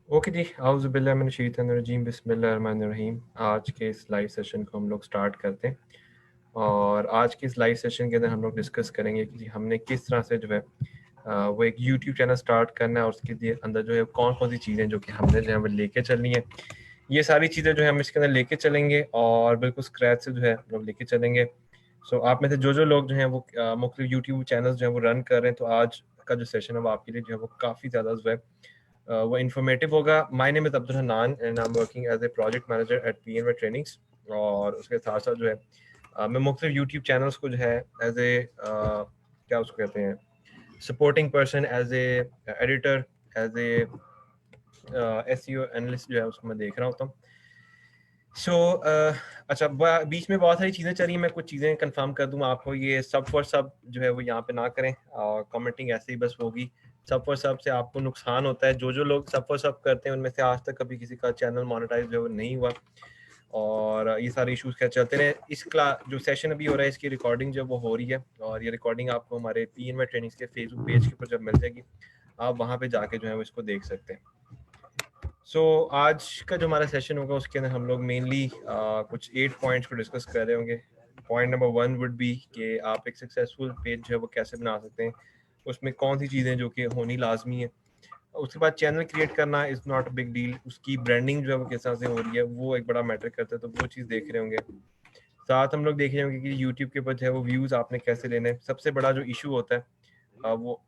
Okay जी, औज़ुबिल्लाहिमिनश्शैतानिर्रजीम, बिस्मिल्लाहिर्रहमानिर्रहीम। आज के इस लाइव सेशन को हम लोग स्टार्ट करते हैं और आज के इस लाइव सेशन के अंदर हम लोग डिस्कस करेंगे कि हमने किस तरह से जो है वो एक यूट्यूब चैनल स्टार्ट करना है और उसके अंदर जो है कौन-कौन सी चीज़ें जो कि हमने जो है वो लेके चलनी है। ये सारी चीज़ें जो है हम इसके अंदर लेके चलेंगे और बिल्कुल स्क्रैच से जो है हम लोग लेके चलेंगे। सो आप में से जो लोग जो हैं वो मुख्तलिफ यूट्यूब चैनल्स जो हैं वो रन कर रहे हैं, तो आज का जो सेशन है वो आपके लिए जो है वो काफ़ी ज़्यादा जो है वो इन्फॉर्मेटिव होगा। My name is Abdul Hannan and I am working as a project manager at Peenway trainings. और उसके साथ साथ जो है मैं मुख्तलिफ यूट्यूब चैनल्स को जो है एज ए क्या उसको कहते हैं supporting person, as a editor, as a SEO analyst जो है उसको मैं देख रहा होता हूँ। सो अच्छा, बीच में बहुत सारी चीज़ें चली, मैं कुछ चीज़ें कंफर्म कर दूँ आपको। ये सब फॉर सब जो है वो यहाँ पे ना करें और कमेंटिंग ऐसे ही बस होगी। सब फॉर सब से आपको नुकसान होता है। जो लोग सब फॉर सब करते हैं उनमें से आज तक कभी किसी का चैनल मोनेटाइज जो है वो नहीं हुआ और ये सारे इश्यूज क्या चलते रहे। इस क्लास जो सेशन अभी हो रहा है इसकी रिकॉर्डिंग जो वो हो रही है और ये रिकॉर्डिंग आपको हमारे पीएनवे ट्रेनिंग्स के फेसबुक पेज के ऊपर जब मिल जाएगी, आप वहाँ पे जाके जो है वो इसको देख सकते हैं। आज का जो हमारा सेशन होगा उसके अंदर हम लोग मेनली कुछ 8 पॉइंट्स को डिस्कस कर रहे होंगे। पॉइंट नंबर 1 वुड बी कि आप एक सक्सेसफुल पेज जो है वो कैसे बना सकते हैं, उसमें कौन सी चीज़ें जो कि होनी लाजमी है। उसके बाद चैनल क्रिएट करना is not a big deal, उसकी ब्रांडिंग जो है वो किस तरह से हो रही है वो एक बड़ा मैटर करता है, तो वो चीज़ देख रहे होंगे। साथ हम लोग देख रहे होंगे कि यूट्यूब के ऊपर जो है वो व्यूज़ आपने कैसे लेने हैं। सबसे बड़ा जो इशू होता है वो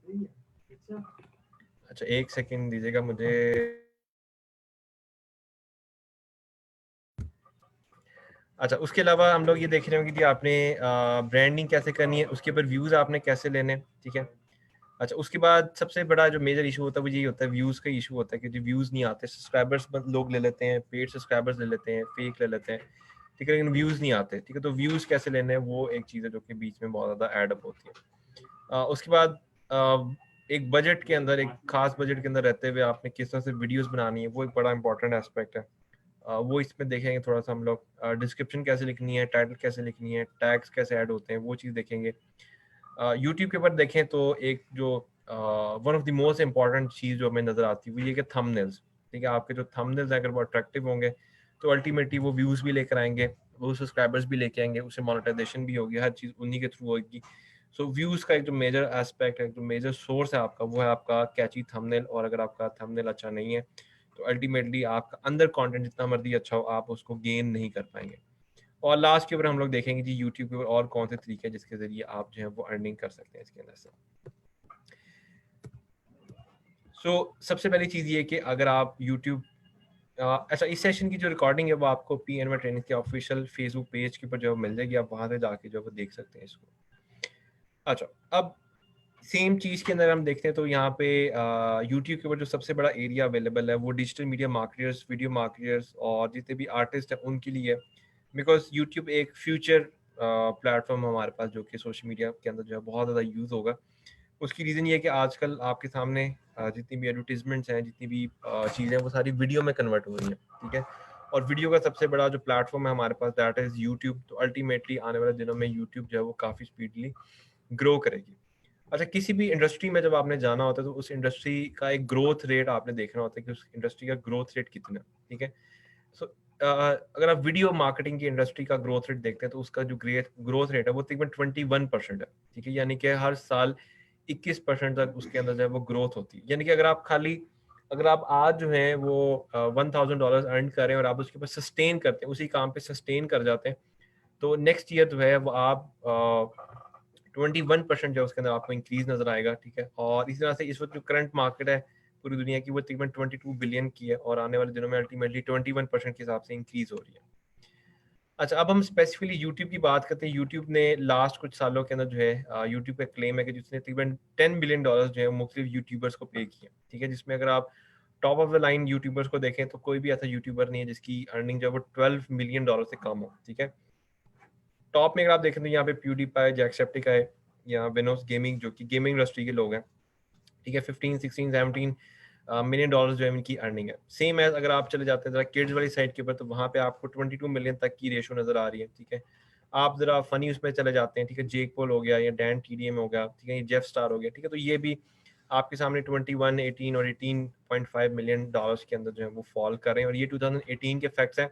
अच्छा, एक सेकेंड दीजिएगा मुझे। अच्छा, उसके अलावा हम लोग ये देख रहे होंगे कि आपने ब्रांडिंग कैसे करनी है, उसके ऊपर व्यूज़ आपने कैसे लेने हैं, ठीक है। अच्छा, उसके बाद सबसे बड़ा जो मेजर इशू होता है वो यही होता है, व्यूज़ का इशू होता है कि जो व्यूज़ नहीं आते, सब्सक्राइबर्स लोग ले लेते हैं, पेड सब्सक्राइबर्स ले लेते हैं, फेक ले लेते हैं, ठीक है, लेकिन व्यूज़ नहीं आते, ठीक है। तो व्यूज़ कैसे लेने हैं वो एक चीज़ है जो कि बीच में बहुत ज़्यादा एड अप होती है। उसके बाद एक बजट के अंदर, एक खास बजट के अंदर रहते हुए आपने किस तरह से वीडियोज़ बनानी है, वो एक बड़ा इंपॉर्टेंट एस्पेक्ट है। वो इसमें देखेंगे थोड़ा सा हम लोग। डिस्क्रिप्शन कैसे लिखनी है, टाइटल कैसे लिखनी है, टैग्स कैसे ऐड होते हैं, वो चीज़ देखेंगे। यूट्यूब के ऊपर देखें तो एक जो one of the most important चीज़ जो हमें नज़र आती है वो ये कि थंबनेल्स, ठीक है। आपके जो थंबनेल्स हैं अगर वो अट्रैक्टिव होंगे तो अल्टीमेटली वो व्यूज़ भी लेकर आएंगे, वो सब्सक्राइबर्स भी लेके आएंगे, उससे मोनेटाइजेशन भी होगी, हर चीज़ उन्हीं के थ्रू होगी। सो व्यूज़ का एक जो मेजर एस्पेक्ट है, जो मेजर सोर्स है आपका, वो है आपका कैची थंबनेल। और अगर आपका थंबनेल अच्छा नहीं है तो अल्टीमेटली आपका अंदर कंटेंट जितना मर्जी अच्छा हो, आप उसको गेन नहीं कर पाएंगे। और लास्ट के ऊपर हम लोग देखेंगे जी यूट्यूब के ऊपर और कौन से तरीके हैं जिसके जरिए आप जो है वो अर्निंग कर सकते हैं इसके अंदर से। सबसे पहली चीज़ ये कि अगर आप यूट्यूब अच्छा, इस सेशन की जो रिकॉर्डिंग है वो आपको पीएनवे ट्रेनिंग के ऑफिशियल फेसबुक पेज के ऊपर जो मिल जाएगी, आप वहाँ से जाके जो है वो देख सकते हैं इसको। अच्छा, अब सेम चीज़ के अंदर हम देखते हैं तो यहाँ पे यूट्यूब के ऊपर जो सबसे बड़ा एरिया अवेलेबल है वो digital media marketers, video marketers और जितने भी आर्टिस्ट हैं उनके लिए। बिकॉज यूट्यूब एक फ्यूचर प्लेटफॉर्म है हमारे पास जो कि सोशल मीडिया के अंदर जो है बहुत ज़्यादा यूज़ होगा। उसकी रीज़न ये है कि आजकल आपके सामने जितनी भी एडवर्टीजमेंट्स हैं, जितनी भी चीज़ें हैं वो सारी वीडियो में कन्वर्ट हो रही हैं, ठीक है। और वीडियो का सबसे बड़ा जो प्लेटफॉर्म है हमारे पास दैट इज़ यूट्यूब। तो अल्टीमेटली आने वाले दिनों में यूट्यूब जो है वो काफ़ी स्पीडली ग्रो करेगी। अच्छा, किसी भी इंडस्ट्री में जब आपने जाना होता है तो उस इंडस्ट्री का एक ग्रोथ रेट आपने देखना होता है कि उस इंडस्ट्री का ग्रोथ रेट कितना है, ठीक है। सो अगर आप वीडियो मार्केटिंग की इंडस्ट्री का ग्रोथ रेट देखते हैं तो उसका जो ग्रोथ रेट है वो तकरीबन 21% है, ठीक है। यानी कि हर साल 21% तक उसके अंदर जो है वो ग्रोथ होती है। यानी कि अगर आप आज जो है वो $1000 अर्न कर रहे हैं और आप उसके ऊपर सस्टेन करते हैं, उसी काम पे सस्टेन कर जाते हैं, तो नेक्स्ट ईयर जो है वो आप 21% जो है उसके अंदर आपको इंक्रीज नजर आएगा, ठीक है। और इसी तरह से इस वक्त जो करंट मार्केट है पूरी दुनिया की वो तकरीबन 22 बिलियन की है और आने वाले दिनों में अल्टीमेटली 21% के हिसाब से इंक्रीज हो रही है। अच्छा, अब हम स्पेसिफिकली यूट्यूब की बात करते हैं। यूट्यूब ने लास्ट कुछ सालों के अंदर जो है यूट्यूब का क्लेम है कि जिसने तकरीबन $10 बिलियन जो है मुख्तलिफ यूट्यूबर्स को पे किए, ठीक है। जिसमें अगर आप top of the line YouTubers को देखें तो कोई भी ऐसा यूट्यूबर नहीं है जिसकी अर्निंग जो है वो $12 मिलियन से कम हो, ठीक है। टॉप में अगर आप देखें तो यहाँ पे प्यूडीपाई, जैक्सेप्टिकाई या वेनोस गेमिंग जो कि गेमिंग इंडस्ट्री के लोग हैं, ठीक है। 15, 16, 17 मिलियन डॉलर जो है इनकी अर्निंग है। सेम एज अगर आप चले जाते हैं जरा किड्स वाली साइड के ऊपर तो वहाँ पे आपको 22 मिलियन तक की रेशो नजर आ रही है, ठीक है। आप जरा फनी उसमें चले जाते हैं, ठीक है, जेक पॉल हो गया या डैन टीडीएम हो गया, ठीक है, ये जेफ स्टार हो गया, ठीक है। तो ये भी आपके सामने 21, 18 और 18.5 मिलियन डॉलर्स के अंदर जो है वो फॉल कर रहे हैं, और ये 2018 के फैक्ट्स हैं।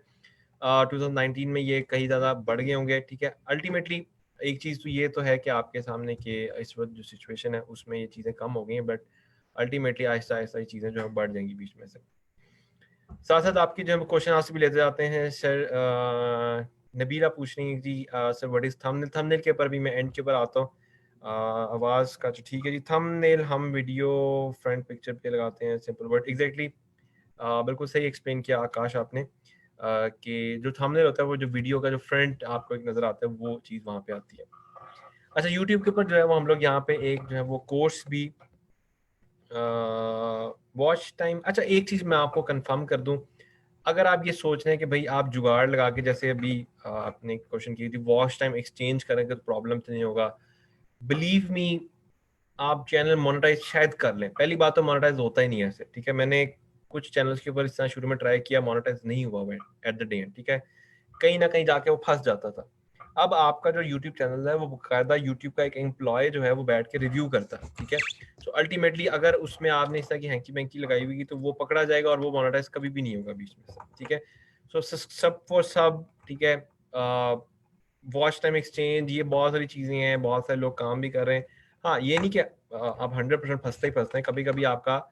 2019 में ये कहीं ज़्यादा बढ़ गए होंगे, ठीक है। अल्टीमेटली एक चीज़ तो ये तो है कि आपके सामने कि इस वक्त जो सिचुएशन है उसमें ये चीज़ें कम हो गई हैं, बट अल्टीमेटली आहिस्ता आहिस्ता ये चीज़ें जो है बढ़ जाएंगी बीच में से। साथ साथ आपकी जो हम क्वेश्चन आंसर भी लेते जाते हैं सर। नबीला पूछ रही है जी sir what is thumbnail. Thumbnail के ऊपर भी मैं एंड के ऊपर आता हूँ। आवाज़ का तो ठीक है जी। थंबनेल हम वीडियो फ्रंट पिक्चर पे लगाते हैं, सिंपल वर्ड एग्जैक्टली। बिल्कुल सही एक्सप्लेन किया आकाश आपने कि जो थंबनेल होता है वो जो वीडियो का जो फ्रंट आपको एक नज़र आता है वो चीज़ वहाँ पे आती है। अच्छा, यूट्यूब के ऊपर जो है वो हम लोग यहाँ पे एक जो है वो कोर्स भी वॉच टाइम। अच्छा, एक चीज़ मैं आपको कंफर्म कर दूं, अगर आप ये सोच रहे हैं कि भाई आप जुगाड़ लगा के, जैसे अभी आपने क्वेश्चन की थी वॉच टाइम एक्सचेंज करेंगे तो प्रॉब्लम तो नहीं होगा, बिलीव मी आप चैनल मोनेटाइज शायद कर लें। पहली बात तो मोनेटाइज होता ही नहीं है ऐसे, ठीक है। मैंने कुछ चैनल्स के ऊपर इस तरह शुरू में ट्राई किया, मोनेटाइज नहीं हुआ एट द एंड, ठीक है। कहीं ना कहीं जाके वो फंस जाता था। अब आपका जो यूट्यूब चैनल है वो बाकायदा यूट्यूब का एक एम्प्लॉय जो है वो बैठ के रिव्यू करता है, ठीक है। तो अल्टीमेटली अगर उसमें आपने इस तरह की हैंकी बैंकी लगाई हुई तो वो पकड़ा जाएगा और वो मोनेटाइज कभी भी नहीं होगा बीच में से, ठीक है। सो सब फॉर सब, ठीक है। वॉच टाइम एक्सचेंज, ये बहुत सारी चीज़ें हैं, बहुत सारे लोग काम भी कर रहे हैं। हाँ, ये नहीं कि आप 100% फंसते ही फंसते हैं, कभी कभी आपका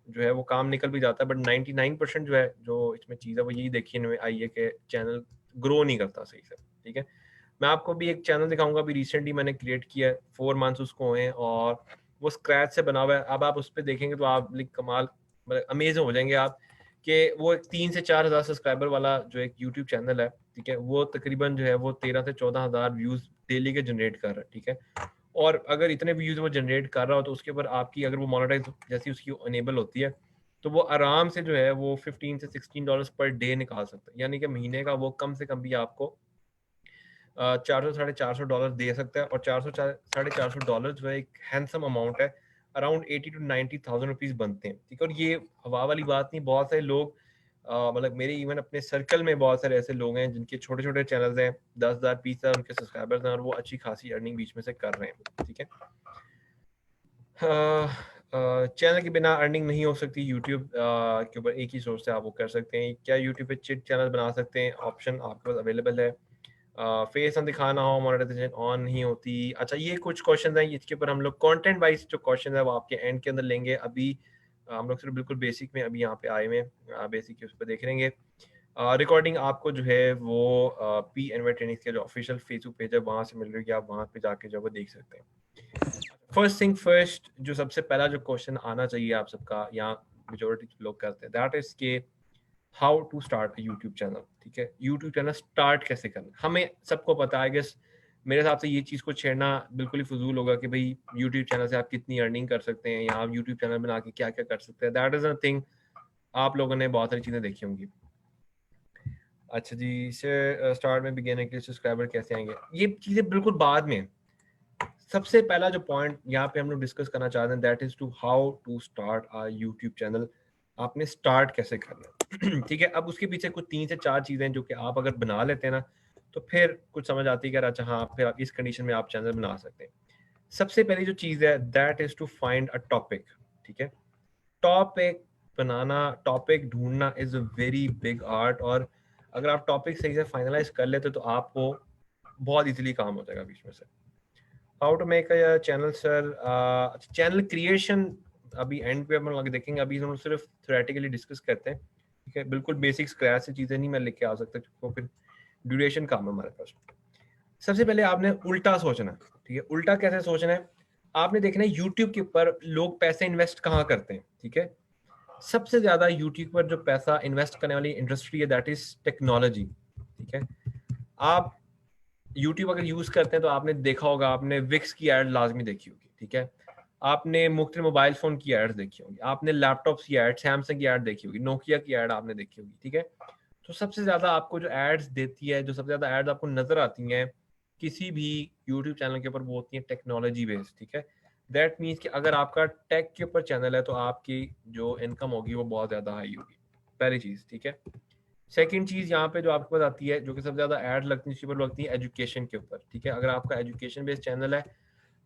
जो है वो काम निकल भी जाता है, बट 99% जो है जो इसमें चीज़ है वो यही देखने में आई है कि चैनल ग्रो नहीं करता सही से, ठीक है। मैं आपको भी एक चैनल दिखाऊंगा, अभी रिसेंटली मैंने क्रिएट किया है, 4 मंथ्स उसको हुए हैं और वो स्क्रैच से बना हुआ है। अब आप उस पर देखेंगे तो आप कमाल, मतलब अमेज हो जाएंगे आप कि वो एक 3 से 4 हज़ार सब्सक्राइबर वाला जो एक यूट्यूब चैनल है, ठीक है, वो तकरीबन जो है वो 13 से 14 हज़ार व्यूज डेली के जनरेट कर रहा है, ठीक है। और अगर इतने व्यूज वो जनरेट कर रहा हो तो उसके ऊपर आपकी अगर वो मोनेटाइज जैसी उसकी अनेबल होती है तो वो आराम से जो है वो $15 से $16 पर डे निकाल सकता है, यानी कि महीने का वो कम से कम भी आपको 400 साढ़े 400 डॉलर दे सकता है। और 400 साढ़े 400 डॉलर जो है एक हैंडसम अमाउंट है, अराउंड 80 to 90,000 रुपीज बनते हैं, ठीक है। और ये हवा वाली बात नहीं, बहुत सारे लोग मतलब मेरे इवन अपने सर्कल में बहुत सारे ऐसे लोग हैं जिनके छोटे छोटे चैनल्स हैं, 10,000 20,000 उनके सब्सक्राइबर्स हैं और वो अच्छी खासी अर्निंग बीच में से कर रहे हैं, ठीक है। चैनल के बिना अर्निंग नहीं हो सकती। यूट्यूब के ऊपर एक ही सोर्स से आप वो कर सकते हैं। क्या यूट्यूब पे चिट चैनल बना सकते हैं? ऑप्शन आपके पास अवेलेबल है। फेस हम दिखाना हो, मोनेटाइजेशन ऑन नहीं होती। अच्छा, ये कुछ क्वेश्चन हैं, इसके ऊपर हम लोग कंटेंट वाइज जो क्वेश्चन है वो आपके एंड के अंदर लेंगे। अभी हम लोग सिर्फ बिल्कुल बेसिक में अभी यहाँ पे आए हुए हैं, बेसिक के उस पर देख लेंगे। रिकॉर्डिंग आपको जो है वो PNY ट्रेनिंग्स के जो ऑफिशियल फेसबुक पेज है वहाँ से मिल रही है, आप वहाँ पे जाके जो है वो देख सकते हैं। फर्स्ट थिंग फर्स्ट, जो सबसे पहला जो क्वेश्चन आना चाहिए आप सबका, यहाँ मेजोरिटी लोग करते हैं, दैट इज के how to start YouTube channel, ठीक है। यूट्यूब चैनल स्टार्ट कैसे करना हमें सबको पता है। गेस मेरे हिसाब से ये चीज़ को छेड़ना बिल्कुल ही फजूल होगा कि भाई यूट्यूब चैनल से आप कितनी अर्निंग कर सकते हैं या आप यूट्यूब चैनल बना के क्या क्या कर सकते हैं। दैट इज अ थिंग, आप लोगों ने बहुत सारी चीज़ें देखी होंगी। अच्छा जी, से स्टार्ट में बिगिनर के सब्सक्राइबर कैसे आएंगे, ये चीज़ें बिल्कुल बाद में। सबसे पहला जो पॉइंट यहाँ पे हम लोग डिस्कस करना चाहते हैं that is to how to start a YouTube channel. आपने स्टार्ट कैसे करना है ठीक है। अब उसके पीछे कुछ 3 से 4 चीजें जो कि आप अगर बना लेते हैं ना तो फिर कुछ समझ आती है कि अच्छा हाँ, फिर आप इस कंडीशन में आप चैनल बना सकते हैं। सबसे पहली जो चीज है that is to find a topic, ठीक है। टॉपिक बनाना, टॉपिक ढूंढना is a very big art. और अगर आप टॉपिक सही से फाइनलाइज कर लेते तो आपको बहुत इजीली काम हो जाएगा बीच में से। How to make a channel sir, channel creation अभी एंड पे हम लोग देखेंगे, अभी हम लोग सिर्फ थ्योरेटिकली डिस्कस करते हैं, ठीक है। बिल्कुल बेसिक स्क्रैच से चीज़ें नहीं मैं लेके आ सकता क्योंकि फिर ड्यूरेशन कम है हमारे पास। सबसे पहले आपने उल्टा सोचना है, ठीक है। उल्टा कैसे सोचना है, आपने देखना है यूट्यूब के ऊपर लोग पैसे इन्वेस्ट कहाँ करते हैं, ठीक है। सबसे ज्यादा यूट्यूब पर जो पैसा इन्वेस्ट करने वाली इंडस्ट्री है दैट इज टेक्नोलॉजी, ठीक है। आप यूट्यूब अगर यूज करते हैं तो आपने देखा होगा, आपने विक्स की एड लाजमी देखी होगी, ठीक है। आपने मुख्तलिफ मोबाइल फोन की एड देखी होगी, आपने लैपटॉप की एड, सैमसंग की एड देखी होगी, नोकिया की एड आपने देखी होगी, ठीक है। तो सबसे ज्यादा आपको जो एड्स देती है, जो सबसे ज्यादा एड्स आपको नजर आती हैं किसी भी यूट्यूब चैनल के ऊपर, वो होती है टेक्नोलॉजी बेस्ड, ठीक है। दैट मीन्स कि अगर आपका टेक के ऊपर चैनल है तो आपकी जो इनकम होगी वो बहुत ज्यादा हाई होगी, पहली चीज, ठीक है। सेकंड चीज यहाँ पे जो आपके पास आती है, जो कि सबसे ज्यादा ऐड लगती है, लगती है एजुकेशन के ऊपर, ठीक है। अगर आपका एजुकेशन बेस्ड चैनल है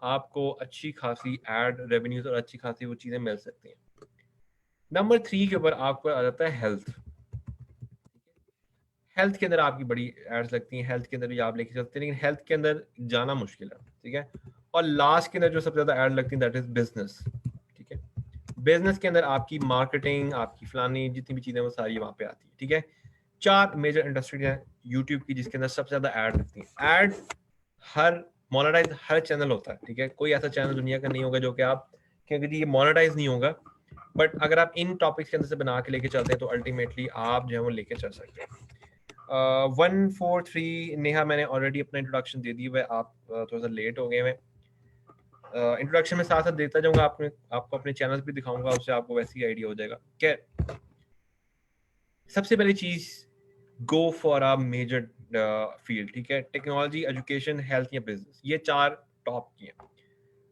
आपको अच्छी खासी एड रेवेन्यूज और अच्छी खासी वो चीज़ें मिल सकती हैं। नंबर 3 के ऊपर आपको आ जाता है हेल्थ। हेल्थ के अंदर आपकी बड़ी एड्स लगती हैं, हेल्थ के अंदर भी आप लेके चलते हैं, लेकिन हेल्थ के अंदर जाना मुश्किल है, ठीक है। और लास्ट के अंदर जो सबसे ज़्यादा एड लगती है दैट इज बिजनेस, ठीक है। बिजनेस के अंदर आपकी मार्केटिंग, आपकी फलानी जितनी भी चीज़ें वो सारी वहाँ पे आती है, ठीक है। 4 मेजर इंडस्ट्री है यूट्यूब की जिसके अंदर सबसे ज़्यादा एड लगती है। एड हर मोनेटाइज हर चैनल होता है, ठीक है। कोई ऐसा चैनल दुनिया का नहीं होगा जो कि आप क्योंकि ये मोनेटाइज नहीं होगा, बट अगर आप इन टॉपिक्स के अंदर से बना के लेके चलते हैं तो अल्टीमेटली आप जो है वो लेके चल सकते हैं। 143 नेहा, मैंने ऑलरेडी अपना इंट्रोडक्शन दे दी है, आप थोड़ा सा लेट हो गए हैं। इंट्रोडक्शन में साथ साथ देता जाऊंगा, आपको अपने चैनल्स भी दिखाऊंगा, उससे आपको वैसी आइडिया हो जाएगा। क्या सबसे पहली चीज, go for a major field, ठीक है। टेक्नोलॉजी, एजुकेशन, हेल्थ या बिजनेस, ये 4 टॉप की हैं।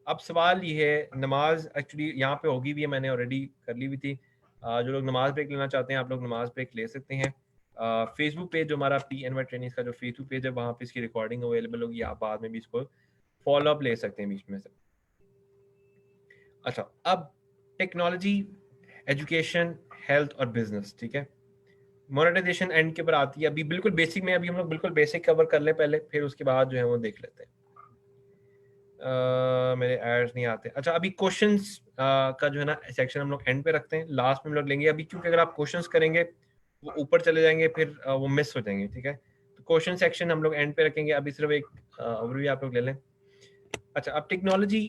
अब सवाल ये है, नमाज एक्चुअली यहाँ पे होगी भी है, मैंने ऑलरेडी कर ली हुई थी। जो लोग नमाज ब्रेक लेना चाहते हैं आप लोग नमाज ब्रेक ले सकते हैं। फेसबुक पेज जो हमारा PNY ट्रेनिंग्स का जो फेसबुक पेज है वहाँ पे इसकी रिकॉर्डिंग अवेलेबल होगी, आप बाद में भी इसको फॉलो अप ले सकते हैं बीच में से। अच्छा, अब टेक्नोलॉजी, एजुकेशन, हेल्थ और बिजनेस, ठीक है। मोनेटाइजेशन एंड के ऊपर आती है, अभी बिल्कुल बेसिक में, अभी हम लोग बिल्कुल बेसिक कवर कर ले पहले, फिर उसके बाद जो है वो देख लेते हैं। मेरे एड्स नहीं आते। अच्छा, अभी क्वेश्चंस का जो है ना सेक्शन हम लोग एंड पे रखते हैं, लास्ट में हम लोग लेंगे अभी, क्योंकि अगर आप क्वेश्चंस करेंगे वो ऊपर चले जाएंगे, फिर वो मिस हो जाएंगे, ठीक है। तो क्वेश्चन सेक्शन हम लोग एंड पे रखेंगे, अभी सिर्फ एक ओवरव्यू आप लोग ले लें। अच्छा, अब टेक्नोलॉजी,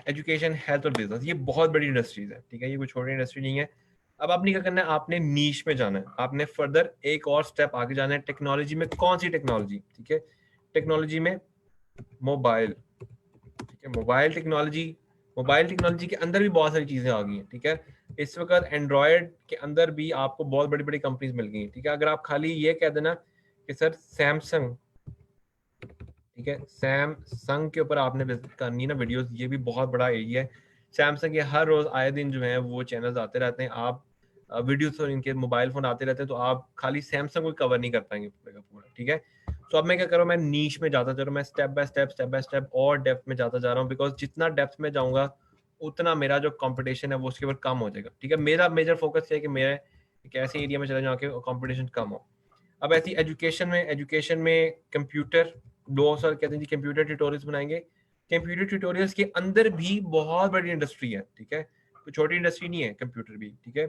एजुकेशन, हेल्थ और बिजनेस, ये बहुत बड़ी इंडस्ट्रीज है, ठीक है, ये कोई छोटी इंडस्ट्री नहीं है। अब आपने क्या करना है, आपने नीश में जाना है, आपने फर्दर एक और स्टेप आगे जाना है। टेक्नोलॉजी में कौन सी टेक्नोलॉजी, ठीक है। टेक्नोलॉजी में मोबाइल, ठीक है। मोबाइल टेक्नोलॉजी के अंदर भी बहुत सारी चीजें आ गई हैं, ठीक है। इस वक्त एंड्रॉयड के अंदर भी आपको बहुत बड़ी बड़ी कंपनीज मिल गई हैं, ठीक है। अगर आप खाली ये कह देना कि सर सैमसंग, ठीक है, सैमसंग के ऊपर आपने विजिट करनी ना वीडियोस, ये भी बहुत बड़ा एरिया है। सैमसंग के हर रोज आए दिन जो है वो चैनल्स आते रहते हैं, आप वीडियोस और इनके मोबाइल फोन आते रहते हैं, तो आप खाली सैमसंग को कवर नहीं कर पाएंगे पूरे का पूरा, ठीक है। तो अब मैं क्या कर रहा हूँ, मैं नीश में जाता जा रहा हूँ, मैं स्टेप बाय स्टेप और डेप्थ में जाता जा रहा हूँ, बिकॉज जितना डेप्थ में जाऊंगा उतना मेरा जो कंपटीशन है वो उसके ऊपर कम हो जाएगा, ठीक है। मेरा मेजर फोकस है कि मैं एक ऐसे एरिया में चला जाऊँ कि कंपटीशन कम हो। अब ऐसी एजुकेशन में कंप्यूटर, 2 साल कहते हैं जी कंप्यूटर ट्यूटोरियल्स बनाएंगे। कंप्यूटर ट्यूटोरियल्स के अंदर भी बहुत बड़ी इंडस्ट्री है, ठीक है, कोई छोटी इंडस्ट्री नहीं है कंप्यूटर भी, ठीक है।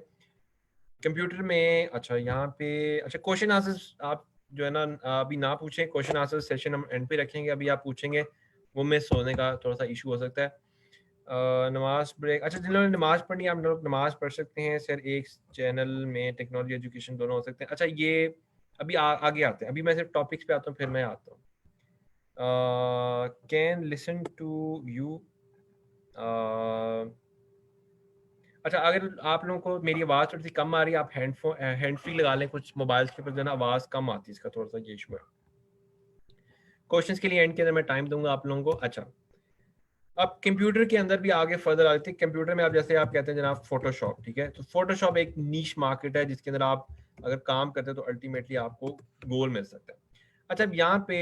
कंप्यूटर में अच्छा यहाँ पे, अच्छा क्वेश्चन आंसर्स आप जो है ना अभी ना पूछें, क्वेश्चन आंसर सेशन हम एंड पे रखेंगे, अभी आप पूछेंगे वो मिस होने का थोड़ा सा इशू हो सकता है। नमाज ब्रेक, अच्छा जिन लोगों ने नमाज पढ़नी है आप लोग नमाज पढ़ सकते हैं सर, एक चैनल में टेक्नोलॉजी एजुकेशन दोनों हो सकते हैं। अच्छा ये अभी आगे आते हैं, अभी मैं सिर्फ टॉपिक्स पे आता हूँ, फिर मैं आता हूँ। Can listen to you. अच्छा, अगर आप लोगों को मेरी आवाज़ थोड़ी सी कम आ रही है, आप हैंड फ्री लगा लें, कुछ मोबाइल्स के ऊपर जो है ना आवाज़ कम आती है, इसका थोड़ा सा ये इशू है। क्वेश्चंस के लिए एंड के अंदर मैं टाइम दूंगा आप लोगों को। अच्छा, अब कंप्यूटर के अंदर भी आगे फर्दर आते हैं। कंप्यूटर में आप जैसे आप कहते हैं जनाब फोटोशॉप, ठीक है, तो फोटोशॉप एक नीश मार्केट है जिसके अंदर आप अगर काम करते हैं तो अल्टीमेटली आपको गोल मिल सकता है। अच्छा, अब यहाँ पे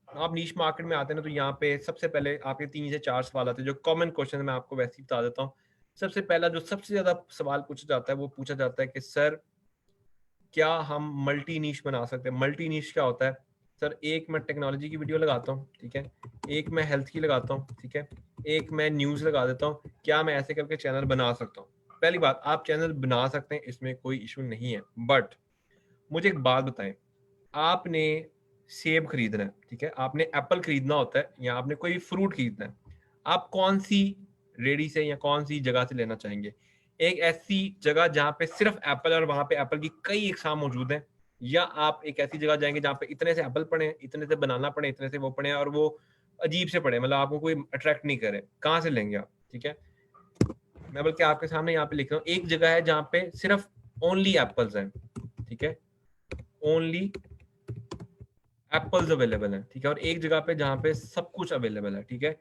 आप नीश मार्केट में आते हैं ना, तो यहाँ पे सबसे पहले आपके 3 से 4 सवाल आते हैं जो कॉमन क्वेश्चन है, मैं आपको वैसे ही बता देता हूँ। सबसे पहला जो सबसे ज्यादा सवाल पूछा जाता है वो पूछा जाता है कि सर क्या हम मल्टी नीश बना सकते हैं। मल्टी नीश क्या होता है सर, एक मैं टेक्नोलॉजी की वीडियो लगाता हूँ, ठीक है, एक मैं हेल्थ की लगाता हूँ, ठीक है, एक मैं न्यूज लगा देता हूँ, क्या मैं ऐसे करके चैनल बना सकता हूँ। पहली बात, आप चैनल बना सकते हैं, इसमें कोई इशू नहीं है, बट मुझे एक बात बताएं, आपने सेब खरीदना है, ठीक है, आपने एप्पल खरीदना होता है या आपने कोई फ्रूट खरीदना है, आप कौन सी रेडी से या कौन सी जगह से लेना चाहेंगे। एक ऐसी जगह जहां पे सिर्फ एप्पल और वहां पे एप्पल की कई इकसाम मौजूद हैं, या आप एक ऐसी जगह जाएंगे जहां पे इतने से एप्पल पड़े, इतने से बनाना पड़े, इतने से वो पड़े और वो अजीब से पड़े, मतलब आपको कोई अट्रैक्ट नहीं करे, कहाँ से लेंगे आप, ठीक है। मैं बल्कि आपके सामने यहाँ पे लिख रहा हूँ, एक जगह है जहाँ पे सिर्फ ओनली एप्पल्स हैं, ठीक है, ओनली एप्पल्स अवेलेबल है, ठीक है, और एक जगह पे जहाँ पे सब कुछ अवेलेबल है, ठीक है,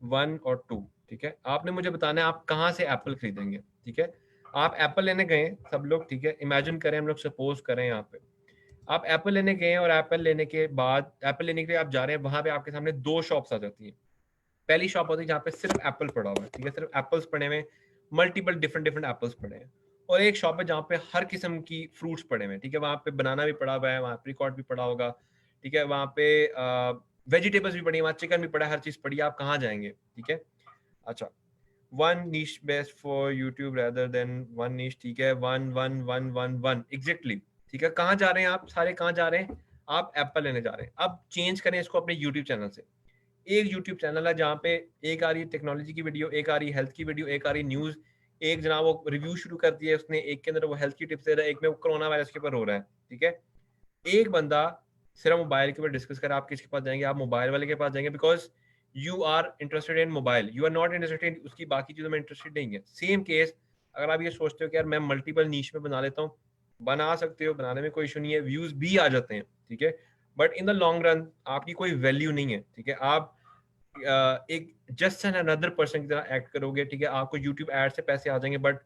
1 और 2, ठीक है। आपने मुझे बताना है आप कहाँ से एप्पल खरीदेंगे, ठीक है। आप एप्पल लेने गए सब लोग, ठीक है, इमेजिन करें, हम लोग सपोज करें यहाँ पे आप एप्पल लेने गए और एप्पल लेने के बाद एप्पल लेने के लिए आप जा रहे हैं, वहां पे आपके सामने 2 शॉप्स आ जाती हैं, पहली शॉप होती है जहाँ पे सिर्फ एप्पल पड़ा हुआ है, ठीक है, सिर्फ एप्पल्स पड़े हुए, मल्टीपल डिफरेंट एप्पल्स पड़े हैं। और एक शॉप है जहाँ पे हर किस्म की फ्रूट्स पड़े हुए हैं, ठीक है, वहाँ पे बनाना भी पड़ा हुआ है, वहाँ एप्रिकॉट भी पड़ा होगा, ठीक है, वहाँ पे वेजिटेबल्स भी पड़ी है, वहाँ चिकन भी पड़ा है, हर चीज पड़ी है, आप कहाँ जाएंगे, ठीक है। अच्छा, one niche best for YouTube rather than one niche, ठीक है, one one one one one exactly, ठीक है। कहाँ जा रहे हैं आप सारे, कहाँ जा रहे हैं आप, एप्पल लेने जा रहे हैं। अब चेंज करें इसको अपने यूट्यूब चैनल से। एक यूट्यूब चैनल है जहाँ पे एक आ रही है टेक्नोलॉजी की वीडियो, एक आ रही है हेल्थ की वीडियो, एक आ रही है न्यूज, एक जनाब वो रिव्यू शुरू कर दिया है उसने, एक के अंदर वो हेल्थ की टिप्स दे रहा है, एक में वो कोरोना वायरस के ऊपर हो रहा है, ठीक है। एक बंदा सिर्फ मोबाइल के ऊपर डिस्कस करे, आप किसके पास जाएंगे, आप मोबाइल वाले के पास जाएंगे, because you are interested in mobile, you are not interested in उसकी बाकी चीजों में इंटरेस्टेड नहीं है। सेम केस अगर आप ये सोचते हो कि यार मैं मल्टीपल नीश में बना लेता हूँ, बना सकते हो, बनाने में कोई इशू नहीं है, व्यूज भी आ जाते हैं, ठीक है, but in the long run आपकी कोई वैल्यू नहीं है, ठीक है। आप एक जस्ट एन अनदर पर्सन की तरह एक्ट करोगे, ठीक है, आपको यूट्यूब एड से पैसे आ जाएंगे, बट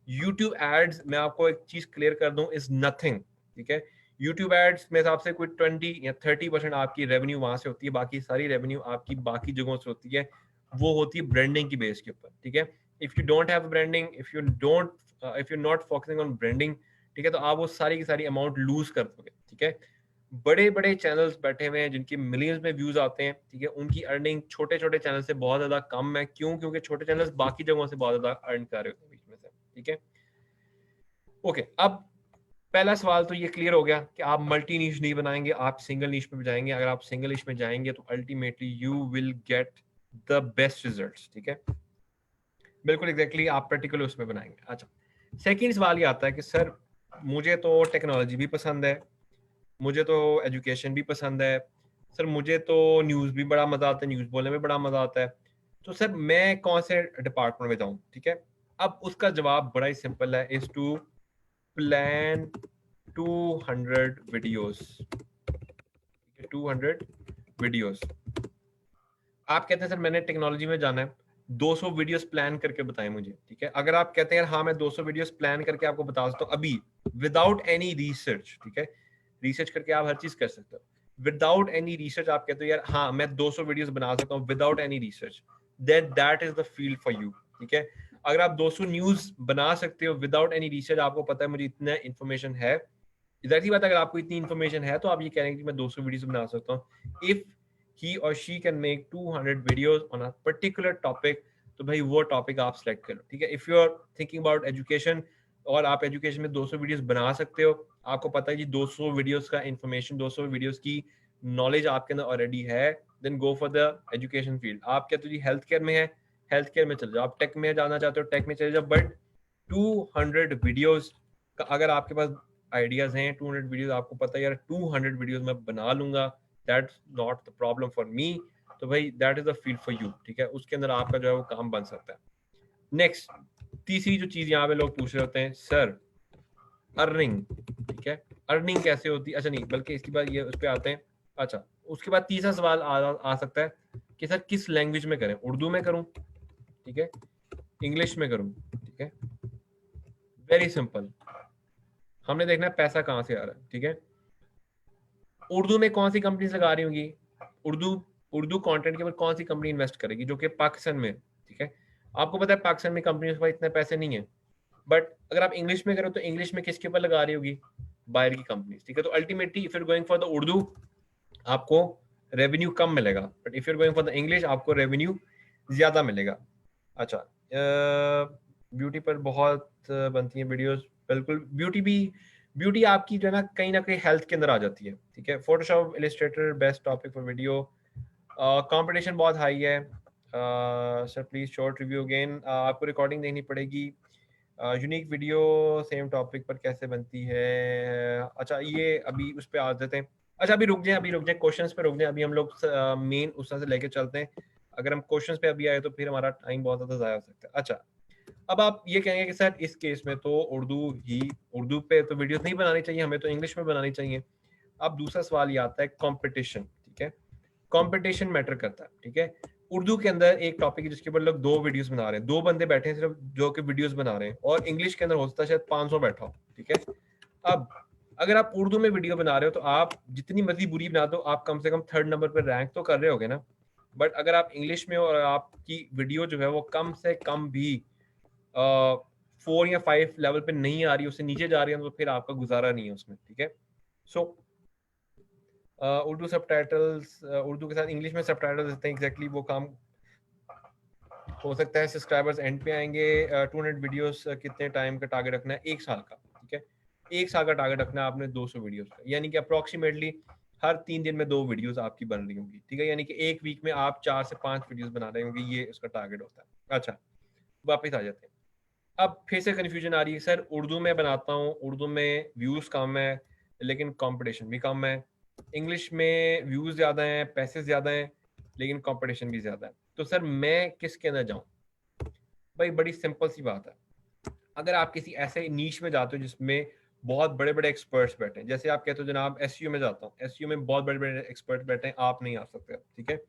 यूट्यूब एड्स, मैं आपको एक चीज क्लियर कर दूं, इज नथिंग, ठीक है। यूट्यूब एड्स मेरे हिसाब से कोई 20 या 30% आपकी रेवेन्यू वहां से होती है, बाकी सारी रेवेन्यू आपकी बाकी जगहों से होती है, वो होती है ब्रांडिंग की बेस के ऊपर, ठीक है। If you don't have branding, if you not focusing on branding, ठीक है, तो आप वो सारी की सारी अमाउंट लूज कर दोगे, ठीक है। बड़े बड़े चैनल्स बैठे हुए हैं जिनकी मिलियंस में व्यूज आते हैं, ठीक है, उनकी अर्निंग छोटे छोटे चैनल से बहुत ज्यादा कम है। क्यों? क्योंकि छोटे चैनल्स बाकी जगहों से बहुत ज्यादा अर्न कर रहे होते हैं बीच में से, ठीक है। ओके, अब पहला सवाल तो ये क्लियर हो गया कि आप मल्टी नीश नहीं बनाएंगे, आप सिंगल नीश में जाएंगे। अगर आप सिंगल नीश में जाएंगे तो ultimately you will get the best results, ठीक है, बिल्कुल एग्जैक्टली आप पर्टिकुलर उसमें बनाएंगे। अच्छा, सेकंड सवाल ये आता है कि सर मुझे तो टेक्नोलॉजी भी पसंद है, मुझे तो एजुकेशन भी पसंद है, सर मुझे तो न्यूज़ भी बड़ा मजा आता है, न्यूज़ बोलने में बड़ा मजा आता है, तो सर मैं कौन से डिपार्टमेंट में जाऊं, ठीक है। अब उसका जवाब बड़ा ही सिंपल है, is to plan 200 videos, 200 videos. आप कहते हैं सर मैंने टेक्नोलॉजी में जाना है, 200 वीडियोस प्लान करके बताएं मुझे, ठीक है। अगर आप कहते हैं हाँ मैं 200 वीडियोस प्लान करके आपको बता सकता हूँ अभी, विदाउट एनी रिसर्च, ठीक है, रिसर्च करके आप हर चीज कर सकते हो, विदाउट एनी रिसर्च आप कहते हो यार हाँ मैं 200 वीडियोस बना सकता हूँ without any research, that is the field for you, ठीक है। अगर आप 200 न्यूज बना सकते हो विदाउट एनी रिसर्च, आपको पता है मुझे इतना इन्फॉर्मेशन है, जाहिर सी बात है अगर आपको इतनी इन्फॉर्मेशन है तो आप ये कह रहे हैं कि मैं 200 वीडियोस बना सकता हूँ। If he or she can make 200 videos on a particular topic, तो भाई वो टॉपिक आप सिलेक्ट करो, ठीक है। If you are thinking about education और आप एजुकेशन में 200 वीडियोस बना सकते हो, आपको पता है कि 200 वीडियोस का इंफॉर्मेशन, 200 वीडियोस की नॉलेज आपके अंदर ऑलरेडी है, then go for the education field. आप क्या तो जी हेल्थ केयर में है, हेल्थ केयर में चले जाओ, आप टेक में जाना चाहते हो टेक में चले जाओ, बट 200 वीडियोस का अगर आपके पास आइडियाज हैं, 200 वीडियोस आपको पता है यार 200 वीडियोस मैं बना लूंगा, that's not the problem for me, तो भाई that is the field for you, ठीक है, उसके अंदर आपका जो है वो काम बन सकता है। नेक्स्ट, तीसरी जो चीज यहाँ पे लोग पूछ रहे होते हैं, सर अर्निंग, ठीक है, अर्निंग कैसे होती है, अच्छा नहीं बल्कि इसके बाद ये उस पर आते हैं। अच्छा, उसके बाद तीसरा सवाल आ सकता है कि सर किस लैंग्वेज में करें, उर्दू में करूं, ठीक है, इंग्लिश में करूं, ठीक है। वेरी सिंपल, हमने देखना है पैसा कहाँ से आ रहा है, ठीक है। उर्दू में कौन सी कंपनीज लगा रही होंगी, उर्दू उर्दू कंटेंट के ऊपर कौन सी कंपनी इन्वेस्ट करेगी जो कि पाकिस्तान में, ठीक है। आपको पता है पाकिस्तान में कंपनी के पास इतने पैसे नहीं है, बट अगर आप इंग्लिश में करो तो इंग्लिश में किसके ऊपर लगा रही होगी, बाहर की कंपनी, ठीक है। तो ultimately if you going for the Urdu आपको रेवेन्यू कम मिलेगा, but if you going for the English आपको रेवेन्यू ज्यादा मिलेगा। अच्छा, ब्यूटी पर बहुत बनती है वीडियोस, बिल्कुल ब्यूटी आपकी जो है ना कहीं हेल्थ के अंदर आ जाती है, ठीक है। Photoshop, Illustrator best topic for video, competition बहुत हाई है, sir please short review again, आपको रिकॉर्डिंग देखनी पड़ेगी, यूनिक वीडियो सेम टॉपिक पर कैसे बनती है। अच्छा ये अभी उस पर आ जाते हैं, अच्छा अभी रुक जाए क्वेश्चंस पे रुक जाए, अभी हम लोग मेन उस तरह से लेके चलते हैं, अगर हम क्वेश्चंस पे अभी आए तो फिर हमारा टाइम बहुत ज्यादा जाया हो सकता है। अच्छा, अब आप ये कहेंगे कि सर इस केस में तो उर्दू पे तो वीडियोस नहीं बनानी चाहिए, हमें तो इंग्लिश में बनानी चाहिए। अब दूसरा सवाल ये आता है कंपटीशन, ठीक है, कंपटीशन मैटर करता है, ठीक है। उर्दू के अंदर एक टॉपिक है जिसके ऊपर लोग 2 वीडियोस बना रहे हैं, 2 बंदे बैठे हैं सिर्फ जो कि वीडियोस बना रहे हैं, और इंग्लिश के अंदर हो सकता है शायद 500 बैठा हो, ठीक है। अब अगर आप उर्दू में वीडियो बना रहे हो तो आप जितनी मर्जी बुरी बना दो, आप कम से कम 3rd नंबर पर रैंक तो कर रहे होगे ना, बट अगर आप इंग्लिश में और आपकी वीडियो जो है वो कम से कम भी 4 या 5 लेवल पे नहीं आ रही, उससे नीचे जा रही है, तो फिर आपका गुजारा नहीं है उसमें, ठीक है। सो उर्दू सबटाइटल्स, उर्दू के साथ इंग्लिश में सबटाइटल्स देते हैं, एग्जैक्टली वो काम हो सकता है। सब्सक्राइबर्स एंड पे आएंगे। 200 वीडियोस कितने टाइम का टारगेट रखना है? 1 साल का, ठीक है। 1 साल का टारगेट रखना है आपने 200 वीडियोस का, यानी कि अप्रोक्सीमेटली हर 3 दिन में 2 वीडियोस आपकी बन रही होंगी, ठीक है। यानी कि एक वीक में आप 4 से 5 वीडियोस बना रहे होंगे, ये उसका टारगेट होता है। अच्छा, वापस आ जाते हैं। अब फिर से कन्फ्यूजन आ रही है, सर उर्दू में बनाता हूँ, उर्दू में व्यूज़ कम है लेकिन कंपटीशन भी कम है, इंग्लिश में व्यूज़ ज़्यादा हैं, पैसे ज़्यादा हैं, लेकिन कंपटीशन भी ज़्यादा है, तो सर मैं किसके अंदर जाऊँ? भाई बड़ी सिंपल सी बात है। अगर आप किसी ऐसे नीश में जाते हो जिसमें बहुत बड़े बड़े एक्सपर्ट्स बैठे हैं, जैसे आप कहते हो जनाब एसईओ में जाता हूँ, एसईओ में बहुत बड़े बड़े एक्सपर्ट बैठे हैं, आप नहीं आ सकते, ठीक है।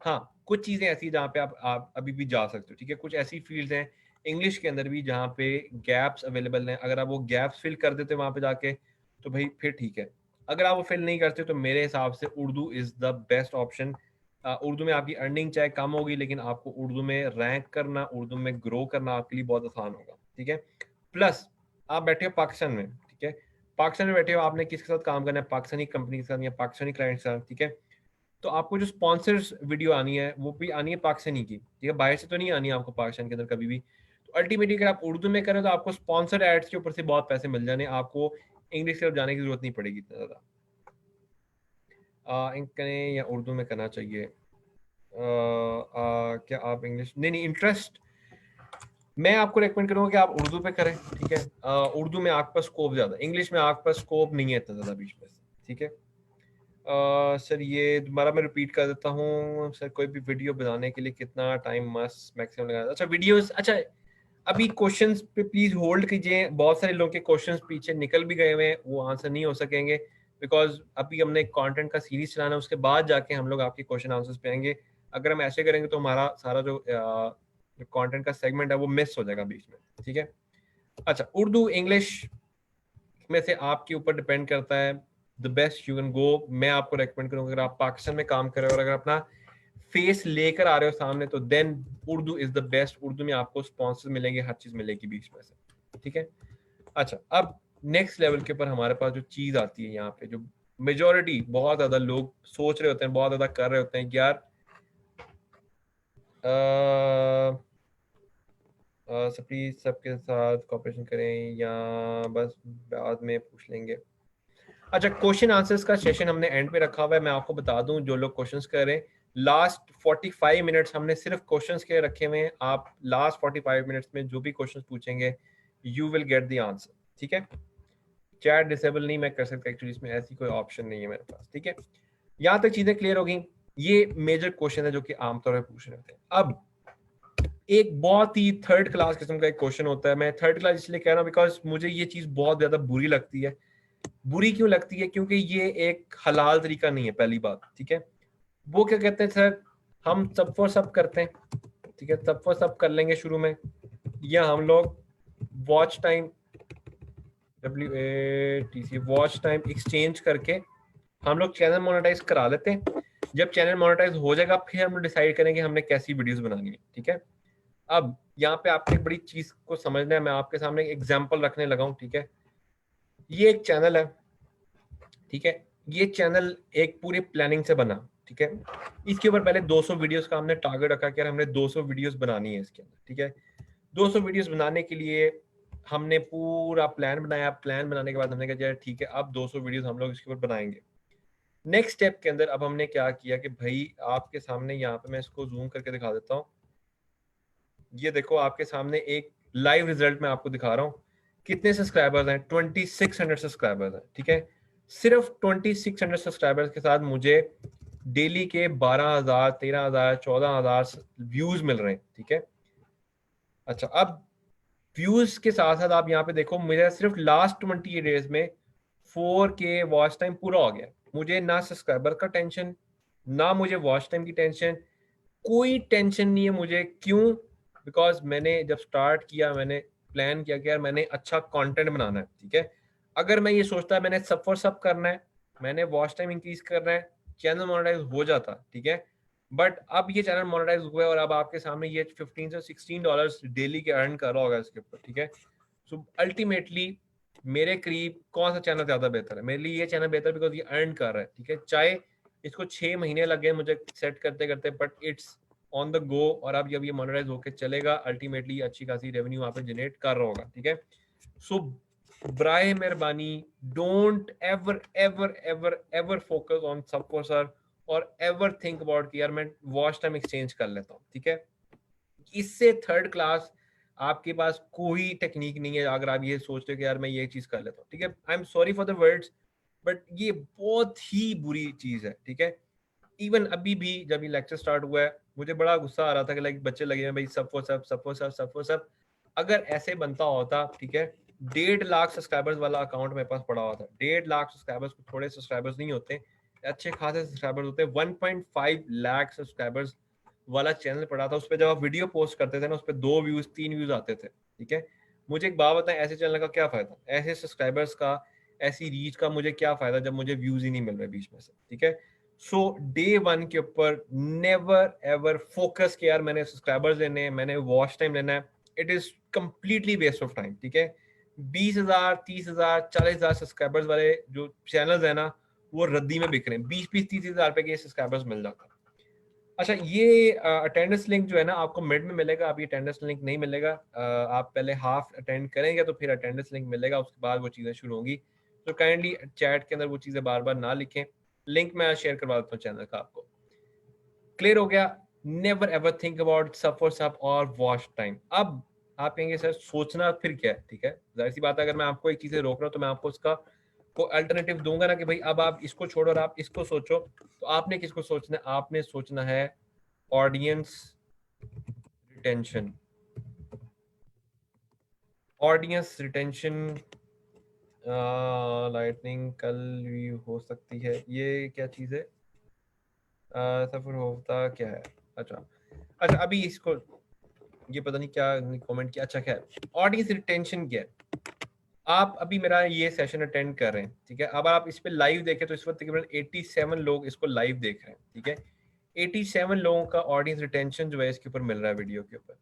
हाँ, कुछ चीज़ें ऐसी जहाँ पे आप अभी भी जा सकते हो, ठीक है। कुछ ऐसी फील्ड्स हैं इंग्लिश के अंदर भी जहाँ पे गैप्स अवेलेबल हैं, अगर आप वो गैप्स फिल कर देते हो वहाँ पे जाके, तो भाई फिर ठीक है। अगर आप वो फिल नहीं करते तो मेरे हिसाब से Urdu is the best option. Urdu में आपकी अर्निंग चाहे कम होगी, लेकिन आपको उर्दू में रैंक करना, उर्दू में ग्रो करना आपके लिए बहुत आसान होगा, ठीक है। प्लस आप बैठे हो पाकिस्तान में, ठीक है। पाकिस्तान में बैठे हो, आपने किसके साथ काम करना है? पाकिस्तानी कंपनी के साथ या पाकिस्तानी क्लाइंट के साथ, ठीक है। तो आपको जो स्पॉन्सर्स वीडियो आनी है वो भी आनी है पाकिस्तानी की, ठीक है। बाहर से तो नहीं आनी है आपको पाकिस्तान के अंदर कभी भी। तो अल्टीमेटली अगर आप उर्दू में करें तो आपको स्पॉन्सर एड्स के ऊपर से बहुत पैसे मिल जाने, आपको इंग्लिश की तरफ जाने की जरूरत नहीं पड़ेगी इतना ज़्यादा। करें या उर्दू में करना चाहिए? क्या आप इंग्लिश, नहीं नहीं, इंटरेस्ट मैं आपको रेकमेंड करूंगा कि आप उर्दू पे करें, ठीक है। उर्दू में आपके पास स्कोप ज़्यादा, इंग्लिश में आपके पास स्कोप नहीं है इतना ज़्यादा बीच में से, ठीक है। सर ये दोबारा मैं रिपीट कर देता हूँ, सर कोई भी वीडियो बनाने के लिए कितना टाइम मस्ट मैक्सिमम लगा? अच्छा वीडियोस, अच्छा अभी क्वेश्चंस पे प्लीज होल्ड कीजिए, बहुत सारे लोगों के क्वेश्चंस पीछे निकल भी गए हुए हैं, वो आंसर नहीं हो सकेंगे बिकॉज अभी हमने कंटेंट का सीरीज चलाना है, उसके बाद जाके हम लोग आपके क्वेश्चन आंसर्स पे आएंगे। अगर हम ऐसे करेंगे तो हमारा सारा जो कंटेंट का सेगमेंट है वो मिस हो जाएगा बीच में, ठीक है। अच्छा, उर्दू इंग्लिश में से आपके ऊपर डिपेंड करता है, the best you can go. मैं आपको रेकमेंड करूंगा अगर आप पाकिस्तान में काम कर रहे हो और अगर अपना फेस लेकर आ रहे हो सामने, तो then Urdu is the best. Urdu में आपको स्पॉन्सर मिलेंगे, हर चीज मिलेगी बीच में से, ठीक है। अच्छा, अब नेक्स्ट लेवल के ऊपर हमारे पास जो चीज आती है यहाँ पे, जो मेजोरिटी बहुत ज्यादा लोग सोच रहे होते हैं, बहुत ज्यादा कर रहे होते हैं कि यार प्लीज सबके साथ कॉपरेशन करें या बस बाद में पूछ लेंगे। अच्छा, क्वेश्चन आंसर्स का सेशन हमने एंड पे रखा हुआ है। मैं आपको बता दूं, जो लोग क्वेश्चंस कर रहे हैं, लास्ट 45 मिनट्स हमने सिर्फ क्वेश्चंस के रखे हुए हैं। आप लास्ट 45 मिनट्स में जो भी क्वेश्चंस पूछेंगे you will get the answer, ठीक है। चैट डिसेबल नहीं मैं कर सकता एक्चुअली, इसमें ऐसी कोई ऑप्शन नहीं है मेरे पास, ठीक है। यहाँ तक चीजें क्लियर हो गई। ये मेजर क्वेश्चन है जो कि आमतौर पर पूछ रहे होते हैं। अब एक बहुत ही थर्ड क्लास किस्म का एक क्वेश्चन होता है, मैं थर्ड क्लास इसलिए कह रहा हूँ बिकॉज मुझे ये चीज बहुत ज्यादा बुरी लगती है। बुरी क्यों लगती है? क्योंकि ये एक हलाल तरीका नहीं है, पहली बात, ठीक है। वो क्या कहते हैं, सर हम सब फॉर सब करते हैं, ठीक है, सब फॉर सब कर लेंगे शुरू में, या हम लोग watch time WATC watch time exchange करके हम लोग चैनल मोनेटाइज करा लेते हैं। जब चैनल मोनेटाइज हो जाएगा फिर हम लोग डिसाइड करेंगे हमने कैसी वीडियोस बनानी है, ठीक है। अब यहाँ पे आपको एक बड़ी चीज को समझना है, मैं आपके सामने एक एग्जांपल रखने लगा हूँ, ठीक है। ये एक चैनल है, ठीक है। ये चैनल एक पूरी प्लानिंग से बना, ठीक है। इसके ऊपर पहले 200 वीडियोस का हमने टारगेट रखा कि हमने 200 वीडियोस बनानी है इसके अंदर, ठीक है। 200 वीडियोस बनाने के लिए हमने पूरा प्लान बनाया। प्लान बनाने के बाद हमने कहा ठीक है अब 200 वीडियोस हम लोग इसके ऊपर बनाएंगे। नेक्स्ट स्टेप के अंदर अब हमने क्या किया कि भाई आपके सामने यहाँ पे मैं इसको जूम करके दिखा देता हूँ। ये देखो आपके सामने एक लाइव रिजल्ट मैं आपको दिखा रहा हूँ। कितने सब्सक्राइबर्स हैं? 2600 सब्सक्राइबर्स हैं, ठीक है। सिर्फ 2600 सब्सक्राइबर्स के साथ मुझे डेली के 12,000 13,000 14,000 व्यूज मिल रहे हैं, ठीक है। अच्छा, अब व्यूज के साथ साथ आप यहाँ पे देखो मेरा सिर्फ लास्ट 28 डेज में 4K वॉच टाइम पूरा हो गया। मुझे ना सब्सक्राइबर का टेंशन, ना मुझे वॉच टाइम की टेंशन, कोई टेंशन नहीं है मुझे। क्यों? बिकॉज मैंने जब स्टार्ट किया मैंने प्लान किया कि यार मैंने अच्छा कंटेंट बनाना है, ठीक है। अगर मैं ये सोचता है मैंने सब फॉर सब करना है, मैंने वॉच टाइम इंक्रीज करना है, चैनल मोनेटाइज हो जाता, ठीक है, बट अब ये चैनल मोनेटाइज हुआ है और अब आपके सामने ये 15 से 16 डॉलर्स डेली के अर्न कर रहा होगा इसके ऊपर, ठीक है। सो अल्टीमेटली मेरे करीब कौन सा चैनल ज्यादा बेहतर है? मेरे लिए ये चैनल बेहतर बिकॉज ये अर्न कर रहा है, ठीक है। चाहे इसको 6 महीने लगे मुझे सेट करते करते, but it's on the go. और अब जब ये मोनेटाइज होकर चलेगा अल्टीमेटली अच्छी खासी रेवेन्यू वहां पे जनरेट कर रहा होगा, ठीक है। सो ब्राय मेहरबानी, don't ever ever ever ever focus on सबको सर और एवर थिंक अबाउट कि यार मैं वॉच टाइम एक्सचेंज कर लेता हूँ, ठीक है। इससे थर्ड क्लास आपके पास कोई टेक्निक नहीं है अगर आप ये सोचते हो कि यार मैं ये चीज कर लेता हूँ, ठीक है। I am sorry for the words, but ये बहुत ही बुरी चीज है, ठीक है। इवन अभी भी जब ये लेक्चर स्टार्ट हुआ है मुझे बड़ा गुस्सा आ रहा था कि लाइक बच्चे लगे हैं भाई सब वो सब सब वो सब सब वो सब। अगर ऐसे बनता होता, ठीक है, 1.5 लाख सब्सक्राइबर्स वाला अकाउंट मेरे पास पड़ा हुआ था। 1.5 लाख सब्सक्राइबर्स, थोड़े सब्सक्राइबर्स नहीं होते, अच्छे खासे सब्सक्राइबर्स होते हैं। 1.5 लाख सब्सक्राइबर्स वाला चैनल पड़ा था। उस पर जब आप वीडियो पोस्ट करते थे ना, उस पर 2 व्यूज 3 व्यूज आते थे, ठीक है। मुझे एक बात बताएं, ऐसे चैनल का क्या फायदा, ऐसे सब्सक्राइबर्स का, ऐसी रीच का मुझे क्या फायदा जब मुझे व्यूज ही नहीं मिल रहे बीच में से, ठीक है। सो डे वन के ऊपर नेवर एवर फोकस कि यार मैंने सब्सक्राइबर्स लेने हैं, मैंने वॉच टाइम लेना है। It is completely waste of time, ठीक है। 20,000 30,000 40,000 सब्सक्राइबर्स वाले जो चैनल्स है ना, वो रद्दी में बिक रहे हैं। 20-20 30,000 रुपए के सब्सक्राइबर्स मिल जाता है। अच्छा, ये अटेंडेंस लिंक जो है ना आपको मिड में मिलेगा, अभी अटेंडेंस लिंक नहीं मिलेगा। आप पहले हाफ अटेंड करेंगे तो फिर अटेंडेंस लिंक मिलेगा, उसके बाद वो चीज़ें शुरू होंगी। तो काइंडली चैट के अंदर वो चीज़ें बार बार ना लिखें, लिंक मैं शेयर करवा देता हूँ चैनल का आपको। क्लियर हो गया? नेवर एवर थिंक अबाउट सब फॉर सब और वॉच टाइम। अब आप कहेंगे सर सोचना फिर क्या है, ठीक है। जाहिर सी बात है, अगर मैं आपको एक चीज़ से रोक रहा हूँ तो मैं आपको उसका को अल्टरनेटिव दूंगा ना कि भाई अब आप इसको छोड़ो और आप इसको सोचो। तो आपने किसको सोचना है? आपने सोचना है audience retention. Audience retention lightning कल भी हो सकती है, ये क्या चीज़ है? सफर होता क्या है? अच्छा अच्छा, अभी इसको ये पता नहीं क्या कमेंट किया। अच्छा क्या है ऑडियंस रिटेंशन, क्या है? आप अभी मेरा ये सेशन अटेंड कर रहे हैं, ठीक है। अब आप इस पे लाइव देखें तो इस वक्त तकरीबन 87 लोग इसको लाइव देख रहे हैं, ठीक है। 87 लोगों का ऑडियंस रिटेंशन जो है इसके ऊपर मिल रहा है वीडियो के ऊपर।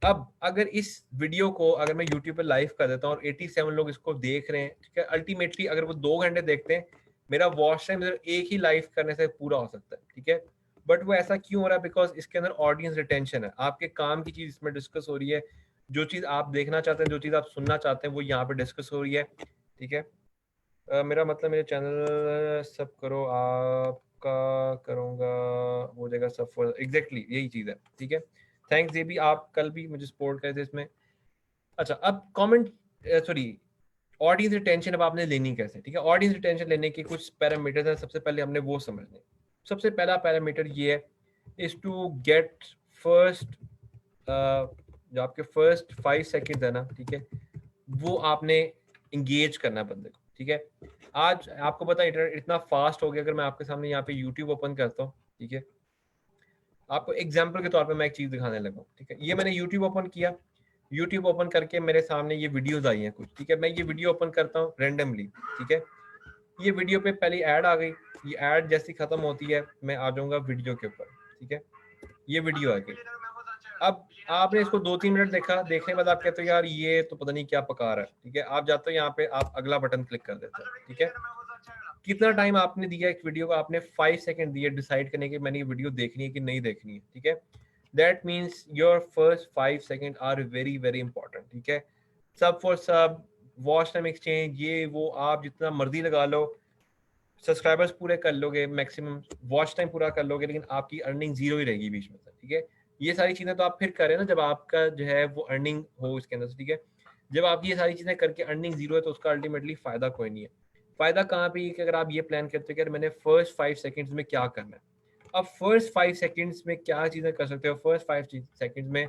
अब अगर इस वीडियो को अगर मैं यूट्यूब पे लाइव कर देता हूँ और 87 लोग इसको देख रहे हैं, ठीक है, अल्टीमेटली अगर वो 2 घंटे देखते हैं, मेरा वॉच टाइम एक ही लाइव करने से पूरा हो सकता है, ठीक है। बट वो ऐसा क्यों हो रहा है? बिकॉज इसके अंदर ऑडियंस रिटेंशन है, आपके काम की चीज इसमें डिस्कस हो रही है। जो चीज आप देखना चाहते हैं, जो चीज आप सुनना चाहते हैं, वो यहाँ पे डिस्कस हो रही है, ठीक है। मेरा मतलब मेरे चैनल सब करो आपका करूँगा हो जाएगा सब, एग्जैक्टली यही चीज़ है, ठीक है। थैंक्स, ये भी आप कल भी मुझे सपोर्ट करे थे इसमें। अच्छा, अब कमेंट सॉरी, ऑडियंस रिटेंशन अब आपने लेनी कैसे, ठीक है। ऑडियंस रिटेंशन लेने के कुछ पैरामीटर्स हैं, सबसे पहले हमने वो समझने। सबसे पहला पैरामीटर ये है इज टू गेट फर्स्ट, जो आपके फर्स्ट 5 सेकेंड है ना, ठीक है, वो आपने इंगेज करना है बंदे को, ठीक है। आज आपको पता है इंटरनेट इतना फास्ट हो गया, अगर मैं आपके सामने यहाँ पे यूट्यूब ओपन करता हूँ, ठीक है, आपको एग्जाम्पल के तौर पे मैं एक चीज दिखाने लगा हूँ, ठीक है। ये मैंने यूट्यूब ओपन किया, यूट्यूब ओपन करके मेरे सामने ये वीडियोस आई हैं कुछ, ठीक है। मैं ये वीडियो ओपन करता हूँ रेंडमली, ठीक है। ये वीडियो पे पहली ऐड आ गई, ये ऐड जैसी खत्म होती है मैं आ जाऊंगा वीडियो के ऊपर, ठीक है। ये वीडियो आ गई। अब आपने इसको 2-3 मिनट देखा, देखने के बाद आप कहते हो यार ये तो पता नहीं क्या पका रहा है, ठीक है। आप जाते हो यहाँ पे, आप अगला बटन क्लिक कर देते हो, ठीक है। कितना टाइम आपने दिया एक वीडियो को? आपने 5 सेकंड दिए डिसाइड करने के मैंने ये वीडियो देखनी है कि नहीं देखनी है, ठीक है। That means your first 5 second are very very important, ठीक है। सब फॉर सब, वॉच टाइम एक्सचेंज, ये वो आप जितना मर्जी लगा लो, सब्सक्राइबर्स पूरे कर लोगे, मैक्सिमम वॉच टाइम पूरा कर लोगे, लेकिन आपकी अर्निंग जीरो ही रहेगी बीच में से, ठीक है। ये सारी चीजें तो आप फिर करें ना जब आपका जो है वो अर्निंग हो इसके अंदर से, ठीक है। जब आप ये सारी चीजें करके अर्निंग जीरो है तो उसका अल्टीमेटली फायदा कोई नहीं है। फायदा कहाँ पे है कि अगर आप ये प्लान करते हो कि मैंने फर्स्ट 5 सेकेंड्स में क्या करना है। अब फर्स्ट 5 सेकेंड्स में क्या चीजें कर सकते हो? फर्स्ट 5 सेकेंड्स में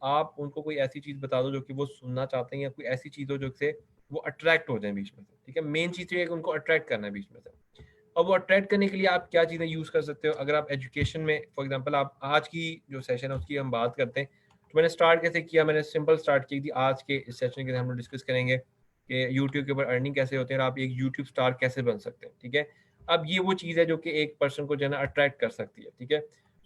आप उनको कोई ऐसी चीज बता दो जो कि वो सुनना चाहते हैं, या कोई ऐसी चीज हो जो से वो अट्रैक्ट हो जाए बीच में से, ठीक है। मेन चीज ये है कि उनको अट्रैक्ट करना है बीच में से। अब वो अट्रैक्ट करने के लिए आप क्या चीज़ें यूज़ कर सकते हो? अगर आप एजुकेशन में फॉर एग्जांपल आप आज की जो सेशन है उसकी हम बात करते हैं, तो मैंने स्टार्ट कैसे किया? मैंने सिंपल स्टार्ट की थी। आज के इस सेशन के अंदर हम लोग डिस्कस करेंगे कि यूट्यूब के ऊपर अर्निंग कैसे होते हैं और आप एक यूट्यूब स्टार कैसे बन सकते हैं, ठीक है। अब ये वो चीज़ है जो कि एक पर्सन को जो है ना अट्रैक्ट कर सकती है, ठीक है।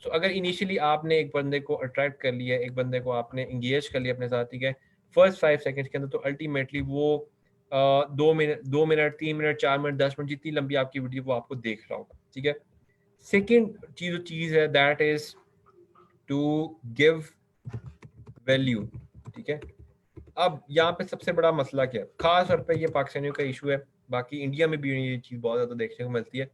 सो अगर इनिशियली आपने एक बंदे को अट्रैक्ट कर लिया, एक बंदे को आपने इंगेज कर लिया अपने साथ, ठीक है, फर्स्ट 5 सेकंड्स के अंदर, तो अल्टीमेटली वो 2 मिनट 3 मिनट 4 मिनट 10 मिनट जितनी लंबी आपकी वीडियो वो आपको देख रहा होगा, ठीक है। सेकेंड चीज है that is to give value, ठीक है। अब यहाँ पे सबसे बड़ा मसला क्या है, खास तौर पे ये पाकिस्तानियों का इशू है, बाकी इंडिया में भी ये चीज़ बहुत ज़्यादा देखने को मिलती है।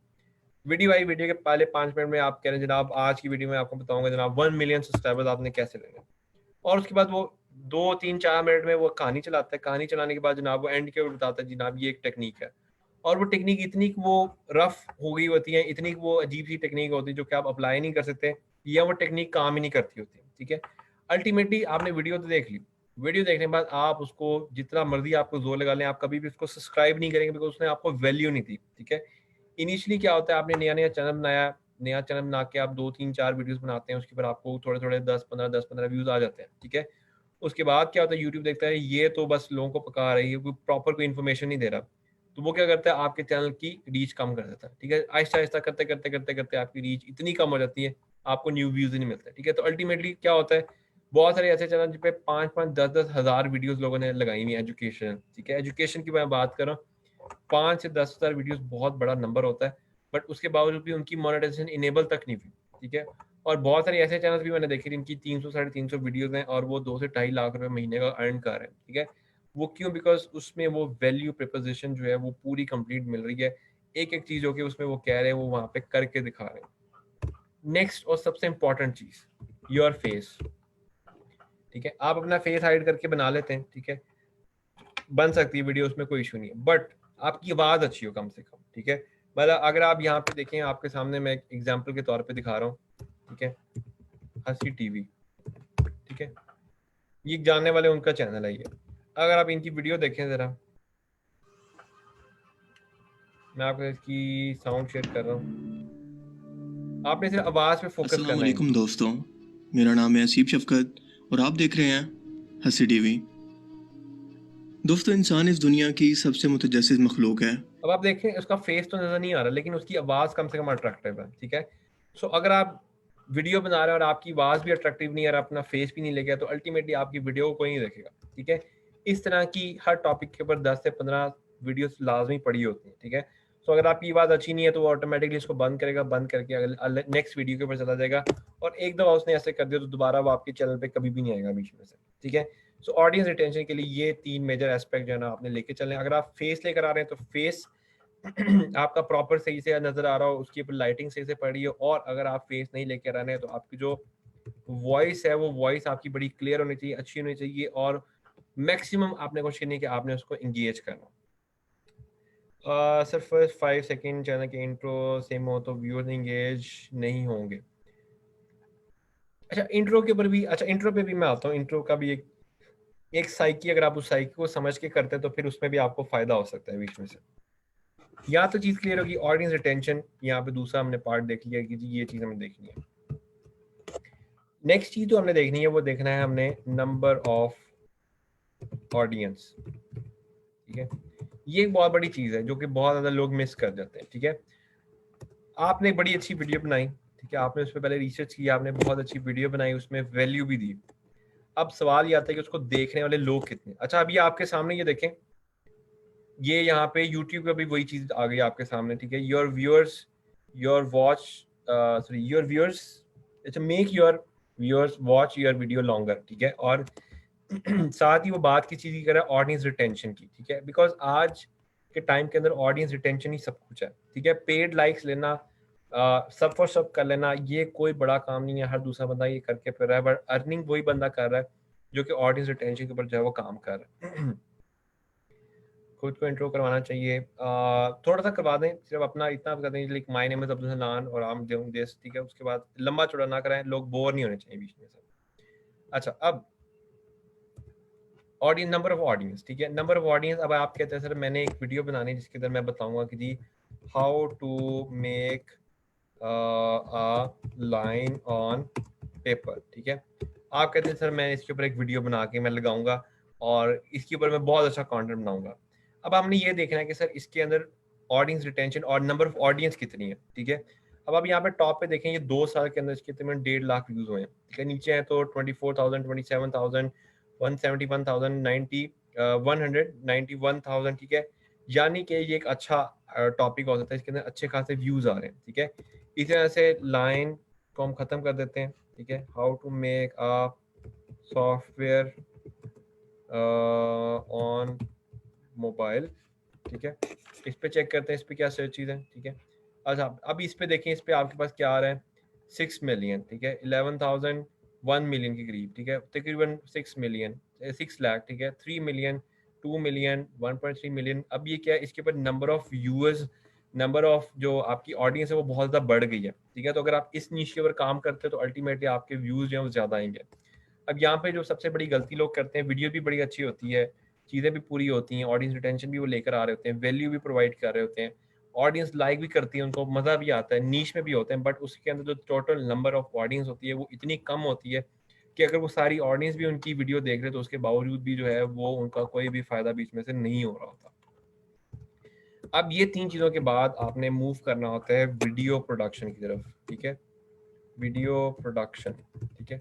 वीडियो आई, वीडियो के पहले 5 मिनट में आप कह रहे हैं जनाब आज की वीडियो में आपको बताऊंगा जनाब 1 मिलियन सब्सक्राइबर्स आपने कैसे लेने, और उसके बाद वो 2 3 4 मिनट में वो कहानी चलाता है। कहानी चलाने के बाद जनाब वो एंड के ऊपर बताता है जनाब ये एक टेक्निक है, और वो टेक्निक इतनी वो रफ हो गई होती है, इतनी वो अजीब सी टेक्निक होती है जो कि आप अप्लाई नहीं कर सकते, या वो टेक्निक काम ही नहीं करती होती, ठीक है। अल्टीमेटली आपने वीडियो तो देख ली, वीडियो देखने के बाद आप उसको जितना मर्जी आपको जोर लगा लें, आप कभी भी उसको सब्सक्राइब नहीं करेंगे बिकॉज उसने आपको वैल्यू नहीं दी, ठीक है। इनिशियली क्या होता है, आपने नया नया चैनल बनाया, नया चैनल बना के आप 2 3 4 वीडियोस बनाते हैं, उसके बाद आपको थोड़े थोड़े 10 15 व्यूज आ जाते हैं, ठीक है। उसके बाद क्या होता है, यूट्यूब देखता है ये तो बस लोगों को पका रही है, कोई प्रॉपर कोई इन्फॉर्मेशन नहीं दे रहा, तो वो क्या करता है आपके चैनल की रीच कम कर देता है, ठीक है। आहिस्ता आहिस्ता करते करते करते करते आपकी रीच इतनी कम हो जाती है, आपको न्यू व्यूज ही नहीं मिलते, ठीक है। तो अल्टीमेटली क्या होता है, बहुत सारे ऐसे चैनल जिन पे 5 5 10 10 हज़ार वीडियोस लोगों ने लगाई हुई है एजुकेशन, ठीक है। एजुकेशन की मैं बात कर रहा हूँ, 5 से 10 हज़ार वीडियोस बहुत बड़ा नंबर होता है, बट उसके बावजूद भी उनकी मोनेटाइजेशन इनेबल तक नहीं हुई, ठीक है। और बहुत सारे ऐसे चैनल भी मैंने देखे जिनकी 300 350 वीडियोस हैं और वो 2 से 2.5 लाख रुपए महीने का अर्न कर रहे हैं, ठीक है। वो क्यों, बिकॉज उसमें वो वैल्यू प्रपोजिशन जो है वो पूरी कंप्लीट मिल रही है, एक एक चीज होगी उसमें वो कह रहे हैं वो वहां पे करके दिखा रहे हैं। नेक्स्ट और सबसे इंपॉर्टेंट चीज, योर फेस, ठीक है। आप अपना फेस हाइड करके बना लेते हैं, ठीक है, बन सकती है वीडियो, उसमें कोई इशू नहीं है, बट आपकी आवाज अच्छी हो कम से कम, ठीक है। मतलब अगर आप यहाँ पे देखें, आपके सामने मैं एक एग्जाम्पल के तौर पे दिखा रहा हूँ, ठीक है, हंसी टीवी, ठीक है, ये जानने वाले उनका चैनल है ये। अगर आप इनकी वीडियो देखें जरा, मैं आपको इसकी साउंड शेयर कर रहा हूँ, आपने सिर्फ आवाज पे फोकस अस्सलाम करना है। वालेकुम दोस्तों, मेरा नाम है असीब शफकत और आप देख रहे हैं हंसी टीवी। दोस्तों, इंसान इस दुनिया की सबसे मुतजस्सिस मखलूक है। अब आप देखें उसका फेस तो नजर नहीं आ रहा, लेकिन उसकी आवाज कम से कम अट्रैक्टिव है, ठीक है। सो अगर आप वीडियो बना रहे हैं और आपकी आवाज भी अट्रैक्टिव नहीं है और अपना फेस भी नहीं ले गया, तो अल्टीमेटली आपकी वीडियो को कोई नहीं देखेगा, ठीक है। इस तरह की हर टॉपिक के ऊपर 10 से 15 वीडियोस लाजमी पड़ी होती है, ठीक है। सो अगर आपकी आवाज अच्छी नहीं है तो वो ऑटोमेटिकली इसको बंद करेगा, बंद करके अगले नेक्स्ट वीडियो के ऊपर चला जाएगा, और एक दफा उसने ऐसे कर दिया तो दोबारा वो आपके चैनल पे कभी भी नहीं आएगा बीच में से, ठीक है। सो ऑडियंस रिटेंशन के लिए ये 3 मेजर एस्पेक्ट जो है ना आपने लेके चलने। अगर आप फेस लेकर आ रहे हैं तो फेस आपका प्रॉपर सही से नजर आ रहा हो, उसकी ऊपर लाइटिंग सही से पड़ रही हो, और अगर आप फेस नहीं लेकर आ रहे हैं तो आपकी जो वॉइस है वो वॉइस आपकी बड़ी क्लियर होनी चाहिए, अच्छी होनी चाहिए, और मैक्सिमम आपने कोशिश करनी है कि आपने उसको इंगेज करना। सिर्फ 5 सेकेंड चैनल के इंट्रो सेम हो तो व्यूअर्स इंगेज नहीं होंगे। अच्छा, इंट्रो के ऊपर भी, अच्छा इंट्रो पे भी मैं आता हूँ। इंट्रो का भी एक साइकी, अगर आप उस साइकी को समझ के करते हैं तो फिर उसमें भी आपको फायदा हो सकता है बीच में से। यहाँ तो चीज क्लियर होगी, ऑडियंस रिटेंशन, यहाँ पे दूसरा हमने पार्ट देख लिया कि जी ये चीज हमें देखनी है। नेक्स्ट चीज जो हमने देखनी है वो देखना है हमने नंबर ऑफ ऑडियंस, ठीक है। ये एक बहुत बड़ी चीज है जो कि बहुत ज्यादा लोग मिस कर जाते हैं, ठीक है। आपने एक बड़ी अच्छी वीडियो बनाई, ठीक है, आपने उस पर पहले रिसर्च किया, आपने बहुत अच्छी वीडियो बनाई, उसमें वैल्यू भी दी। अब सवाल ये आता है कि उसको देखने वाले लोग कितने। अच्छा, अभी आपके सामने ये देखें, ये यहाँ पे यूट्यूब पे भी वही चीज आ गई आपके सामने, ठीक है। Your viewers, your watch, sorry your viewers, अच्छा make your viewers watch your video longer, ठीक है। और साथ ही वो बात की चीज की कर रहा है ऑडियंस रिटेंशन की, ठीक है। बिकॉज आज के टाइम के अंदर ऑडियंस रिटेंशन ही सब कुछ है, ठीक है। पेड लाइक्स लेना, सब फॉर सब कर लेना, ये कोई बड़ा काम नहीं है, हर दूसरा बंदा ये करके फिर रहा है, बट अर्निंग वही बंदा कर रहा है जो कि ऑडियंस रिटेंशन के ऊपर जो है वो काम कर रहा है। खुद को इंट्रो करवाना चाहिए, थोड़ा सा करवा दें, सिर्फ अपना इतना बता दें like my name is Abdul Hanan और आम देऊं देश, ठीक है। उसके बाद लंबा चौड़ा ना कराएं, लोग बोर नहीं होने चाहिए बीच में से। अच्छा, अब ऑडियंस, नंबर ऑफ ऑडियंस, ठीक है। नंबर ऑफ ऑडियंस, अब आप कहते हैं सर मैंने एक वीडियो बनानी है जिसके अंदर मैं बताऊंगा कि जी how to make a line on paper, ठीक है। आप कहते हैं सर मैं इसके ऊपर एक वीडियो बना के मैं लगाऊंगा और इसके ऊपर मैं बहुत अच्छा कंटेंट बनाऊंगा। अब हमने ये देखना है कि सर इसके अंदर ऑडियंस रिटेंशन और नंबर ऑफ ऑडियंस कितनी है, ठीक है। अब आप यहाँ पे टॉप पे देखें, ये 2 साल के अंदर इसके तकरीबन 1.5 लाख व्यूज हुए हैं, ठीक है। नीचे है तो 24,000, 27,000, 171,000, 191,000, ठीक है। यानी कि ये एक अच्छा टॉपिक हो सकता है, इसके अंदर अच्छे खासे व्यूज आ रहे हैं, ठीक है। इसी तरह से लाइन को हम खत्म कर देते हैं, ठीक है। How to make a software on mobile, ठीक है। इस पे चेक करते हैं इस पे क्या सर्च चीज़ है, ठीक है। अच्छा, अब इस पे देखें, इस पे आपके पास क्या आ रहा है, 6 मिलियन, ठीक है। 11,000, 1 मिलियन के करीब, ठीक है, तकरीबन 6 मिलियन, 6 लाख, ठीक है। 3 मिलियन, 2 मिलियन, 1.3 मिलियन। अब ये क्या है, इसके ऊपर number of viewers, number of जो आपकी ऑडियंस है वो बहुत ज़्यादा बढ़ गई है, ठीक है। तो अगर आप इस नीश के ऊपर काम करते हैं तो अल्टीमेटली आपके व्यूज़ जो हैं वो ज़्यादा आएंगे। अब यहाँ पे जो सबसे बड़ी गलती लोग करते हैं, वीडियो भी बड़ी अच्छी होती है, चीज़ें भी पूरी होती हैं, ऑडियंस रिटेंशन भी वो लेकर आ रहे होते हैं, वैल्यू भी प्रोवाइड कर रहे होते हैं, ऑडियंस लाइक भी करती है, उनको मज़ा भी आता है, नीश में भी होते हैं, बट उसके अंदर जो टोटल नंबर ऑफ ऑडियंस होती है वो इतनी कम होती है कि अगर वो सारी ऑडियंस भी उनकी वीडियो देख रहे तो उसके बावजूद भी जो है वो उनका कोई भी फ़ायदा बीच में से नहीं हो रहा होता। अब ये 3 चीज़ों के बाद आपने मूव करना होता है वीडियो प्रोडक्शन की तरफ, ठीक है। वीडियो प्रोडक्शन, ठीक है।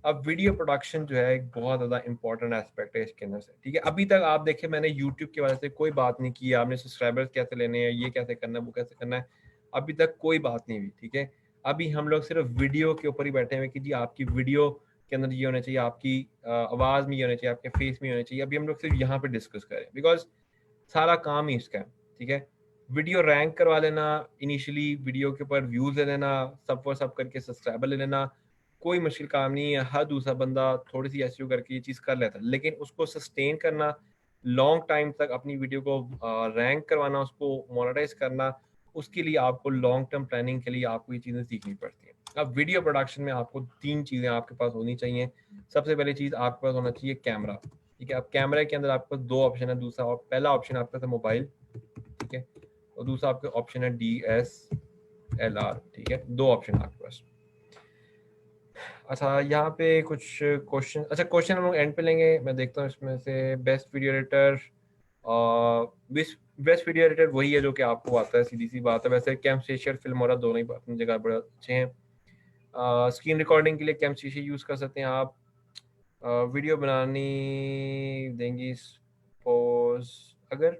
अब वीडियो प्रोडक्शन जो है एक बहुत ज़्यादा इंपॉर्टेंट एस्पेक्ट है इसके अंदर से, ठीक है। अभी तक आप देखें, मैंने यूट्यूब की वजह से कोई बात नहीं की, आपने सब्सक्राइबर्स कैसे लेने हैं, ये कैसे करना है, वो कैसे करना है, अभी तक कोई बात नहीं हुई, ठीक है। अभी हम लोग सिर्फ वीडियो के ऊपर ही बैठे हुए कि जी आपकी वीडियो के अंदर ये होना चाहिए, आपकी आवाज़ में ये होना चाहिए, आपके फेस में ये होना चाहिए। अभी हम लोग सिर्फ यहाँ पे डिस्कस करें, बिकॉज सारा काम ही इसका है, ठीक है। वीडियो रैंक करवा लेना, इनिशियली वीडियो के ऊपर व्यूज ले लेना, सब करके सब्सक्राइबर ले लेना, कोई मुश्किल काम नहीं है। हर दूसरा बंदा थोड़ी सी एसईओ करके ये चीज़ कर लेता है, लेकिन उसको सस्टेन करना, लॉन्ग टाइम तक अपनी वीडियो को रैंक करवाना, उसको मोनेटाइज करना, उसके लिए आपको लॉन्ग टर्म प्लानिंग के लिए आपको ये चीज़ें सीखनी पड़ती हैं। अब वीडियो प्रोडक्शन में आपको 3 चीज़ें आपके पास होनी चाहिए। सबसे पहली चीज़ आपके पास होना चाहिए कैमरा, ठीक है। अब कैमरे के अंदर आपको 2 ऑप्शन है, दूसरा और पहला ऑप्शन आपका था मोबाइल, ठीक है, और दूसरा आपका ऑप्शन है DSLR, ठीक है। 2 ऑप्शन आपके पास। अच्छा, यहाँ पे कुछ क्वेश्चन, अच्छा क्वेश्चन हम लोग एंड पे लेंगे। मैं देखता हूँ इसमें से best video editor, best video editor वही है जो कि आपको आता है, सीधी सी बात है। वैसे कैमस्टेशिया, फिल्मोरा दोनों ही अपनी जगह बड़े अच्छे हैं। स्क्रीन रिकॉर्डिंग के लिए कैमस्टेशिया यूज़ कर सकते हैं आप। वीडियो बनानी देंगी सपोज, अगर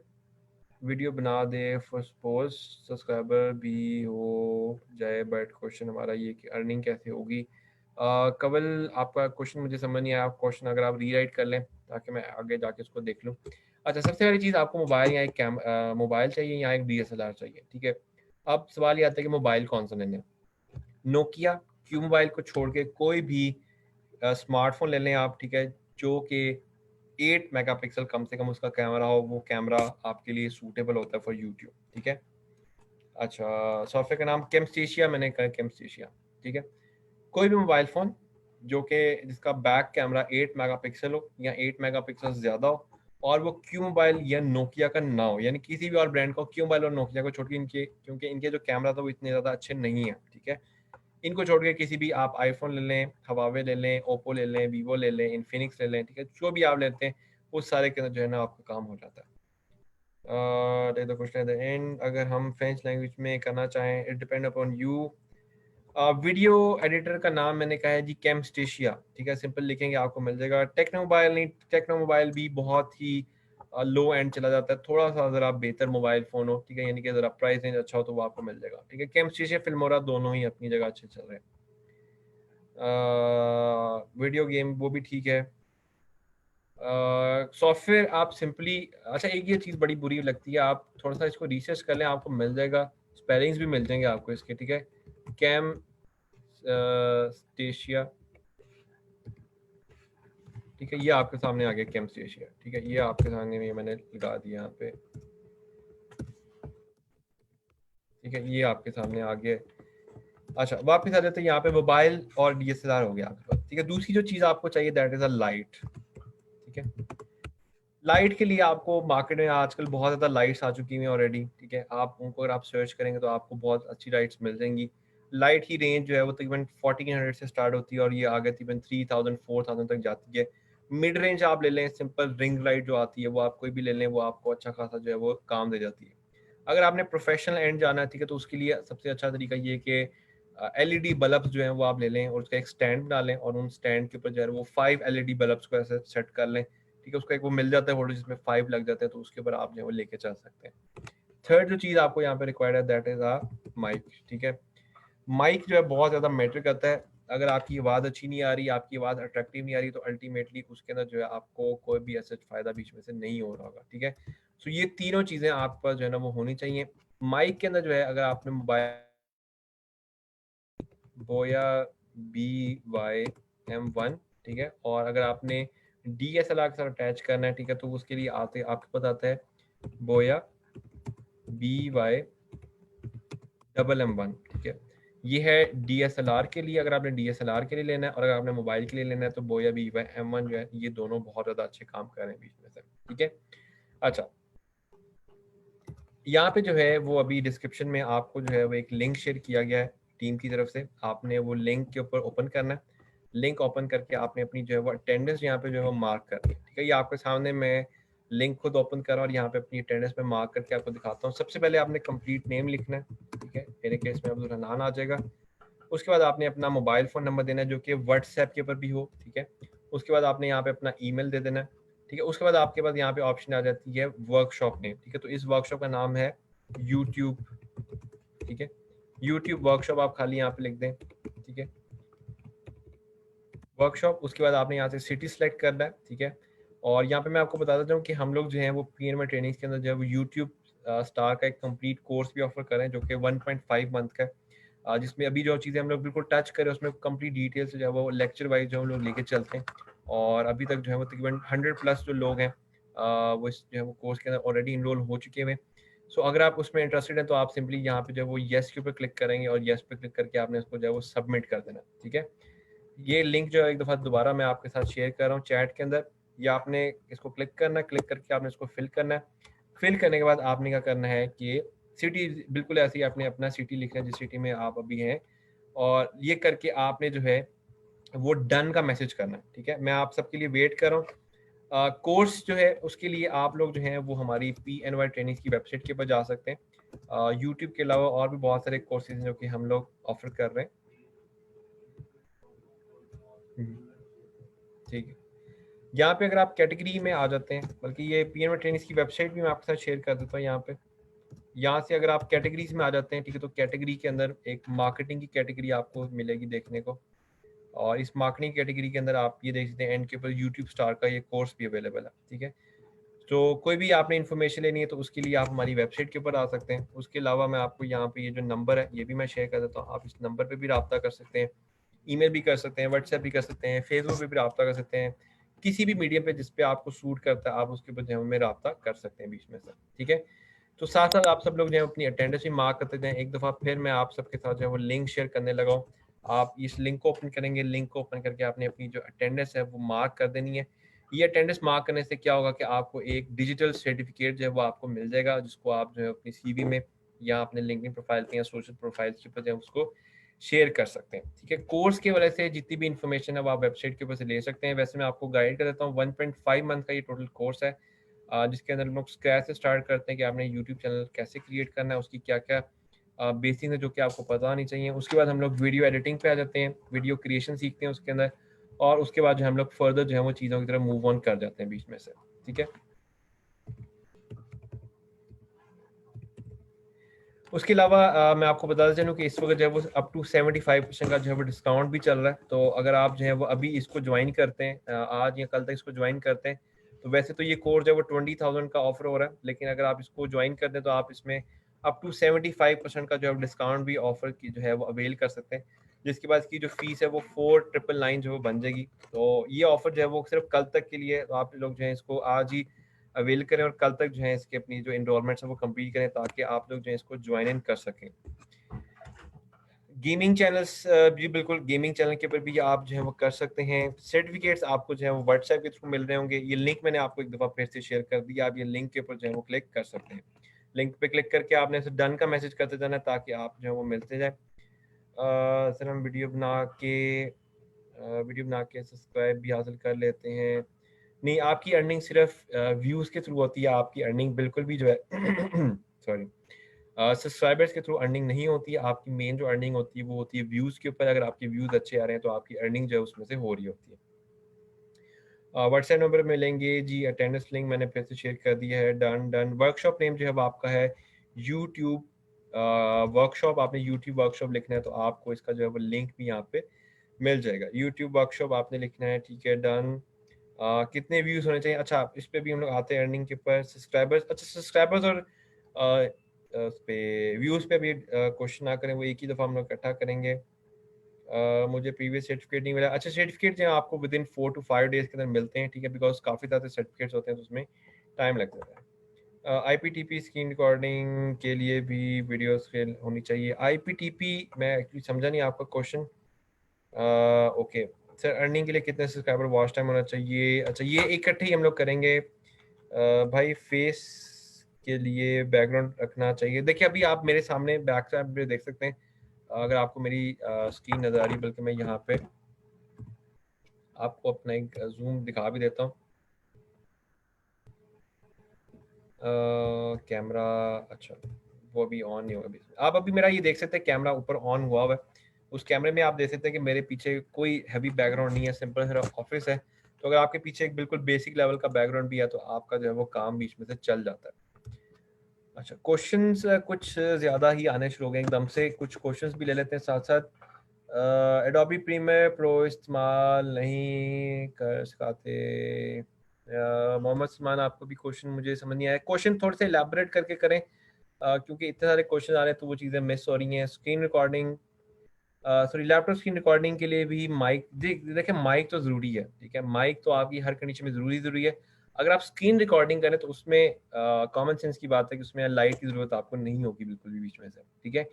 वीडियो बना दे फॉर सपोज सब्सक्राइबर भी हो जाए, बट क्वेश्चन हमारा ये कि अर्निंग कैसे होगी। कवल, आपका क्वेश्चन मुझे समझ नहीं आया। आप क्वेश्चन अगर आप रीराइट कर लें ताकि मैं आगे जाके उसको देख लूँ। अच्छा, सबसे पहली चीज़, आपको मोबाइल या एक मोबाइल चाहिए या एक DSLR चाहिए, ठीक है। अब सवाल ये आता है कि मोबाइल कौन सा लेना है। नोकिया क्यू मोबाइल को छोड़ के कोई भी स्मार्टफोन ले लें आप, ठीक है, जो कि 8 मेगापिक्सल कम से कम उसका कैमरा हो, वो कैमरा आपके लिए सूटेबल होता है फॉर यूट्यूब, ठीक है। अच्छा, सॉफ्टवेयर का नाम कैमस्टेशिया, मैंने कहा कैमस्टेशिया, ठीक है। कोई भी मोबाइल फ़ोन जो कि जिसका बैक कैमरा 8 मेगापिक्सल हो या 8 मेगापिक्सल से ज़्यादा हो, और वो क्यू मोबाइल या नोकिया का ना हो, यानी किसी भी और ब्रांड का, क्यू मोबाइल और नोकिया को छोड़ के, इनके क्योंकि इनके जो कैमरा था वो इतने ज़्यादा अच्छे नहीं है, ठीक है। इनको छोड़ के किसी भी आप आईफोन ले लें, हवावे ले लें, ओप्पो ले लें, वीवो ले लें, इन्फिनिक्स ले लें, ठीक है, जो भी आप लेते हैं उस सारे के अंदर जो है ना आपका काम हो जाता है। क्वेश्चन एट द एंड, अगर हम फ्रेंच लैंग्वेज में करना चाहें, it depend upon you. Video editor का नाम मैंने कहा है जी कैमस्टेशिया, ठीक है। सिंपल लिखेंगे आपको मिल जाएगा। टेक्नो मोबाइल नहीं, टेक्नो मोबाइल भी बहुत ही लो एंड चला जाता है, थोड़ा सा ज़रा बेहतर मोबाइल फ़ोन हो, ठीक है, यानी कि ज़रा प्राइस रेंज अच्छा हो तो वो आपको मिल जाएगा, ठीक है। कैमस्टेशिया, फिल्मोरा दोनों ही अपनी जगह अच्छे चल रहे हैं। वीडियो गेम वो भी ठीक है। सॉफ्टवेयर आप सिंपली, अच्छा एक ये चीज़ बड़ी बुरी लगती है, आप थोड़ा सा इसको रिसर्च कर लें, आपको मिल जाएगा, स्पेलिंग्स भी मिल जाएंगे आपको इसके, ठीक है। कैम स्टेशिया, ठीक है, ये आपके सामने आ गया कैम स्टेशिया, ठीक है, ये आपके सामने मैंने लगा दिया यहाँ पे, ठीक है, ये आपके सामने आ गया। अच्छा, वापस आ जाते हैं यहाँ पे, मोबाइल और DSLR हो गया आपके पास, ठीक है। दूसरी जो चीज़ आपको चाहिए दैट इज़ अ लाइट, ठीक है। लाइट के लिए आपको मार्केट में आजकल बहुत ज़्यादा लाइट्स आ चुकी हैं ऑलरेडी, ठीक है। आप उनको अगर आप सर्च करेंगे तो आपको बहुत अच्छी लाइट्स मिल जाएंगी। लाइट की रेंज जो है वो तकरीबन 1400 से स्टार्ट होती है और ये आगे तकरीबन 3000 4000 तक जाती है। मिड रेंज आप ले लें, सिंपल रिंग लाइट जो आती है वो आप कोई भी ले लें, वो आपको अच्छा खासा जो है वो काम दे जाती है। अगर आपने प्रोफेशनल एंड जाना है, ठीक है, तो उसके लिए सबसे अच्छा तरीका ये है कि एलईडी बल्ब्स जो हैं वो आप ले लें और उसका एक स्टैंड बना लें और उन स्टैंड के ऊपर जो है वो 5 एलईडी बल्ब्स को ऐसे सेट कर लें, ठीक है। उसका एक वो मिल जाता है होल्डर जिसमें 5 लग जाते हैं, तो उसके ऊपर आप जो है वो लेके चल सकते हैं। थर्ड जो चीज़ आपको यहाँ पे रिक्वायर्ड है दैट इज़ अ माइक, ठीक है। माइक जो है बहुत ज़्यादा मैटर करता है। अगर आपकी आवाज़ अच्छी नहीं आ रही, आपकी आवाज़ अट्रैक्टिव नहीं आ रही, तो अल्टीमेटली उसके अंदर जो है आपको कोई भी ऐसा फ़ायदा बीच में से नहीं हो रहा होगा, ठीक है। सो ये तीनों चीज़ें आप पास जो है ना वो होनी चाहिए। माइक के अंदर जो है अगर आपने मोबाइल बोया BY-M1, ठीक है, और अगर आपने DSLR के साथ अटैच करना है, ठीक है, तो उसके लिए आते आपके पास आता है बोया BY-M1, ठीक है। ये है DSLR के लिए, अगर आपने DSLR के लिए लेना है, और अगर आपने मोबाइल के लिए लेना है तो बोया BY-M1 जो है ये दोनों बहुत ज़्यादा अच्छे काम कर रहे हैं बीच में से, ठीक है। अच्छा, यहाँ पे जो है वो अभी डिस्क्रिप्शन में आपको जो है वो एक लिंक शेयर किया गया है टीम की तरफ से। आपने वो लिंक के ऊपर ओपन करना है। लिंक ओपन करके आपने अपनी जो है वो अटेंडेंस यहाँ पे जो है वो मार्क करनी है, ठीक है। ये आपके सामने मैं लिंक खुद ओपन कर रहा हूँ और यहाँ पे अपनी अटेंडेंस में मार्क करके आपको दिखाता हूँ। सबसे पहले आपने कंप्लीट नेम लिखना है, ठीक है। मेरे केस में अब्दुल हनान आ जाएगा। उसके बाद आपने अपना मोबाइल फ़ोन नंबर देना है जो कि व्हाट्सएप के ऊपर भी हो, ठीक है। उसके बाद आपने यहाँ पे अपना ईमेल दे देना है, ठीक है। उसके बाद आपके पास यहाँ पे ऑप्शन आ जाती है वर्कशॉप नेम, ठीक है। तो इस वर्कशॉप का नाम है यूट्यूब, ठीक है। यूट्यूब वर्कशॉप आप खाली यहाँ पे लिख दें, ठीक है, वर्कशॉप। उसके बाद आपने यहाँ से सिटी सेलेक्ट करना है, ठीक है। और यहाँ पे मैं आपको बताता चाहूँ कि हम लोग जो है वो PNY ट्रेनिंग्स के अंदर जो है वो यूट्यूब स्टार का एक कंप्लीट कोर्स भी ऑफर कर रहे हैं जो कि 1.5 मंथ का है, जिसमें अभी जो चीज़ें हम लोग बिल्कुल टच करें उसमें कंप्लीट डिटेल से जो है वो लेक्चर वाइज जो हम लोग लेके चलते हैं। और अभी तक जो है वो तकरीबन 100+ जो लोग हैं वो इस जो है वो कोर्स के अंदर ऑलरेडी इनरोल हो चुके हुए हैं। सो अगर आप उसमें इंटरेस्टेड हैं तो आप सिंपली यहाँ पे जो है वो येस के ऊपर क्लिक करेंगे और येस पे क्लिक करके आपने उसको जो है वो सबमिट कर देना, ठीक है। ये लिंक जो है एक दफ़ा दोबारा मैं आपके साथ शेयर कर रहा हूँ चैट के अंदर। या आपने इसको क्लिक करना है, क्लिक करके आपने इसको फिल करना है। फिल करने के बाद आपने क्या करना है कि सिटी बिल्कुल ऐसे ही आपने अपना सिटी लिखना है जिस सिटी में आप अभी हैं, और ये करके आपने जो है वो डन का मैसेज करना है, ठीक है। मैं आप सबके लिए वेट कर रहा हूँ। कोर्स जो है उसके लिए आप लोग जो हैं वो हमारी PNY ट्रेनिंग की वेबसाइट के ऊपर जा सकते हैं। यूट्यूब के अलावा और भी बहुत सारे कोर्सेज हैं जो कि हम लोग ऑफर कर रहे हैं। ठीक है, यहाँ पे अगर आप कैटेगरी में आ जाते हैं, बल्कि ये PNY ट्रेनिंग्स की वेबसाइट भी मैं आपके साथ शेयर कर देता हूँ यहाँ पे। यहाँ से अगर आप कैटेगरीज में आ जाते हैं, ठीक है, तो कैटेगरी के अंदर एक मार्केटिंग की कैटेगरी आपको मिलेगी देखने को। और इस मार्केटिंग कैटेगरी के अंदर आप ये देख सकते हैं एंड के ऊपर यूट्यूब स्टार का ये कोर्स भी अवेलेबल है, ठीक है। तो कोई भी आपने इन्फॉर्मेशन लेनी है तो उसके लिए आप हमारी वेबसाइट के ऊपर आ सकते हैं। उसके अलावा मैं आपको यहाँ पे ये जो नंबर है ये भी मैं शेयर कर देता हूँ। आप इस नंबर पे भी रब्ता कर सकते हैं, ईमेल भी कर सकते हैं, व्हाट्सएप भी कर सकते हैं, फेसबुक पे भी रब्ता कर सकते हैं। किसी भी मीडियम पे जिस पे आपको सूट करता है आप उसके ऊपर जो है हमें रब्ता कर सकते हैं बीच में से, ठीक है। तो साथ साथ आप सब लोग जो है अपनी अटेंडेंस भी मार्क करते जाएं। एक दफ़ा फिर मैं आप सबके साथ जो है वो लिंक शेयर करने लगा हूँ। आप इस लिंक को ओपन करेंगे, लिंक को ओपन करके आपने अपनी जो अटेंडेंस है वो मार्क कर देनी है। ये अटेंडेंस मार्क करने से क्या होगा कि आपको एक डिजिटल सर्टिफिकेट जो है वो आपको मिल जाएगा, जिसको आप जो है अपनी CV में या अपने लिंक्डइन प्रोफाइल पे या सोशल प्रोफाइल के ऊपर जो है उसको शेयर कर सकते हैं, ठीक है। कोर्स के वजह से जितनी भी इन्फॉर्मेशन है वो आप वेबसाइट के ऊपर से ले सकते हैं। वैसे मैं आपको गाइड कर देता हूँ। 1.5 मंथ का ये टोटल कोर्स है, जिसके अंदर हम लोग स्क्रैच से स्टार्ट करते हैं कि आपने यूट्यूब चैनल कैसे क्रिएट करना है, उसकी क्या क्या बेसिक्स है जो कि आपको पता होनी चाहिए। उसके बाद हम लोग वीडियो एडिटिंग पे आ जाते हैं, वीडियो क्रिएशन सीखते हैं उसके अंदर। और उसके बाद जो है हम लोग फर्दर जो है वो चीज़ों की तरफ मूव ऑन कर जाते हैं बीच में से, ठीक है। उसके अलावा मैं आपको बताता चलूँ कि इस वक्त जो है वो अप टू 75% का जो है वो डिस्काउंट भी चल रहा है। तो अगर आप जो है वो अभी इसको ज्वाइन करते हैं, आज या कल तक इसको ज्वाइन करते हैं, तो वैसे तो ये कोर्स जो है वो 20,000 का ऑफर हो रहा है, लेकिन अगर आप इसको ज्वाइन कर दें तो आप इसमें अप टू 75% का जो है डिस्काउंट भी ऑफर की जो है वो अवेल कर सकते हैं, जिसके बाद इसकी जो फीस है वो 4,999 जो है वो बन जाएगी। तो ये ऑफर जो है वो सिर्फ कल तक के लिए है, तो आप लोग जो है इसको आज ही अवेल करें और कल तक जो है इसके अपनी जो इनरोलमेंट्स है वो कंप्लीट करें ताकि आप लोग जो है इसको ज्वाइन इन कर सकें। गेमिंग चैनल्स, जी बिल्कुल, गेमिंग चैनल के ऊपर भी आप जो है वो कर सकते हैं। सर्टिफिकेट्स आपको जो है वो व्हाट्सएप के थ्रू मिल रहे होंगे। ये लिंक मैंने आपको एक दफ़ा फिर से शेयर कर दिया, आप ये लिंक के ऊपर जो है वो क्लिक कर सकते हैं। लिंक पे क्लिक करके आपने ऐसे डन का मैसेज करते जाना है ताकि आप जो है वो मिलते जाए। सर हम वीडियो बना के सब्सक्राइब भी हासिल कर लेते हैं। नहीं, आपकी अर्निंग सिर्फ व्यूज़ के थ्रू होती है, आपकी अर्निंग बिल्कुल भी जो है सॉरी, सब्सक्राइबर्स के थ्रू अर्निंग नहीं होती है। आपकी मेन जो अर्निंग होती है वो होती है व्यूज़ के ऊपर। अगर आपके व्यूज़ अच्छे आ रहे हैं तो आपकी अर्निंग जो है उसमें से हो रही होती है। व्हाट्सएप नंबर मिलेंगे जी। अटेंडेंस लिंक मैंने फिर से शेयर कर दिया है। Done done. वर्कशॉप नेम जो है वो आपका है यूट्यूब वर्कशॉप। आपने यूट्यूब वर्कशॉप लिखना है तो आपको इसका जो है वो लिंक भी यहाँ पे मिल जाएगा। यूट्यूब वर्कशॉप आपने लिखना है, ठीक है, डन। कितने व्यूज होने चाहिए? अच्छा, इस पे भी हम लोग आते हैं अर्निंग के ऊपर। सब्सक्राइबर्स, अच्छा सब्सक्राइबर्स और उस पे व्यूज पे भी क्वेश्चन ना करें, वो एक ही दफ़ा हम लोग इकट्ठा करेंगे। मुझे प्रीवियस सर्टिफिकेट नहीं मिला। अच्छा, सर्टिफिकेट जो है आपको विद इन 4 to 5 डेज के अंदर मिलते हैं, ठीक है, बिकॉज काफ़ी ज़्यादा सर्टिफिकेट्स होते हैं तो उसमें टाइम लग जाता है। IPTP स्क्रीन रिकॉर्डिंग के लिए भी वीडियोस होनी चाहिए। IPTP मैं एक्चुअली समझा नहीं आपका क्वेश्चन। ओके सर, अर्निंग के लिए कितने सब्सक्राइबर वॉच टाइम होना चाहिए? अच्छा, ये इकट्ठे ही हम लोग करेंगे। भाई फेस के लिए बैकग्राउंड रखना चाहिए। देखिए अभी आप मेरे सामने बैक साइड पे देख सकते हैं, अगर आपको मेरी स्क्रीन नज़र आ रही है, बल्कि मैं यहाँ पे आपको अपना एक जूम दिखा भी देता हूँ। कैमरा, अच्छा वो अभी ऑन नहीं होगा। अभी आप अभी मेरा ये देख सकते हैं, कैमरा ऊपर ऑन हुआ है। उस कैमरे में आप देख सकते हैं कि मेरे पीछे कोई हैवी बैकग्राउंड नहीं है, सिंपल सा ऑफिस है। तो अगर आपके पीछे एक बिल्कुल बेसिक लेवल का बैकग्राउंड भी है तो आपका जो है वो काम बीच में से चल जाता है। अच्छा, क्वेश्चंस कुछ ज़्यादा ही आने शुरू हो गए एकदम से। कुछ क्वेश्चंस भी ले लेते हैं साथ साथ। एडोबी प्रीमियर प्रो इस्तेमाल नहीं कर सिखाते? मोहम्मद सलमान, आपको भी क्वेश्चन मुझे समझ नहीं आया। क्वेश्चन थोड़े से एलैबोरेट करके करें, क्योंकि इतने सारे क्वेश्चन आ रहे हैं तो वो चीज़ें मिस हो रही हैं। Screen recording, sorry, laptop screen recording के लिए भी माइक, देखिए माइक तो ज़रूरी है, ठीक है, माइक तो आपकी हर कंडीशन में ज़रूरी है। अगर आप स्क्रीन रिकॉर्डिंग करें तो उसमें कॉमन सेंस की बात है कि उसमें लाइट की ज़रूरत आपको नहीं होगी बिल्कुल भी बीच में से, ठीक है।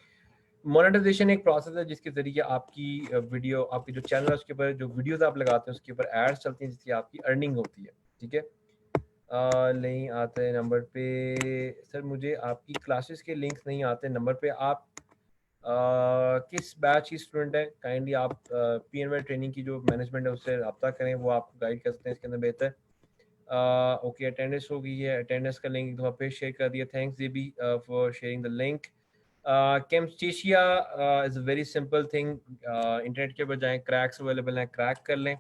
मोनेटाइजेशन एक प्रोसेस है जिसके ज़रिए आपकी वीडियो, आपकी जो चैनल है उसके ऊपर जो वीडियोज़ आप लगाते हैं उसके ऊपर एड्स चलती हैं जिसकी आपकी अर्निंग होती है, ठीक है। नहीं आते नंबर पे सर, मुझे आपकी क्लासेस के लिंक्स नहीं आते नंबर पे। आप किस बैच की स्टूडेंट है? काइंडली आप PNY ट्रेनिंग की जो मैनेजमेंट है उससे रब्ता करें, वो आपको गाइड कर सकते हैं इसके अंदर बेहतर। ओके, अटेंडेंस हो गई है। अटेंडेंस का लिंक दो पे शेयर कर दिया। Thanks JB for sharing the link. Camtasia is a very simple thing. Internet के बजाय क्रैक्स अवेलेबल हैं, क्रैक कर लें।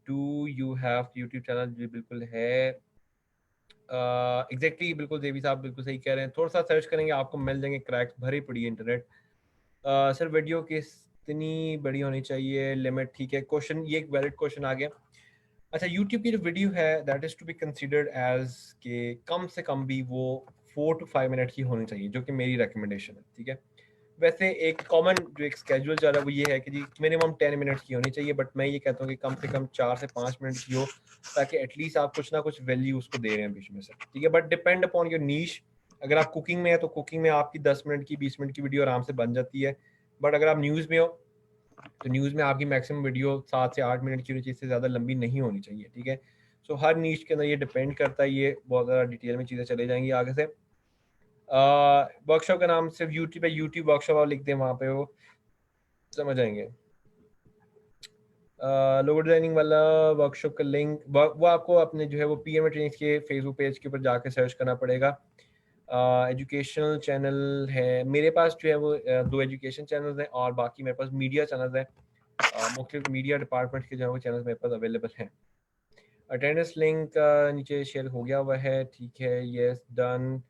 Do you have YouTube channel? जी बिल्कुल है। एग्जैक्टली बिल्कुल देवी साहब बिल्कुल सही कह रहे हैं। थोड़ा सा सर्च करेंगे आपको मिल जाएंगे, क्रैक्स भरी पड़ी है इंटरनेट। सर वीडियो कितनी बड़ी होनी चाहिए? लिमिट, ठीक है, क्वेश्चन ये एक वैलिड क्वेश्चन आ गया। अच्छा, यूट्यूब की जो वीडियो है that is to be considered as के कम से कम भी वो 4 to 5 मिनट की होनी चाहिए, जो कि मेरी रिकमेंडेशन है, ठीक है। वैसे एक कॉमन जो एक स्केड्यूल चल रहा है वो ये है कि जी मिनिमम 10 मिनट की होनी चाहिए, बट मैं ये कहता हूँ कि कम से कम 4 से 5 मिनट की हो, ताकि एटलीस्ट आप कुछ ना कुछ वैल्यू उसको दे रहे हैं बीच में से, ठीक है। But depend upon your niche. अगर आप कुकिंग में है तो कुकिंग में आपकी 10 मिनट की 20 मिनट की वीडियो आराम से बन जाती है। बट अगर आप न्यूज़ में हो तो न्यूज़ में आपकी मैक्सिमम वीडियो 7 से 8 मिनट की होनी चाहिए, इससे ज़्यादा लंबी नहीं होनी चाहिए, ठीक है। सो हर नीश के अंदर ये डिपेंड करता है, ये बहुत ज़्यादा डिटेल में चीज़ें चले जाएंगी आगे से। वर्कशॉप का नाम सिर्फ यूट्यूब पे यूट्यूब वर्कशॉप आप लिख दें, वहाँ पे वो समझ आएंगे। लोगो डिजाइनिंग वाला वर्कशॉप का लिंक वो आपको अपने जो है वो PNY ट्रेनिंग के फेसबुक पेज के ऊपर जाके सर्च करना पड़ेगा। एजुकेशनल चैनल है मेरे पास जो है वो 2 एजुकेशन चैनल्स हैं और बाकी मेरे पास मीडिया चैनल्स हैं। मुख्तलिफ मीडिया डिपार्टमेंट के जो है वो चैनल्स मेरे पास अवेलेबल हैं। अटेंडेंस लिंक नीचे शेयर हो गया हुआ है, ठीक है, यस डन।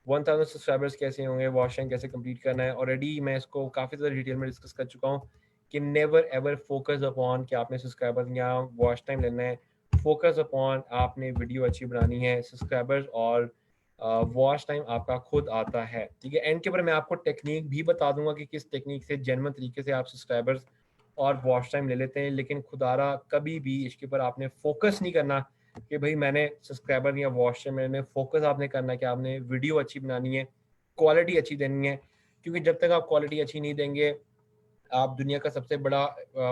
1000 सब्सक्राइबर्स कैसे होंगे, वॉच टाइम कैसे कंप्लीट करना है? ऑलरेडी मैं इसको काफ़ी ज़्यादा डिटेल में डिस्कस कर चुका हूँ कि नेवर एवर फोकस अपॉन कि आपने सब्सक्राइबर्स या वॉच टाइम लेना है। फोकस अपॉन आपने वीडियो अच्छी बनानी है। सब्सक्राइबर्स और वॉच टाइम आपका खुद आता है, ठीक है। एंड के ऊपर मैं आपको टेक्निक भी बता दूंगा कि किस टेक्निक से जेन्युइन तरीके से आप सब्सक्राइबर्स और वॉच टाइम ले लेते हैं। लेकिन खुदारा कभी भी इसके ऊपर आपने फोकस नहीं करना कि भाई मैंने सब्सक्राइबर या वॉच टाइम, मैंने फोकस आपने करना है कि आपने वीडियो अच्छी बनानी है, क्वालिटी अच्छी देनी है। क्योंकि जब तक आप क्वालिटी अच्छी नहीं देंगे, आप दुनिया का सबसे बड़ा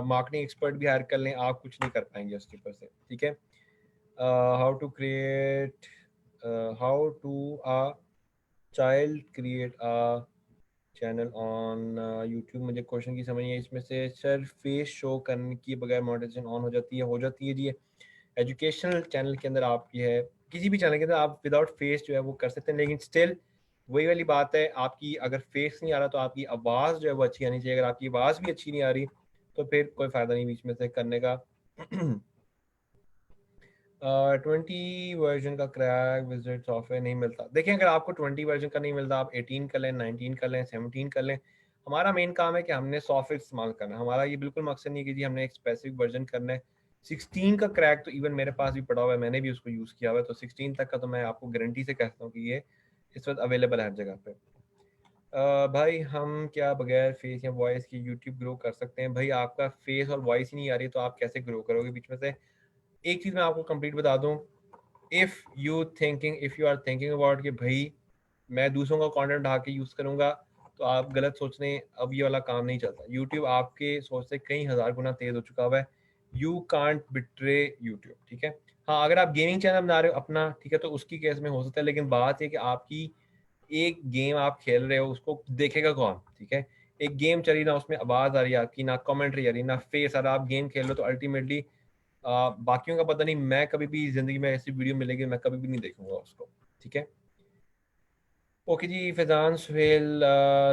मार्केटिंग एक्सपर्ट भी हायर कर लें, आप कुछ नहीं कर पाएंगे उसके ऊपर से, ठीक है। How to create how to a child create a channel on YouTube? मुझे क्वेश्चन की समझ नहीं है इसमें से। सर फेस शो करने की बगैर मोनेटाइजेशन ऑन हो जाती है? हो जाती है जी। एजुकेशनल चैनल के अंदर आप ये है, किसी भी चैनल के अंदर आप विदाउट फेस जो है वो कर सकते हैं, लेकिन स्टिल वही वाली बात है, आपकी अगर फेस नहीं आ रहा तो आपकी आवाज़ जो है वो अच्छी आनी चाहिए। अगर आपकी आवाज़ भी अच्छी नहीं आ रही तो फिर कोई फ़ायदा नहीं बीच में से करने का। 20 वर्जन का क्रैक विजिट सॉफ्टवेयर नहीं मिलता। देखिए, अगर आपको 20 वर्जन का नहीं मिलता, आप 18 कर लें, 19 कर लें, 17 कर लें। हमारा मेन काम है कि हमने सॉफ्टवेयर इस्तेमाल करना है। हमारा ये बिल्कुल मकसद नहीं है कि जी हमने एक स्पेसिफिक वर्जन करना है। 16 का क्रैक तो इवन मेरे पास भी पड़ा हुआ है, मैंने भी उसको यूज़ किया हुआ है, तो 16 तक का तो मैं आपको गारंटी से कहता हूँ कि ये इस वक्त अवेलेबल है हर जगह पे। भाई हम क्या बगैर फेस या वॉइस के यूट्यूब ग्रो कर सकते हैं? भाई आपका फेस और वॉइस ही नहीं आ रही तो आप कैसे ग्रो करोगे बीच में से? एक चीज़ मैं आपको कंप्लीट बता दूं, if you are thinking about कि भाई मैं दूसरों का कंटेंट ढा के यूज़ करूंगा, तो आप गलत सोच रहे हैं। अब ये वाला काम नहीं चलता। यूट्यूब आपके सोच से कई हज़ार गुना तेज़ हो चुका हुआ है। यू कांट बिट्रे यूट्यूब, ठीक है? हाँ, अगर आप गेमिंग चैनल बना रहे हो अपना, ठीक है, तो उसकी केस में हो सकता है, लेकिन बात ये कि आपकी एक गेम आप खेल रहे हो, उसको देखेगा कौन? ठीक है? एक गेम चली, ना उसमें आवाज़ आ रही है आपकी, ना कमेंट्री आ रही, ना फेस आ रहा, आप गेम खेल रहे हो, तो अल्टीमेटली बाकियों का पता नहीं, मैं कभी भी ज़िंदगी में ऐसी वीडियो मिलेगी मैं कभी भी नहीं देखूंगा उसको, ठीक है? ओके जी, Faizan Suhail,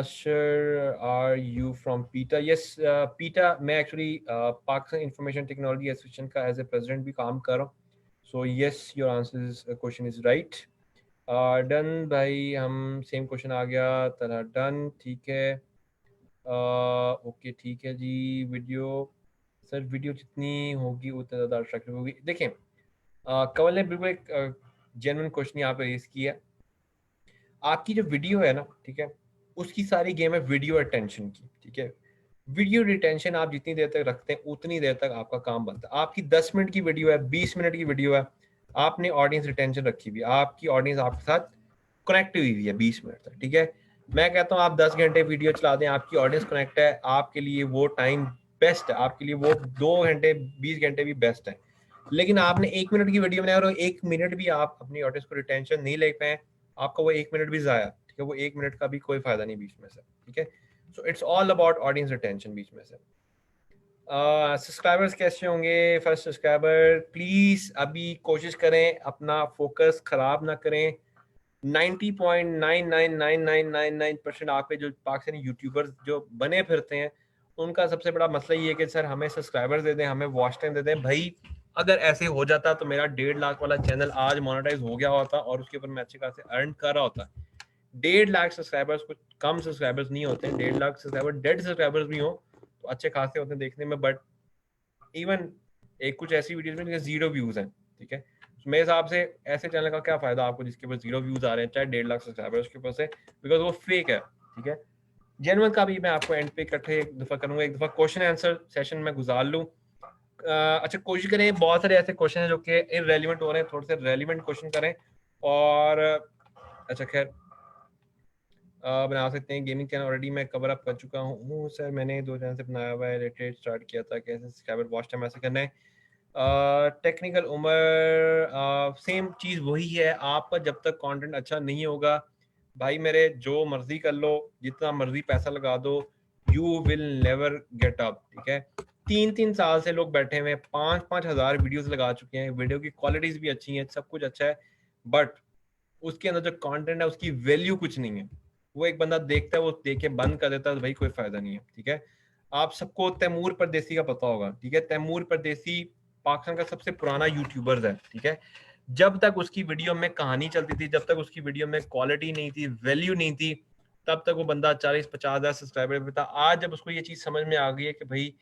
sir are you from PITA? Yes, PITA मैं actually Pakistan information technology association का एज ए प्रेसिडेंट भी काम कर रहा हूँ। So yes, your answer is question is right. Done भाई, हम सेम क्वेश्चन आ गया तरह, डन, ठीक है। ओके ठीक है जी। वीडियो, सर वीडियो जितनी होगी उतना ज़्यादा अट्रैक्टिव होगी। देखें, कंवल ने बिल्कुल एक जेन्युइन क्वेश्चन यहाँ पे रेज किया है। आपकी जो वीडियो है ना, ठीक है, उसकी सारी गेम है वीडियो अटेंशन की, ठीक है? वीडियो रिटेंशन आप जितनी देर तक रखते हैं उतनी देर तक आपका काम बनता है। आपकी 10 मिनट की वीडियो है, 20 मिनट की वीडियो है, आपने ऑडियंस रिटेंशन रखी हुई है, आपकी ऑडियंस आपके साथ कनेक्ट हुई हुई है 20 मिनट तक, ठीक है? मैं कहता हूँ आप 10 घंटे वीडियो चला दें, आपकी ऑडियंस कनेक्ट है, आपके लिए वो टाइम बेस्ट है, आपके लिए वो 2 घंटे 20 घंटे भी बेस्ट है। लेकिन आपने 1 मिनट की वीडियो बनाया और 1 मिनट भी आप अपनी ऑडियंस को रिटेंशन नहीं ले पाए, आपका वो 1 मिनट भी ज़ाया, ठीक है? वो 1 मिनट का भी कोई फायदा नहीं बीच में से, ठीक है? So it's all about audience retention बीच में से। सब्सक्राइबर्स कैसे होंगे? फर्स्ट सब्सक्राइबर प्लीज अभी कोशिश करें, अपना फोकस खराब ना करें। 90.999999% आपके जो पाकिस्तानी यूट्यूबर्स जो बने फिरते हैं, उनका सबसे बड़ा मसला ये है कि सर हमें सब्सक्राइबर्स दे दें, हमें वॉच टाइम दे दें। भाई अगर ऐसे हो जाता तो मेरा 1.5 लाख वाला चैनल आज मोनेटाइज हो गया होता और उसके ऊपर मैं अच्छे खासे अर्न कर रहा होता। 1.5 लाख सब्सक्राइबर्स कुछ कम सब्सक्राइबर्स नहीं होते हैं। 1.5 लाख सब्सक्राइबर डेड सब्सक्राइबर्स भी हो तो अच्छे खासे होते हैं देखने में, बट इवन एक कुछ ऐसी वीडियोस में जिनके 0 व्यूज हैं, ठीक है? तो मेरे हिसाब से ऐसे चैनल का क्या फायदा आपको जिसके ऊपर 0 व्यूज आ रहे हैं, चाहे 1.5 लाख सब्सक्राइबर उसके ऊपर से, बिकॉज वो फेक है, ठीक है? जेनुअन का भी मैं आपको एंड पे इकट्ठे एक दफा करूंगा, एक दफा क्वेश्चन आंसर सेशन में गुजार लूँ। अच्छा, कोशिश करें, बहुत सारे ऐसे क्वेश्चन हैं जो कि इररेलेवेंट हो रहे हैं, थोड़े से रेलिवेंट क्वेश्चन करें। और अच्छा खैर, बना सकते हैं। गेमिंग चैनल ऑलरेडी मैं कवर अप कर चुका हूँ सर, मैंने 2 चैनल से बनाया हुआ है, रिलेटेड स्टार्ट किया था, कैसे सब्सक्राइबर वॉच टाइम ऐसे करना है। टेक्निकल उमर, सेम चीज़ वही है, आपका जब तक कंटेंट अच्छा नहीं होगा, भाई मेरे जो मर्जी कर लो, जितना मर्जी पैसा लगा दो, you will never get up, ठीक है? 3-3 साल से लोग बैठे हुए हैं, 5-5 हज़ार वीडियोस लगा चुके हैं, वीडियो की क्वालिटीज भी अच्छी हैं, सब कुछ अच्छा है, बट उसके अंदर जो कंटेंट है उसकी वैल्यू कुछ नहीं है। वो एक बंदा देखता है, वो देख के बंद कर देता है, तो भाई कोई फायदा नहीं है, ठीक है? आप सबको तैमूर परदेसी का पता होगा, ठीक है? तैमूर परदेसी पाकिस्तान का सबसे पुराना यूट्यूबर है, ठीक है? जब तक उसकी वीडियो में कहानी चलती थी, जब तक उसकी वीडियो में क्वालिटी नहीं थी, वैल्यू नहीं थी, तब तक वो बंदा 40-50 हज़ार सब्सक्राइबर पे था। आज जब उसको ये चीज समझ में आ गई है कि भाई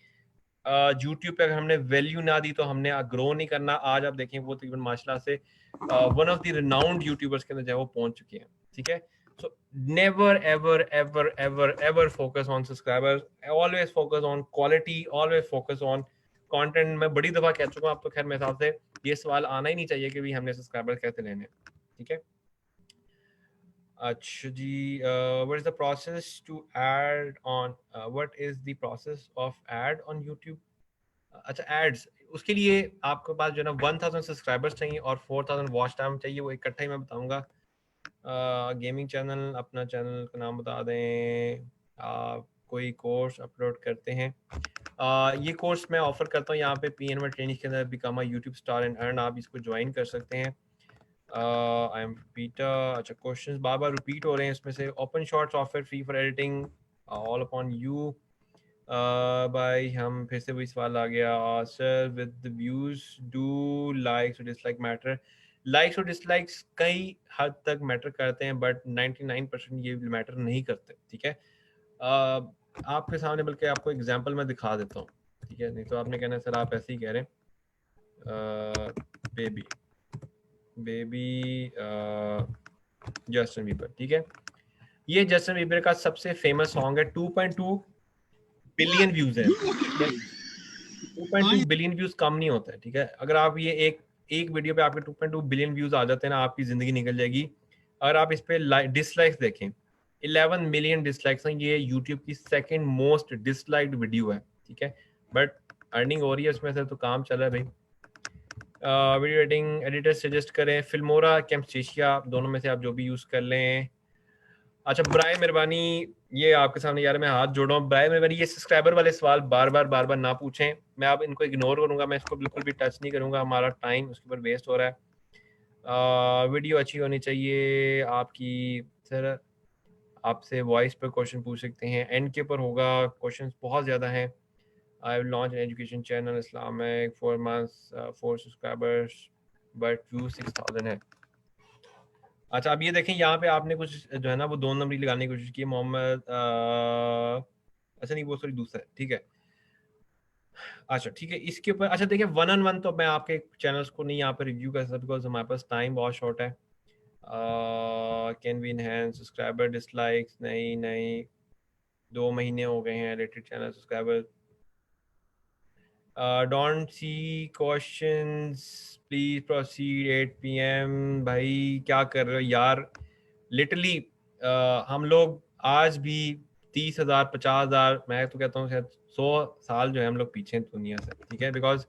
यूट्यूब पे अगर हमने वैल्यू ना दी तो हमने ग्रो नहीं करना, आज आप देखें वो तकरीबन माशाल्लाह से one of the renowned YouTubers के अंदर जो है वो पहुंच चुके हैं, ठीक है? So never ever ever ever ever focus on subscribers, always focus on quality, always focus on content. मैं बड़ी दफा कह चुका हूँ, अब तो खैर मेरे हिसाब से ये सवाल आना ही नहीं चाहिए कि भी हमने सब्सक्राइबर कैसे लेने हैं, ठीक है? अच्छा जी, what is the process to add on, what is the process of add on YouTube? अच्छा, एड्स, उसके लिए आपके पास जो है ना 1000 सब्सक्राइबर्स चाहिए और 4000 वॉच टाइम चाहिए, वो इकट्ठा ही मैं बताऊंगा। गेमिंग चैनल, अपना चैनल का नाम बता दें, आप कोई कोर्स अपलोड करते हैं? ये कोर्स मैं ऑफर करता हूँ यहाँ पे PNY ट्रेनिंग के अंदर, become a YouTube star and earn. आप इसको ज्वाइन कर सकते हैं। I am Peter. अच्छा, क्वेश्चंस बार बार रिपीट हो रहे हैं इसमें से। Open shot software free for editing, all upon you. भाई हम फिर से वही सवाल आ गया। Sir with the views do likes और डिसलाइक मैटर? लाइक्स और डिसलाइक्स कई हद तक मैटर करते हैं, बट 99% ये मैटर नहीं करते। ठीक है, आपके सामने बल्कि आपको एग्जांपल मैं दिखा देता हूँ। ठीक है, नहीं तो आपने कहना सर आप ऐसे ही कह रहे हैं। Baby baby Justin Bieber. ठीक है, ये जस्टिन बीबर का सबसे फेमस सॉन्ग है, 2.2 बिलियन व्यूज है। 2.2 बिलियन व्यूज कम नहीं होता है। ठीक है, अगर आप ये एक वीडियो पे आपके 2.2 बिलियन व्यूज आ जाते हैं ना, आपकी जिंदगी निकल जाएगी। अगर आप इस पे डिसलाइक्स देखें, 11 मिलियन डिसलाइक्स हैं। ये यूट्यूब की सेकंड मोस्ट डिसलाइक्ड वीडियो है। ठीक है, बट अर्निंग हो रही है उसमें से, तो काम चल रहा है भाई। वीडियो एडिटिंग एडिटर सजेस्ट करें, फिल्मोरा, कैम्स्टेशिया, दोनों में से आप जो भी यूज कर लें। अच्छा, बराए मेहरबानी, ये आपके सामने यार मैं हाथ जोड़ रहा हूँ, बराए मेहरबानी ये सब्सक्राइबर वाले सवाल बार बार ना पूछें। मैं अब इनको इग्नोर करूंगा, मैं इसको बिल्कुल भी टच नहीं करूंगा। हमारा टाइम उसके ऊपर वेस्ट हो रहा है। वीडियो अच्छी होनी चाहिए आपकी। सर आपसे वॉइस पर क्वेश्चन पूछ सकते हैं, एंड के ऊपर होगा। क्वेश्चंस बहुत ज़्यादा हैं। I will launch an education channel Islamic 4 months, 4 subscribers but view 6000 है। अच्छा, अब ये देखें, यहाँ पे आपने कुछ जो है ना वो 2 नंबरी लगाने की कोशिश की, मोहम्मद। अच्छा नहीं, वो सॉरी दूसरा है। ठीक है, अच्छा ठीक है, इसके ऊपर अच्छा देखिए, 1 on 1 तो मैं आपके चैनल्स को नहीं यहाँ पे रिव्यू कर सकता, बिकॉज हमारे पास टाइम बहुत शॉर्ट है। Can we enhance subscriber dislikes? नहीं नहीं, 2 महीने हो गए हैं rated channel subscriber. Don't see questions, please proceed 8 PM। भाई क्या कर रहे हो यार, लिटरली हम लोग आज भी 30,000 50,000, मैं तो कहता हूँ शायद 100 साल जो है हम लोग पीछे हैं दुनिया से। ठीक है, बिकॉज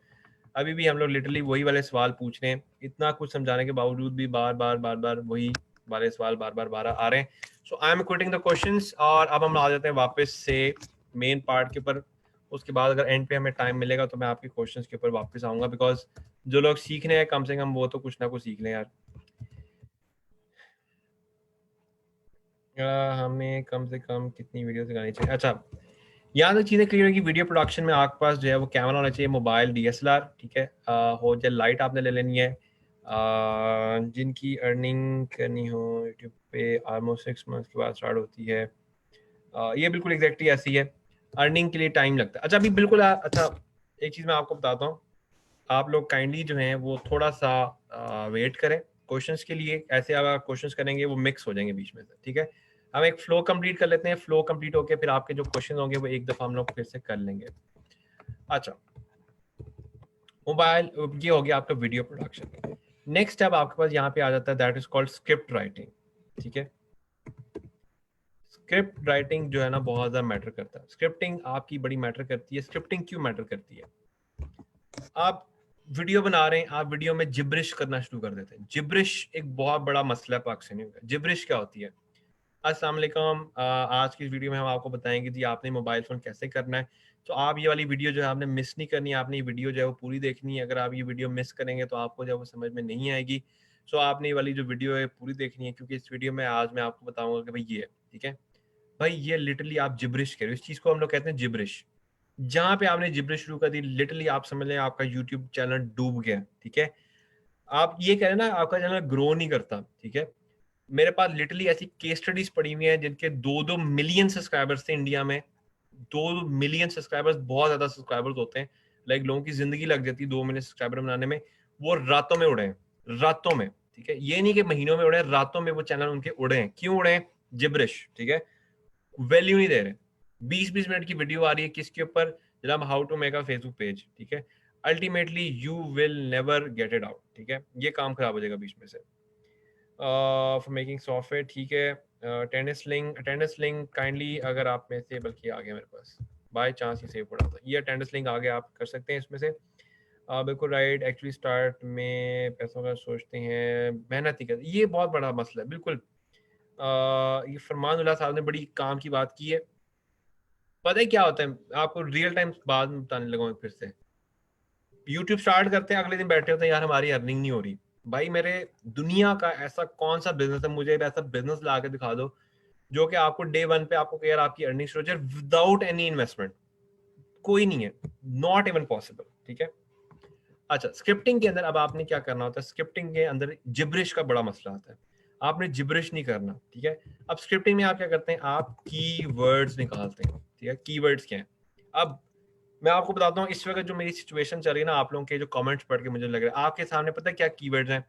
अभी भी हम लोग लिटरली वही वाले सवाल पूछ रहे हैं, इतना कुछ समझाने के बावजूद भी बार बार वही वाले सवाल बार आ रहे हैं। So I am quitting the questions, और अब हम आ जाते हैं वापस से मेन पार्ट के ऊपर। उसके बाद अगर एंड पे हमें टाइम मिलेगा तो मैं आपके क्वेश्चंस के ऊपर वापस आऊंगा, बिकॉज जो लोग सीख रहे हैं कम से कम वो तो कुछ ना कुछ सीख लें यार। हमें कम से कम कितनी वीडियो दिखानी चाहिए? अच्छा, यहाँ तक चीज़ें क्लियर होगी। वीडियो प्रोडक्शन में आपके पास जो है वो कैमरा होना चाहिए, मोबाइल DSLR। ठीक है, हो जाए लाइट आपने ले लेनी है। जिनकी अर्निंग करनी हो यूट्यूब पे ऑलमोस्ट 6 months के बाद स्टार्ट होती है। ये बिल्कुल एग्जैक्टली ऐसी है, अर्निंग के लिए टाइम लगता है। अच्छा अभी बिल्कुल अच्छा एक चीज़ मैं आपको बताता हूँ, आप लोग काइंडली जो हैं वो थोड़ा सा वेट करें क्वेश्चंस के लिए। ऐसे अगर क्वेश्चंस करेंगे वो मिक्स हो जाएंगे बीच में से। ठीक है, हम एक फ्लो कंप्लीट कर लेते हैं, फ्लो कंप्लीट होके फिर आपके जो क्वेश्चन होंगे वो एक दफा हम लोग फिर से कर लेंगे। अच्छा, मोबाइल, ये हो गया आपका वीडियो प्रोडक्शन। नेक्स्ट स्टेप आपके पास यहाँ पे आ जाता है, that is called script writing. ठीक है, स्क्रिप्ट राइटिंग जो है ना बहुत ज्यादा मैटर करता है। स्क्रिप्टिंग आपकी बड़ी मैटर करती है। स्क्रिप्टिंग क्यों मैटर करती है? आप वीडियो बना रहे हैं, आप वीडियो में जिब्रिश करना शुरू कर देते हैं। जिब्रिश एक बहुत बड़ा मसला है पाकिस्तानियों का। जिब्रिश क्या होती है? अस्सलाम वालेकुम, आज की इस वीडियो में हम आपको बताएंगे जी आपने मोबाइल फोन कैसे करना है। तो आप ये वाली वीडियो जो है आपने मिस नहीं करनी है, आपने ये वीडियो जो है वो पूरी देखनी है। अगर आप ये वीडियो मिस करेंगे तो आपको जो है वो समझ में नहीं आएगी। सो आपने ये वाली जो वीडियो है पूरी देखनी है, क्योंकि इस वीडियो में आज मैं आपको बताऊंगा कि भाई ये है। ठीक है भाई, ये लिटरली आप जिब्रिश करो, इस चीज को हम लोग कहते हैं जिब्रिश। जहां पे आपने जिब्रिश शुरू कर दी, लिटरली आप समझ लें आपका यूट्यूब चैनल डूब गया। ठीक है, आप ये कह रहे हैं ना आपका चैनल ग्रो नहीं करता। ठीक है, मेरे पास लिटरली ऐसी केस स्टडीज पड़ी हुई हैं जिनके 2-2 मिलियन सब्सक्राइबर्स थे इंडिया में। 2 मिलियन सब्सक्राइबर्स बहुत ज्यादा सब्सक्राइबर्स होते हैं। लाइक लोगों की जिंदगी लग जाती है 2 मिलियन सब्सक्राइबर बनाने में। वो रातों में उड़े हैं, रातों में। ठीक है, ये नहीं कि महीनों में उड़े हैं, रातों में वो चैनल उनके उड़े हैं। क्यों उड़े हैं? जिब्रिश। ठीक है, वैल्यू नहीं दे रहे। 20-20 मिनट की वीडियो आ रही है किसके ऊपर? जनाब, how to make a Facebook page. ठीक है, ultimately you will never get it out. ठीक है, ये काम खराब हो जाएगा बीच में से। फॉर मेकिंग सॉफ्टवेयर, ठीक है। अटेंडेंस लिंक काइंडली, अगर आप में से, बल्कि आ गया मेरे पास बाय चांस ही सेव पड़ा था, ये अटेंडेंस लिंक आ गया, आप कर सकते हैं इसमें से। बिल्कुल राइट, एक्चुअली स्टार्ट में पैसों का सोचते हैं, मेहनत ही करते, ये बहुत बड़ा मसला है बिल्कुल। ये फरमान उल्लाह साहब ने बड़ी काम की बात की है। पता है क्या होता है, आपको रियल टाइम बाद में बताने लगा हूं फिर से। यूट्यूब स्टार्ट करते हैं, अगले दिन बैठे होते हैं यार हमारी अर्निंग नहीं हो रही। भाई मेरे दुनिया का ऐसा कौन सा बिजनेस है, मुझे ऐसा बिजनेस ला के दिखा दो जो कि आपको डे वन पे आपको यार आपकी अर्निंग शुरू हो जाए विदाउट एनी इन्वेस्टमेंट। कोई नहीं है, नॉट इवन पॉसिबल। ठीक है, अच्छा स्क्रिप्टिंग के अंदर अब आपने क्या करना होता है, स्क्रिप्टिंग के अंदर जिब्रिश का बड़ा मसला आता है। आपने जिब्रिश नहीं करना। ठीक है, अब स्क्रिप्टिंग में आप क्या करते हैं, आप की वर्ड्स निकालते हैं। ठीक है, की वर्ड्स क्या है। अब मैं आपको बताता हूँ इस वक्त जो मेरी सिचुएशन चल रही है ना, आप लोगों के जो कमेंट्स पढ़ के मुझे लग रहा है आपके सामने पता है क्या कीवर्ड्स हैं।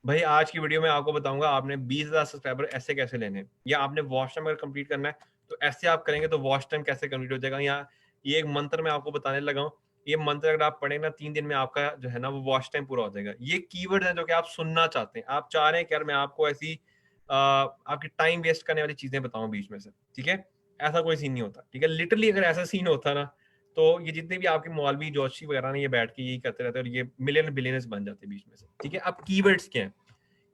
भाई आज की वीडियो में आपको बताऊंगा आपने 20,000 सब्सक्राइबर ऐसे कैसे लेने हैं, या आपने वॉच टाइम अगर कंप्लीट करना है तो ऐसे आप करेंगे तो वॉच टाइम कैसे कंप्लीट हो जाएगा। या ये एक मंत्र मैं आपको बताने लगा हूँ, ये मंत्र अगर आप पढ़े ना 3 दिन में आपका जो है ना वो वॉच टाइम पूरा हो जाएगा। ये कीवर्ड है जो कि आप सुनना चाहते हैं, आप चाह रहे हैं कि यार मैं आपको ऐसी आपकी टाइम वेस्ट करने वाली चीजें बताऊं बीच में से। ठीक है, ऐसा कोई सीन नहीं होता। ठीक है, लिटरली अगर ऐसा सीन होता ना तो ये जितने भी आपके मौलवी जोशी वगैरह ने ये बैठ के यही करते रहते हैं और ये मिलियन बिलियनर्स बन जाते हैं बीच में से। ठीक है, अब कीवर्ड्स क्या है,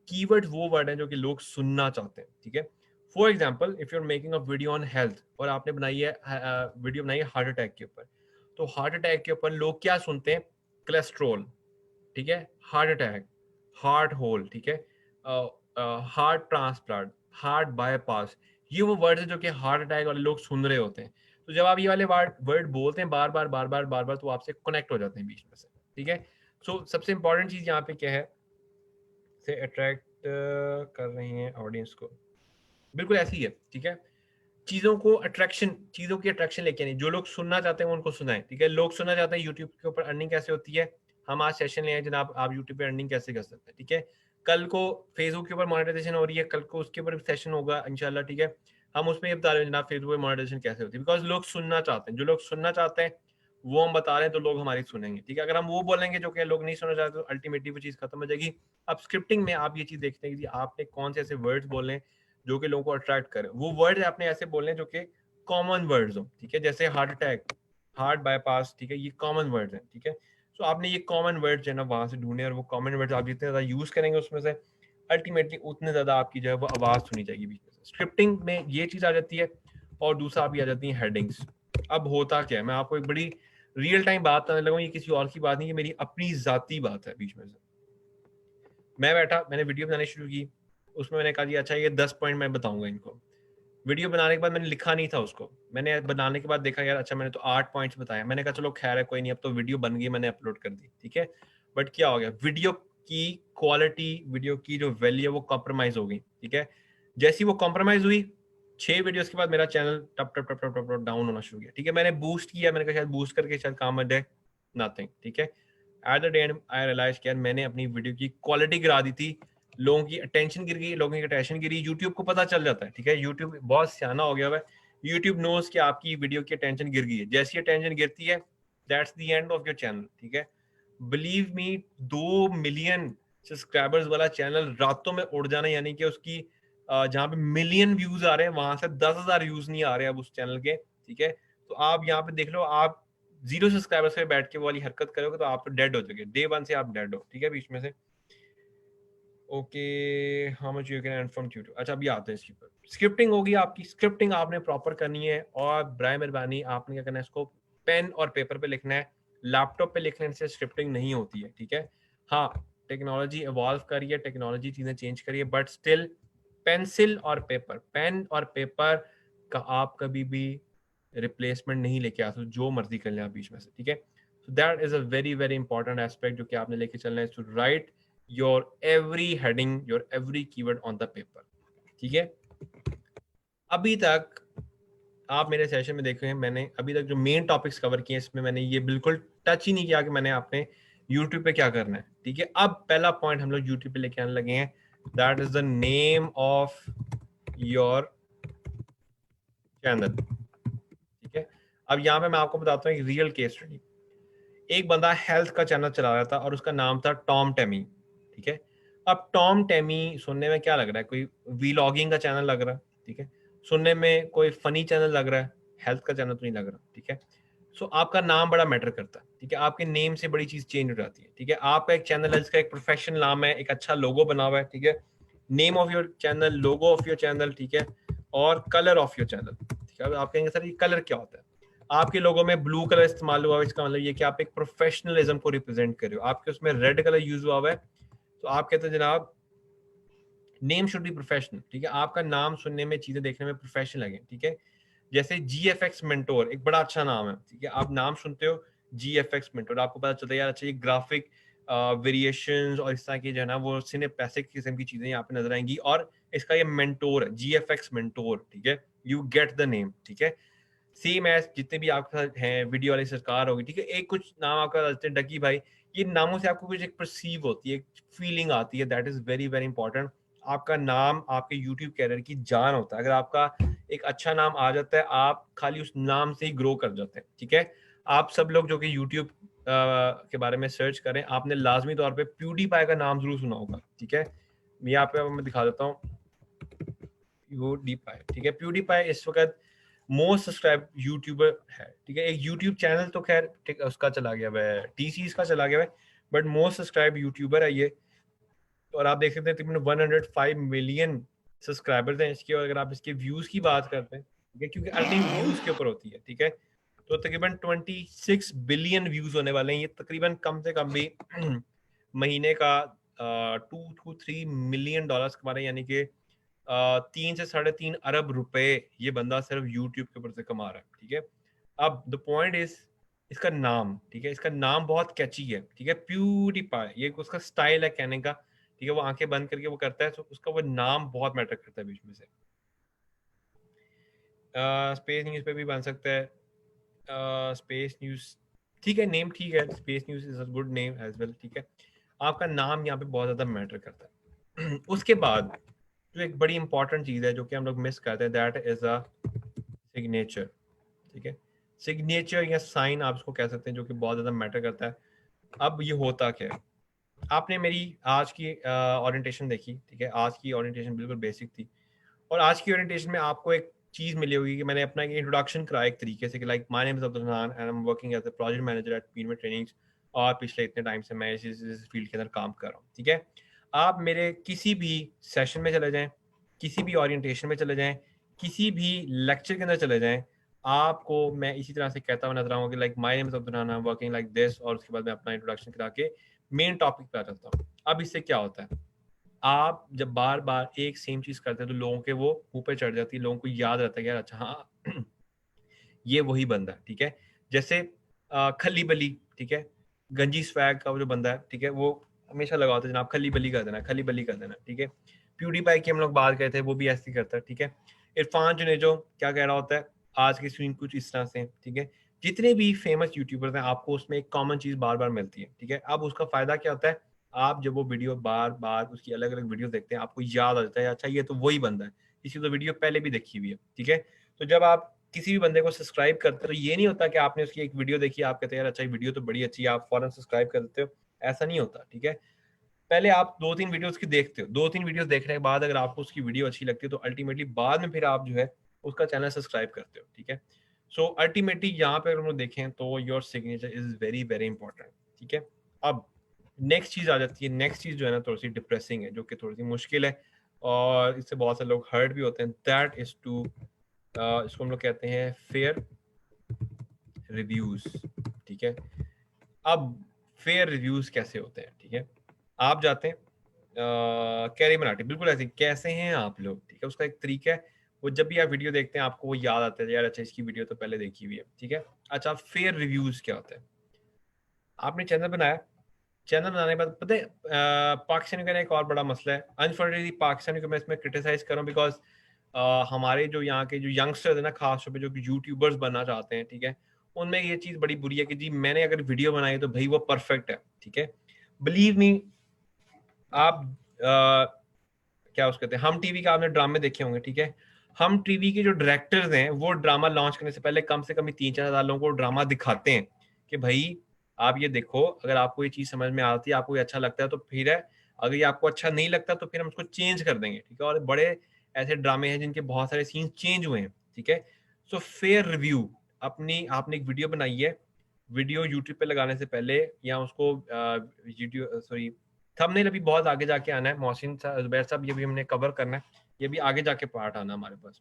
कीवर्ड वो वर्ड है जो कि लोग सुनना चाहते हैं। ठीक है, for example if you are making a video on health और आपने बनाई है वीडियो बनाई है हार्ट अटैक के ऊपर, तो हार्ट अटैक के ऊपर लोग क्या सुनते हैं, कोलेस्ट्रोल। ठीक है, हार्ट अटैक, हार्ट होल, ठीक है, हार्ट ट्रांसप्लांट, हार्ट बाईपास, ये वो वर्ड है जो कि हार्ट अटैक वाले लोग सुन रहे होते हैं। तो जब आप ये वाले वर्ड बोलते हैं बार बार बार बार बार बार तो आपसे कनेक्ट हो जाते हैं बीच में से। ठीक है, सो सबसे इंपॉर्टेंट चीज यहाँ पे क्या है, से अट्रैक्ट कर रही हैं ऑडियंस को, बिल्कुल ऐसी ही है। ठीक है, चीजों को अट्रैक्शन, चीजों की अट्रैक्शन लेके नहीं, जो लोग सुनना चाहते हैं उनको सुनाएं। ठीक है, लोग सुनना चाहते हैं यूट्यूब के ऊपर अर्निंग कैसे होती है, हम आज सेशन ले आए जनाब, आप यूट्यूब पे अर्निंग कैसे कर सकते हैं। ठीक है, कल को फेसबुक के ऊपर मोनेटाइजेशन हो रही है, कल को उसके ऊपर सेशन होगा इंशाल्लाह। ठीक है, हम उसमें ये बता रहे हैं जनाब फेसबुक पे मोनेटाइजेशन कैसे होती है, बिकॉज लोग सुनना चाहते हैं। जो लोग सुनना चाहते हैं वो हम बता रहे हैं तो लोग हमारी सुनेंगे। ठीक है, अगर हम वो बोलेंगे जो कि लोग नहीं सुनना चाहते तो अल्टीमेटली वो चीज खत्म हो जाएगी। अब स्क्रिप्टिंग में आप ये चीज देखते हैं कि आपने कौन से ऐसे वर्ड्स बोलने हैं जो कि लोगों को अट्रैक्ट करे। वो वर्ड आपने ऐसे बोलने जो कि कॉमन वर्ड्स हो। ठीक है, जैसे हार्ट अटैक, हार्ट बाईपास, ठीक है, ये कॉमन वर्ड्स हैं। ठीक है, सो आपने ये कॉमन वर्ड्स जो है ना वहां से ढूंढे और वो कॉमन वर्ड्स आप जितने ज्यादा यूज करेंगे उसमें से अल्टीमेटली उतने ज्यादा आपकी जो है वो आवाज सुनी जाएगी बीच में से। स्क्रिप्टिंग में ये चीज आ जाती है और दूसरा भी आ जाती है हेडिंग्स। अब होता क्या है, मैं आपको एक बड़ी रियल टाइम बात करने लगा हूं, ये किसी और की बात नहीं, ये मेरी अपनी जाती बात है बीच में से। मैं बैठा, मैंने वीडियो बनानी शुरू की, उसमें मैंने कहा जी अच्छा ये 10 पॉइंट मैं बताऊंगा इनको। वीडियो बनाने के बाद मैंने लिखा नहीं था उसको, मैंने बनाने के बाद देखा यार अच्छा मैंने तो 8 पॉइंट्स बताए, मैंने कहा चलो खैर है कोई नहीं, अब तो वीडियो बन गई, मैंने अपलोड कर दी। ठीक है, बट क्या हो गया, वीडियो की क्वालिटी, वीडियो की जो वैल्यू है वो कॉम्प्रोमाइज हो गई। ठीक है, जैसी वो कॉम्प्रोमाइज हुई 6 वीडियोस के बाद मेरा चैनल टप टप टप टप टप टप डाउन होना शुरू किया। ठीक है, मैंने बूस्ट किया, मैंने कहा शायद बूस्ट करके शायद काम आ जाए, नथिंग। ठीक है, at the end I realize कि यार मैंने अपनी वीडियो की क्वालिटी गिरा दी थी, लोगों की अटेंशन गिर गई, लोगों की अटेंशन गिरी, यूट्यूब को पता चल जाता है। ठीक है, यूट्यूब बहुत सियाना हो गया हुआ है, यूट्यूब नोज कि आपकी वीडियो की अटेंशन गिर गई है, जैसी अटेंशन गिरती है that's the end of your channel. ठीक है, बिलीव मी, 2 मिलियन सब्सक्राइबर्स वाला चैनल रातों में उड़ जाना, यानी कि उसकी जहाँ पे मिलियन व्यूज आ रहे हैं वहां से 10,000 व्यूज नहीं आ रहे अब उस चैनल के। ठीक है, तो आप यहाँ पे देख लो, आप 0 सब्सक्राइबर्स पे बैठ के वो वाली हरकत करोगे तो आप तो डेड हो जाओगे, डे वन से आप डेड हो। ठीक है, बीच में से okay, how much you can earn from YouTube. अच्छा अभी आते हैं इसके ऊपर, स्क्रिप्टिंग होगी आपकी, स्क्रिप्टिंग आपने प्रॉपर करनी है और बराए मेहरबानी आपने क्या करना है, इसको पेन और पेपर पे लिखना है, लैपटॉप पे लिखने से स्क्रिप्टिंग नहीं होती है। ठीक है, हाँ टेक्नोलॉजी इवॉल्व करी है, टेक्नोलॉजी चीजें चेंज करी है, बट स्टिल पेंसिल और पेपर, पेन और पेपर का आप कभी भी रिप्लेसमेंट नहीं लेके आ सकते, जो मर्जी कर लें आप बीच में से। ठीक है, so that is a very very important aspect जो कि आपने लेके चलना है, to write your every heading, your every keyword on the paper। ठीक है, अभी तक आप मेरे सेशन में देख रहे हैं, मैंने अभी तक जो मेन टॉपिक्स कवर किए इसमें मैंने ये बिल्कुल टच ही नहीं किया कि मैंने आपने यूट्यूब पे क्या करना है। ठीक है, अब पहला पॉइंट हम लोग यूट्यूब पे लेके आने लगे हैं, that is the name of your channel. ठीक है, अब यहाँ पे मैं आपको बताता हूँ एक रियल केस स्टडी। एक बंदा हेल्थ का चैनल चला रहा था और उसका नाम था टॉम टेमी। ठीक है, अब टॉम टेमी सुनने में क्या लग रहा है, कोई वीलॉगिंग का चैनल लग रहा है। ठीक है, सुनने में कोई फनी चैनल लग रहा है, हेल्थ का चैनल तो नहीं लग रहा। ठीक है, सो आपका नाम बड़ा मैटर करता है। ठीक है, आपके नेम से बड़ी चीज चेंज हो जाती है। ठीक है, आपका एक चैनल है जिसका एक प्रोफेशनल नाम है, एक अच्छा लोगो बना हुआ है। ठीक है, name of your channel, logo of your channel. ठीक है, और कलर ऑफ योर चैनल। ठीक है, आप कहेंगे सर ये कलर क्या होता है, आपके लोगों में ब्लू कलर इस्तेमाल हुआ है, इसका मतलब ये कि आप एक प्रोफेशनलिज्म को रिप्रेजेंट कर रहे हो। आपके उसमें रेड कलर यूज हुआ हुआ है, तो आप कहते हैं जनाब नेम शुड बी प्रोफेशनल, ठीक है। आपका नाम सुनने में, चीजें देखने में प्रोफेशनल लगे, ठीक है। जैसे GFX मेंटोर एक बड़ा अच्छा नाम है, ठीक है। आप नाम सुनते हो GFX मेंटोर, आपको पता चलता है यार अच्छा ये ग्राफिक वेरिएशंस और इस तरह की जो है ना वो सिनेपैथिक किस्म की चीजें यहाँ पे नजर आएंगी, और इसका ये मेंटोर है GFX मेंटोर, ठीक है। यू गेट द नेम, ठीक है। सेम एज जितने भी आपके साथ हैं वीडियो वाली सरकार होगी, ठीक है। एक कुछ नाम आपका रखते हैं डकी भाई, ये नामों से आपको कुछ एक परसीव होती है, एक फीलिंग आती है, that is very very important. आपका नाम आपके यूट्यूब कैरियर की जान होता है। अगर आपका एक अच्छा नाम आ जाता है, आप खाली उस नाम से ही ग्रो कर जाते हैं, ठीक है। आप सब लोग जो कि यूट्यूब के बारे में सर्च करें, आपने लाजमी तौर पे प्यूडीपाई का नाम जरूर सुना होगा, ठीक है। मैं यहाँ पे मैं दिखा देता हूँ प्यूडीपाई, ठीक है। प्यूडीपाई इस वक्त मोस्ट सब्सक्राइब यूट्यूबर है, ठीक है। एक यूट्यूब चैनल तो खैर ठीक उसका चला गया है, टीसीस का चला गया है, बट मोस्ट सब्सक्राइब यूट्यूबर है ये। और आप देख सकते हैं तकरीबन 105 मिलियन सब्सक्राइबर्स हैं इसके। और अगर आप इसके व्यूज की बात करते हैं, ठीक है, क्योंकि अल्टीमेट व्यूज के ऊपर होती है, ठीक है। तो तकरीबन 26 बिलियन व्यूज होने वाले हैं। ये तकरीबन कम से कम भी महीने का 2 to 3 मिलियन डॉलर्स कमा रहे हैं, यानी कि 3 से 3.5 अरब रुपए ये बंदा सिर्फ यूट्यूब के ऊपर से कमा रहा है, ठीक है। अब द पॉइंट इज इसका नाम, ठीक है, इसका नाम बहुत कैची है, ठीक है। प्यूडीपाई ये उसका स्टाइल है कहने का, ठीक है। वो आंखें बंद करके वो करता है, तो उसका वो नाम बहुत मैटर करता है बीच में से। स्पेस न्यूज पे भी बन सकता है, स्पेस न्यूज, ठीक है। नेम ठीक है, space news is a good name as well, ठीक है। आपका नाम यहाँ पे बहुत ज्यादा मैटर करता है। उसके बाद जो एक बड़ी इंपॉर्टेंट चीज है जो कि हम लोग मिस करते हैं, दैट इज अ सिग्नेचर, ठीक है। सिग्नेचर या साइन आप इसको कह सकते हैं, जो कि बहुत ज्यादा मैटर करता है। अब ये होता क्या है, आपने मेरी आज की ओरिएंटेशन देखी, ठीक है। आज की ओरिएंटेशन बिल्कुल बेसिक थी, और आज की ओरिएंटेशन में आपको एक चीज मिली होगी कि मैंने अपना एक इंट्रोडक्शन कराया एक तरीके से कि like my name is Abdul Rahman and I am working as a project manager at Peenway trainings, और पिछले इतने टाइम से मैं इस फील्ड के अंदर काम कर रहा हूँ, ठीक है। आप मेरे किसी भी सेशन में चले जाएं, किसी भी ओरिएंटेशन में चले जाएं, किसी भी लेक्चर के अंदर चले जाएं, आपको मैं इसी तरह से कहता हुआ नजर आऊंगा कि like my name is Abdul Rahman, I am working like this, और उसके बाद मैं अपना इंट्रोडक्शन करा के मेन टॉपिक पे आ जाता हूँ। अब इससे क्या होता है, आप जब बार बार एक सेम चीज करते हैं तो लोगों के वो मुंह पे चढ़ जाती है, लोगों को याद रहता है कि यार अच्छा हाँ ये वही बंदा है, ठीक है। जैसे खली बली, ठीक है, गंजी स्वैग का वो जो बंदा है, ठीक है, वो हमेशा लगा होता है जनाब खली बली कर देना, खली बली कर देना, ठीक है। प्यूडीपाई की हम लोग बात करते हैं, वो भी ऐसे ही करता है, ठीक है। इरफान जुनेजो क्या कह रहा होता है, आज की स्क्रीन कुछ इस तरह से, ठीक है। जितने भी फेमस यूट्यूबर्स हैं, आपको उसमें एक कॉमन चीज बार बार मिलती है, ठीक है। अब उसका फायदा क्या होता है, आप जब वो वीडियो बार बार उसकी अलग अलग वीडियो देखते हैं, आपको याद आ जाता है अच्छा ये तो वही बंदा है, इसकी तो वीडियो पहले भी देखी हुई है, ठीक है। तो जब आप किसी भी बंदे को सब्सक्राइब करते हो, तो ये नहीं होता कि आपने उसकी एक वीडियो देखी, आप कहते हैं यार अच्छा ये वीडियो तो बड़ी अच्छी है, आप फौरन सब्सक्राइब कर देते हो, ऐसा नहीं होता, ठीक है। पहले आप 2-3 वीडियोस की देखते हो, 2-3 वीडियोस देखने के बाद अगर आपको उसकी वीडियो अच्छी लगती है, तो अल्टीमेटली बाद में फिर आप जो है उसका चैनल सब्सक्राइब करते हो, ठीक है। सो अल्टीमेटली यहाँ पे अगर हम लोग देखें तो your signature is very very important, ठीक है। अब नेक्स्ट चीज आ जाती है, नेक्स्ट चीज जो है ना थोड़ी सी डिप्रेसिंग है, जो कि थोड़ी सी मुश्किल है, और इससे बहुत सारे लोग हर्ट भी होते हैं, दैट इज टू इसको हम लोग कहते हैं फेयर रिव्यूज, ठीक है। अब फेयर रिव्यूज कैसे होते हैं, ठीक है। आप जाते हैं कैरी मनाटी, बिल्कुल ऐसे कैसे हैं आप लोग, ठीक है, उसका एक तरीका है। वो जब भी आप वीडियो देखते हैं आपको वो याद आता है यार अच्छा इसकी वीडियो तो पहले देखी हुई है, ठीक है। अच्छा फेयर रिव्यूज क्या होता है, आपने चैनल बनाया, चैनल बनाने के बाद पता है पाकिस्तानी का एक और बड़ा मसला है, अनफॉर्चुनेटली पाकिस्तानी को मैं इसमें क्रिटिसाइज करूं बिकॉज हमारे जो यहाँ के जो यंगस्टर्स है ना, खास तौर पे जो यूट्यूबर्स बनना चाहते हैं, ठीक है, उनमें ये चीज बड़ी बुरी है कि जी मैंने अगर वीडियो बनाई है तो भाई वो परफेक्ट है, ठीक है। बिलीव मी, आप क्या उसको कहते हैं, हम टीवी का आपने ड्रामे देखे होंगे, ठीक है। हम टीवी के जो डायरेक्टर्स हैं वो ड्रामा लॉन्च करने से पहले कम से कम 3-4 हजार लोगों को ड्रामा दिखाते हैं कि भाई आप ये देखो, अगर आपको ये चीज समझ में आती है, आपको ये अच्छा लगता है तो फिर है, अगर ये आपको अच्छा नहीं लगता तो फिर हम उसको चेंज कर देंगे, ठीक है। और बड़े ऐसे ड्रामे हैं जिनके बहुत सारे सीन चेंज हुए हैं, ठीक है। सो फेयर रिव्यू, अपनी आपने एक वीडियो बनाई है, वीडियो यूट्यूब पे लगाने से पहले या उसको यूट्यूब सॉरी थंबनेल अभी बहुत आगे जाके आना है, मोहसिन जुबैर साहब, ये भी हमने कवर करना है, ये भी आगे जाके पार्ट आना हमारे पास।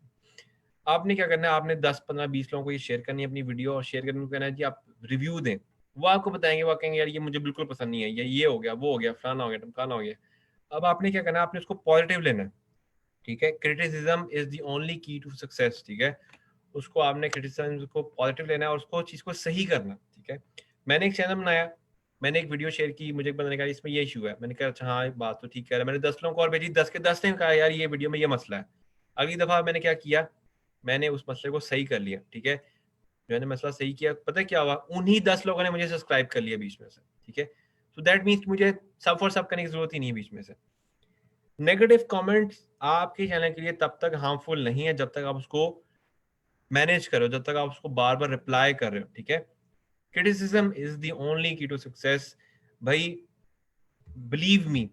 आपने क्या करना है, आपने 10 15 20 लोगों को ये शेयर करनी है अपनी वीडियो, और शेयर करने को कहना है जी आप रिव्यू दें। वो आपको बताएंगे, वो कहेंगे यार ये मुझे बिल्कुल पसंद नहीं है, ये हो गया, वो हो गया, फलाना हो गया, ढमकाना हो गया। अब आपने क्या करना है, आपने उसको पॉजिटिव लेना है, ठीक है। क्रिटिसिज्म इज द ओनली की टू सक्सेस, ठीक है। उसको आपने क्रिटिसिज्म को पॉजिटिव लेना है और उसको चीज को सही करना, ठीक है। मैंने एक चैनल बनाया, मैंने एक वीडियो शेयर की, मुझे एक बंदे ने कहा इसमें ये इशू है, मैंने कहा अच्छा हाँ बात तो ठीक कह रहा है, मैंने 10 लोगों को और भेजी, 10 के 10 ने कहा यार ये वीडियो में ये मसला है। अगली दफा मैंने क्या किया, मैंने उस मसले को सही कर लिया, ठीक है। मैंने मसला सही किया, पता है क्या हुआ, उन्हीं 10 लोगों ने मुझे सब्सक्राइब कर लिया बीच में से, ठीक है। सो दैट मीन्स मुझे सब फॉर सब करने की जरूरत ही नहीं है बीच में से। नेगेटिव कमेंट्स आपके चैनल के लिए तब तक हार्मफुल नहीं है जब तक आप उसको मैनेज करो, जब तक आप उसको बार बार रिप्लाई कर रहे हो, ठीक है। क्रिटिसिज्म इज द ओनली की टू सक्सेस। भाई बिलीव मी,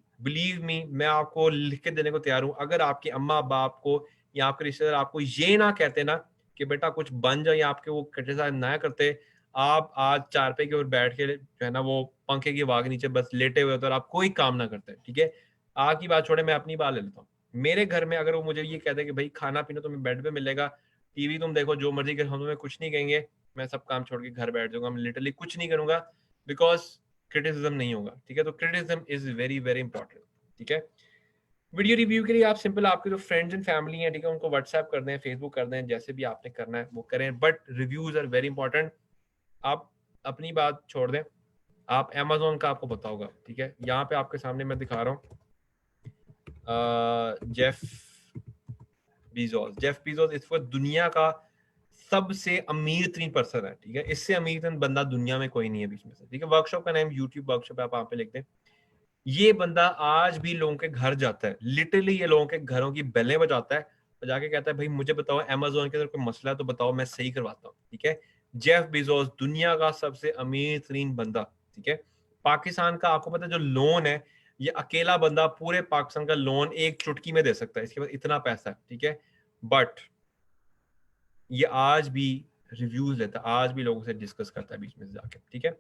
मैं आपको लिख के देने को तैयार हूं। अगर आपके अम्मा बाप को या आपके रिश्तेदार आपको ये ना कहते ना कि बेटा कुछ बन जाए, या आपके वो क्रिटिसाइज ना करते, आप आज चारपाई के ऊपर बैठ के जो है ना वो पंखे की हवा के नीचे बस लेटे हुए होते और आप कोई काम ना करते, ठीक है। आपकी बात छोड़े, मैं अपनी बात ले लेता हूँ। मेरे घर में अगर वो मुझे ये कहते कि भाई खाना पीना तुम्हें बेड पे मिलेगा, टीवी तुम देखो जो मर्जी कर, हम तुम्हें कुछ नहीं कहेंगे, मैं सब काम छोड़ के घर बैठ जाऊंगा, मैं लिटरली कुछ नहीं करूंगा, बिकॉज क्रिटिसिज्म नहीं होगा, ठीक है। तो criticism is very very important, ठीक है। वीडियो रिव्यू के लिए आप सिंपल आपके जो फ्रेंड्स एंड फैमिली हैं, ठीक है, उनको व्हाट्सएप कर दें, फेसबुक कर दें, जैसे भी आपने करना है वो करें, but reviews are very important. आप अपनी बात छोड़ दें, आप अमेजोन का आपको पता होगा, ठीक है। यहाँ पे आपके सामने मैं दिखा रहा हूँ जेफ बीजोस इस वक्त दुनिया का सबसे अमीर तरीन पर्सन है, ठीक है। इससे अमीर तरीन बंदा दुनिया में कोई नहीं है बीच में से, ठीक है। वर्कशॉप का नाम यूट्यूब वर्कशॉप, आप वहाँ पे लिख दें। ये बंदा आज भी लोगों के घर जाता है, लिटरली ये लोगों के घरों की बेलें बजाता है और जाके कहता है भाई मुझे बताओ अमेजोन के अंदर कोई मसला है तो बताओ, मैं सही करवाता हूँ, ठीक है। जेफ बेजोस दुनिया का सबसे अमीर तरीन बंदा, ठीक है। पाकिस्तान का आपको पता है जो लोन है, ये अकेला बंदा पूरे पाकिस्तान का लोन एक चुटकी में दे सकता है, इसके पास इतना पैसा है, ठीक है। बट ये आज भी रिव्यूज लेता है, आज भी लोगों से डिस्कस करता है बीच में से जाके, ठीक है।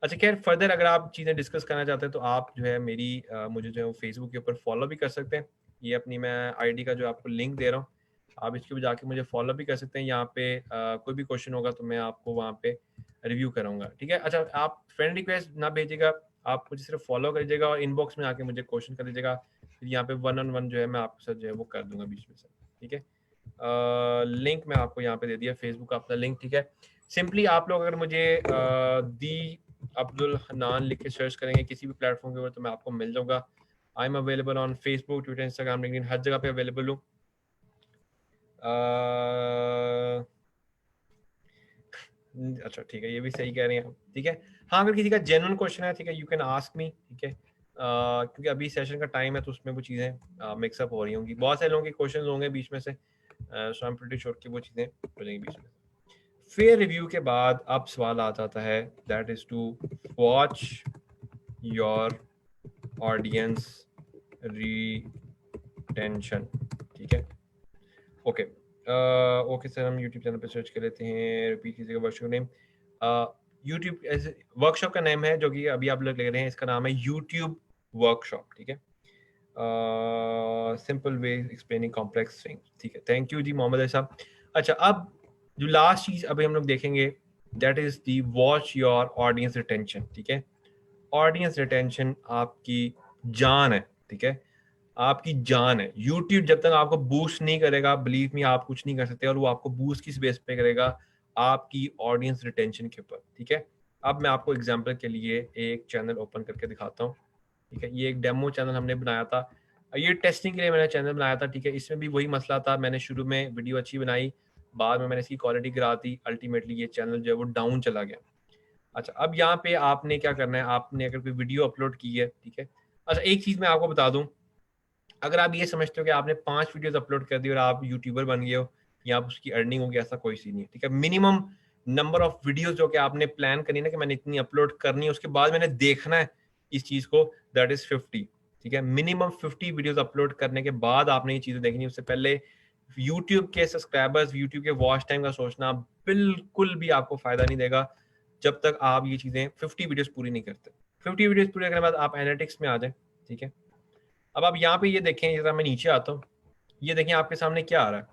अच्छा खैर, फर्दर अगर आप चीज़ें डिस्कस करना चाहते हैं तो आप जो है मेरी मुझे जो है वो फेसबुक के ऊपर फॉलो भी कर सकते हैं। ये अपनी मैं आईडी का जो आपको लिंक दे रहा हूँ, आप इसके ऊपर जाके मुझे फॉलो भी कर सकते हैं। यहाँ पे कोई भी क्वेश्चन होगा तो मैं आपको वहाँ पे रिव्यू कराऊंगा, ठीक है। अच्छा, आप फ्रेंड रिक्वेस्ट ना भेजिएगा, आप मुझे सिर्फ फॉलो कर लीजिएगा और इनबॉक्स में आके मुझे क्वेश्चन कर लीजिएगा, फिर यहाँ पे 1 on 1 जो है मैं आपके साथ जो है वो कर दूंगा बीच में से, ठीक है। लिंक मैं आपको यहाँ पे दे दिया फेसबुक का अपना लिंक, ठीक है। सिंपली आप लोग अगर मुझे दी अब्दुल हनान लिख के सर्च करेंगे किसी भी प्लेटफॉर्म के ऊपर तो मैं आपको मिल जाऊंगा। I am available on Facebook, Twitter, Instagram, LinkedIn, हर जगह पे अवेलेबल हूँ। अच्छा ठीक है, ये भी सही कह रहे हैं आप, ठीक है। हाँ, अगर किसी का जेन्युइन क्वेश्चन है, ठीक है, यू कैन आस्क मी, ठीक है। क्योंकि अभी सेशन का टाइम है तो उसमें वो चीज़ें मिक्सअप हो रही होंगी, बहुत सारे लोगों के क्वेश्चन होंगे बीच में से, सो आई एम प्रीटी श्योर कि वो चीज़ें हो जाएंगी बीच में। फेयर रिव्यू के बाद अब सवाल आ जाता है, that is to watch your audience retention, ठीक है। ओके ओके सर, हम यूट्यूब चैनल पे सर्च कर लेते हैं, रिपीट कीजिएगा वर्कशॉप नेम। यूट्यूब ऐसे वर्कशॉप का नेम है जो कि अभी आप लोग ले रहे हैं, इसका नाम है यूट्यूब वर्कशॉप, ठीक है। Simple way explaining complex things, ठीक है। थैंक यू जी मोहम्मद साहब। अच्छा, अब जो लास्ट चीज अभी हम लोग देखेंगे that is the watch your audience retention, ठीक है। ऑडियंस रिटेंशन आपकी जान है, ठीक है, आपकी जान है। यूट्यूब जब तक आपको बूस्ट नहीं करेगा, बिलीव मी, आप कुछ नहीं कर सकते, और वो आपको बूस्ट किस बेस पे करेगा, आपकी ऑडियंस रिटेंशन के ऊपर, ठीक है। अब मैं आपको एग्जांपल के लिए एक चैनल ओपन करके दिखाता हूँ, ठीक है। ये एक डेमो चैनल हमने बनाया था, ये टेस्टिंग के लिए मैंने चैनल बनाया था, ठीक है। इसमें भी वही मसला था, मैंने शुरू में वीडियो अच्छी बनाई, बाद में मैंने इसकी क्वालिटी गिरा दी, अल्टीमेटली ये चैनल जो है वो डाउन चला गया। अच्छा, अब यहाँ पे आपने क्या करना है, आपने अगर कोई वीडियो अपलोड की है, ठीक है। अच्छा, एक चीज मैं आपको बता दूं, अगर आप ये समझते हो कि आपने 5 वीडियोस अपलोड कर दी और आप यूट्यूबर बन गए हो या आप उसकी अर्निंग होगी, ऐसा कोई सीन नहीं है, ठीक है। मिनिमम नंबर ऑफ वीडियोस जो कि आपने प्लान करनी है ना कि मैंने इतनी अपलोड करनी है, उसके बाद मैंने देखना है इस चीज को, दैट इज 50, ठीक है। मिनिमम 50 वीडियोस अपलोड करने के बाद आपने ये चीजें देखनी है, उससे पहले यूट्यूब के सब्सक्राइबर्स, यूट्यूब के वॉच टाइम का सोचना बिल्कुल भी आपको फायदा नहीं देगा जब तक आप ये चीजें 50 वीडियोस पूरी नहीं करते। 50 वीडियोस पूरी करने के बाद आप एनालिटिक्स में आ जाए, ठीक है। अब आप यहाँ पे ये देखें, जरा मैं नीचे आता हूँ, ये देखें आपके सामने क्या आ रहा है,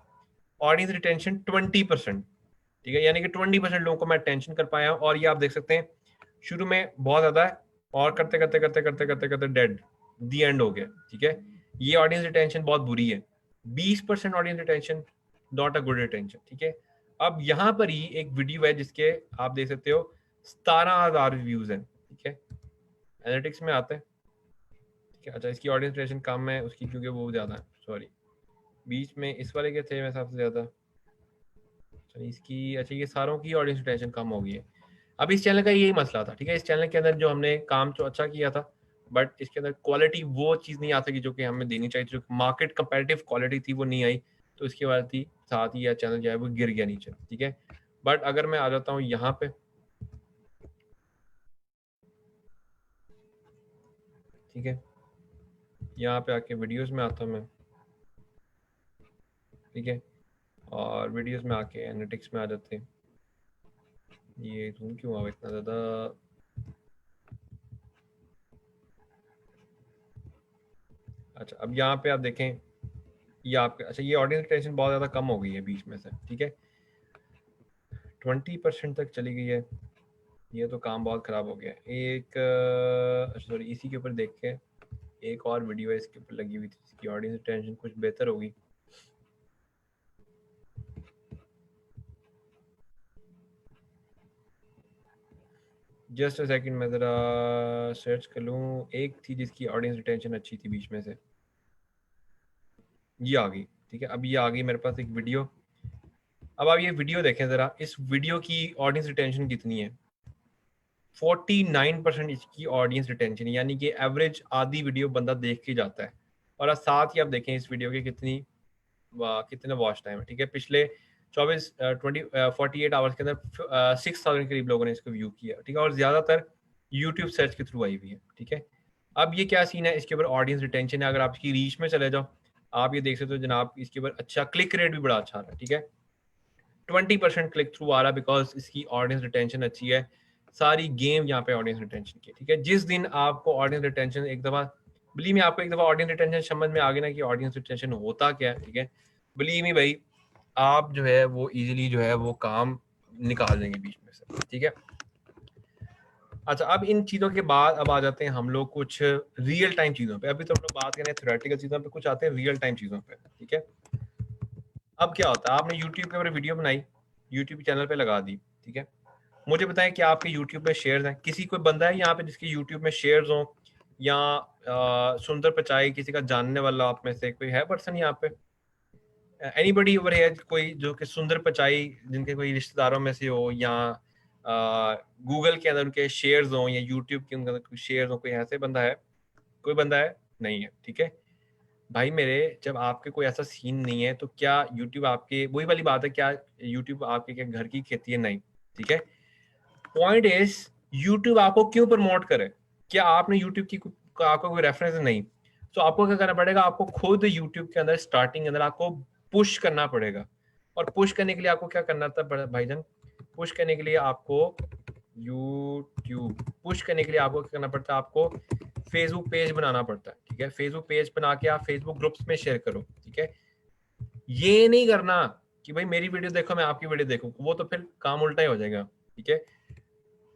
ऑडियंस रिटेंशन 20%, ठीक है, यानी कि 20% लोगों को मैं अटेंशन कर पाया हूँ। और ये आप देख सकते हैं शुरू में बहुत ज्यादा है और करते करते करते करते करते करते डेड दी एंड हो गया, ठीक है। ये ऑडियंस रिटेंशन बहुत बुरी है, 20% audience retention, not a good retention, ठीक है। अब यहाँ पर ही एक वीडियो है जिसके आप देख सकते हो 17,000 व्यूज हैं, ठीक है। एनालिटिक्स में आते हैं, ठीक है। अच्छा, इसकी ऑडियंस रिटेंशन कम है उसकी क्योंकि वो ज्यादा है, सॉरी, बीच में इस वाले के थे मैं सबसे ज्यादा। अच्छा इसकी, अच्छा ये सारों की ऑडियंस रिटेंशन कम हो गई है। अब इस चैनल का यही मसला था, ठीक है। इस चैनल के अंदर जो हमने काम तो अच्छा किया था, बट इसके अंदर क्वालिटी वो चीज़ नहीं आ सकी जो कि हमें देनी चाहिए थी, जो मार्केट कंपेरेटिव क्वालिटी थी वो नहीं आई। तो इसके बाद ही साथ ही यह चैनल जो है वो गिर गया नीचे, ठीक है। बट अगर मैं आ जाता हूँ यहाँ पे, ठीक है, यहाँ पे आके वीडियोस में आता हूँ मैं, ठीक है, और वीडियोस में आके एनालिटिक्स में आ जाते हैं। ये तुम क्यों आओ इतना ज़्यादा, अच्छा अब यहाँ पे आप देखें ये आपके, अच्छा ये ऑडियंस रिटेंशन बहुत ज़्यादा कम हो गई है बीच में से, ठीक है, 20% तक चली गई है। ये तो काम बहुत ख़राब हो गया। एक सॉरी, इसी के ऊपर देख के एक और वीडियो है इसके ऊपर लगी हुई थी, इसकी ऑडियंस रिटेंशन कुछ बेहतर होगी। जस्ट अ सेकंड, मैं ज़रा सर्च कर लूँ। एक थी जिसकी ऑडियंस रिटेंशन अच्छी थी बीच में से, ये आ गई, ठीक है। अब ये आ गई मेरे पास एक वीडियो। अब आप ये वीडियो देखें ज़रा, इस वीडियो की ऑडियंस रिटेंशन कितनी है, 49% इसकी ऑडियंस रिटेंशन, यानी कि एवरेज आधी वीडियो बंदा देख के जाता है। और साथ ही आप देखें इस वीडियो के कितने वॉच टाइम है, ठीक है। पिछले 48 आवर्स के अंदर 6,000 के करीब लोगों ने इसको व्यू किया, ठीक है, और ज्यादातर यूट्यूब सर्च के थ्रू आई हुई है, ठीक है। अब ये क्या सीन है, इसके ऊपर ऑडियंस रिटेंशन है। अगर आप इसकी रीच में चले जाओ, आप ये देख सकते हो जनाब, इसके ऊपर अच्छा क्लिक रेट भी बड़ा अच्छा आ रहा है, ठीक है, 20% क्लिक थ्रू आ रहा है, बिकॉज इसकी ऑडियंस रिटेंशन अच्छी है। सारी गेम यहाँ पे ऑडियंस रिटेंशन की, ठीक है। जिस दिन आपको ऑडियंस रिटेंशन एक दफा, बिलीव में आपको एक दफा ऑडियंस रिटेंशन समझ में आ गई ना कि ऑडियंस रिटेंशन होता क्या है, ठीक है, बिलीव में भाई आप जो है वो इजीली जो है वो काम निकाल देंगे बीच में से, ठीक है। अच्छा, अब इन चीज़ों के बाद अब आ जाते हैं हम लोग कुछ रियल टाइम चीज़ों पे। अभी तो हम लोग बात करें थ्योरेटिकल चीज़ों पे, कुछ आते हैं रियल टाइम चीज़ों पे, ठीक है। अब क्या होता है, आपने यूट्यूब के ऊपर वीडियो बनाई, यूट्यूब चैनल पे लगा दी, ठीक है। मुझे बताएं कि आपके यूट्यूब पे शेयर्स हैं, किसी कोई बंदा है यहाँ पे जिसके यूट्यूब में शेयर्स हो, या सुंदर पिचाई किसी का जानने वाला आप में से कोई है पर्सन यहाँ पे, एनीबडी ओवर हियर, कोई जो कि सुंदर पिचाई जिनके कोई रिश्तेदारों में से हो, या गूगल के अंदर उनके शेयर्स हो, या यूट्यूब के अंदर कोई शेयर्स हो, कोई ऐसे बंदा है, कोई बंदा है, नहीं है, ठीक है। भाई मेरे, जब आपके कोई ऐसा सीन नहीं है तो क्या यूट्यूब आपके, वही वाली बात है, क्या यूट्यूब आपके क्या घर की खेती है, नहीं, ठीक है। पॉइंट इज यूट्यूब आपको क्यों प्रमोट करे, क्या आपने यूट्यूब की आपको कोई रेफरेंस नहीं, तो आपको क्या करना पड़ेगा, आपको खुद यूट्यूब के अंदर स्टार्टिंग के अंदर आपको पुश करना पड़ेगा। और पुश करने के लिए आपको क्या करना था भाईजान, पुश करने के लिए आपको यूट्यूब पुश करने के लिए आपको क्या करना पड़ता है, आपको फेसबुक पेज बनाना पड़ता है, ठीक है। फेसबुक पेज बना के आप फेसबुक ग्रुप्स में शेयर करो, ठीक है। ये नहीं करना कि भाई मेरी वीडियो देखो मैं आपकी वीडियो देखूं, वो तो फिर काम उल्टा ही हो जाएगा, ठीक है।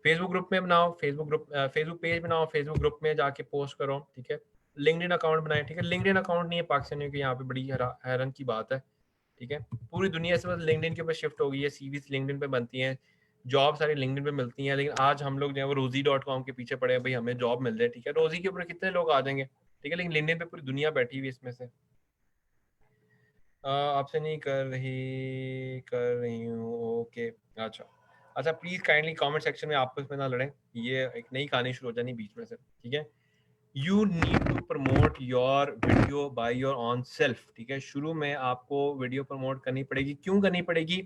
फेसबुक ग्रुप में बनाओ, फेसबुक पेज बनाओ, फेसबुक ग्रुप में जाके पोस्ट करो, ठीक है। लिंक्डइन अकाउंट बनाए, ठीक है। लिंक्डइन अकाउंट नहीं है पाकिस्तानियों के यहाँ पे, बड़ी हैरान की बात है, ठीक है। पूरी दुनिया से बस लिंक्डइन के ऊपर शिफ्ट हो गई है, सीवीज लिंक्डइन पे बनती हैं, जॉब सारी लिंक्डइन पे मिलती हैं। लेकिन आज हम लोग जो है वो रोजी.com के पीछे पड़े हैं, भाई हमें जॉब मिल जाए, ठीक है। रोजी के ऊपर कितने लोग आ जाएंगे, ठीक है, लेकिन लिंक्डइन पे पूरी दुनिया बैठी हुई है इसमें से। आपसे नहीं कर रही हूँ, ओके, अच्छा अच्छा, प्लीज काइंडली कमेंट सेक्शन में आपस में ना लड़ें, ये एक नई कहानी शुरू हो जानी बीच में से, ठीक है। You need to promote your video by your own self, ठीक है। शुरू में आपको वीडियो प्रमोट करनी पड़ेगी, क्यों करनी पड़ेगी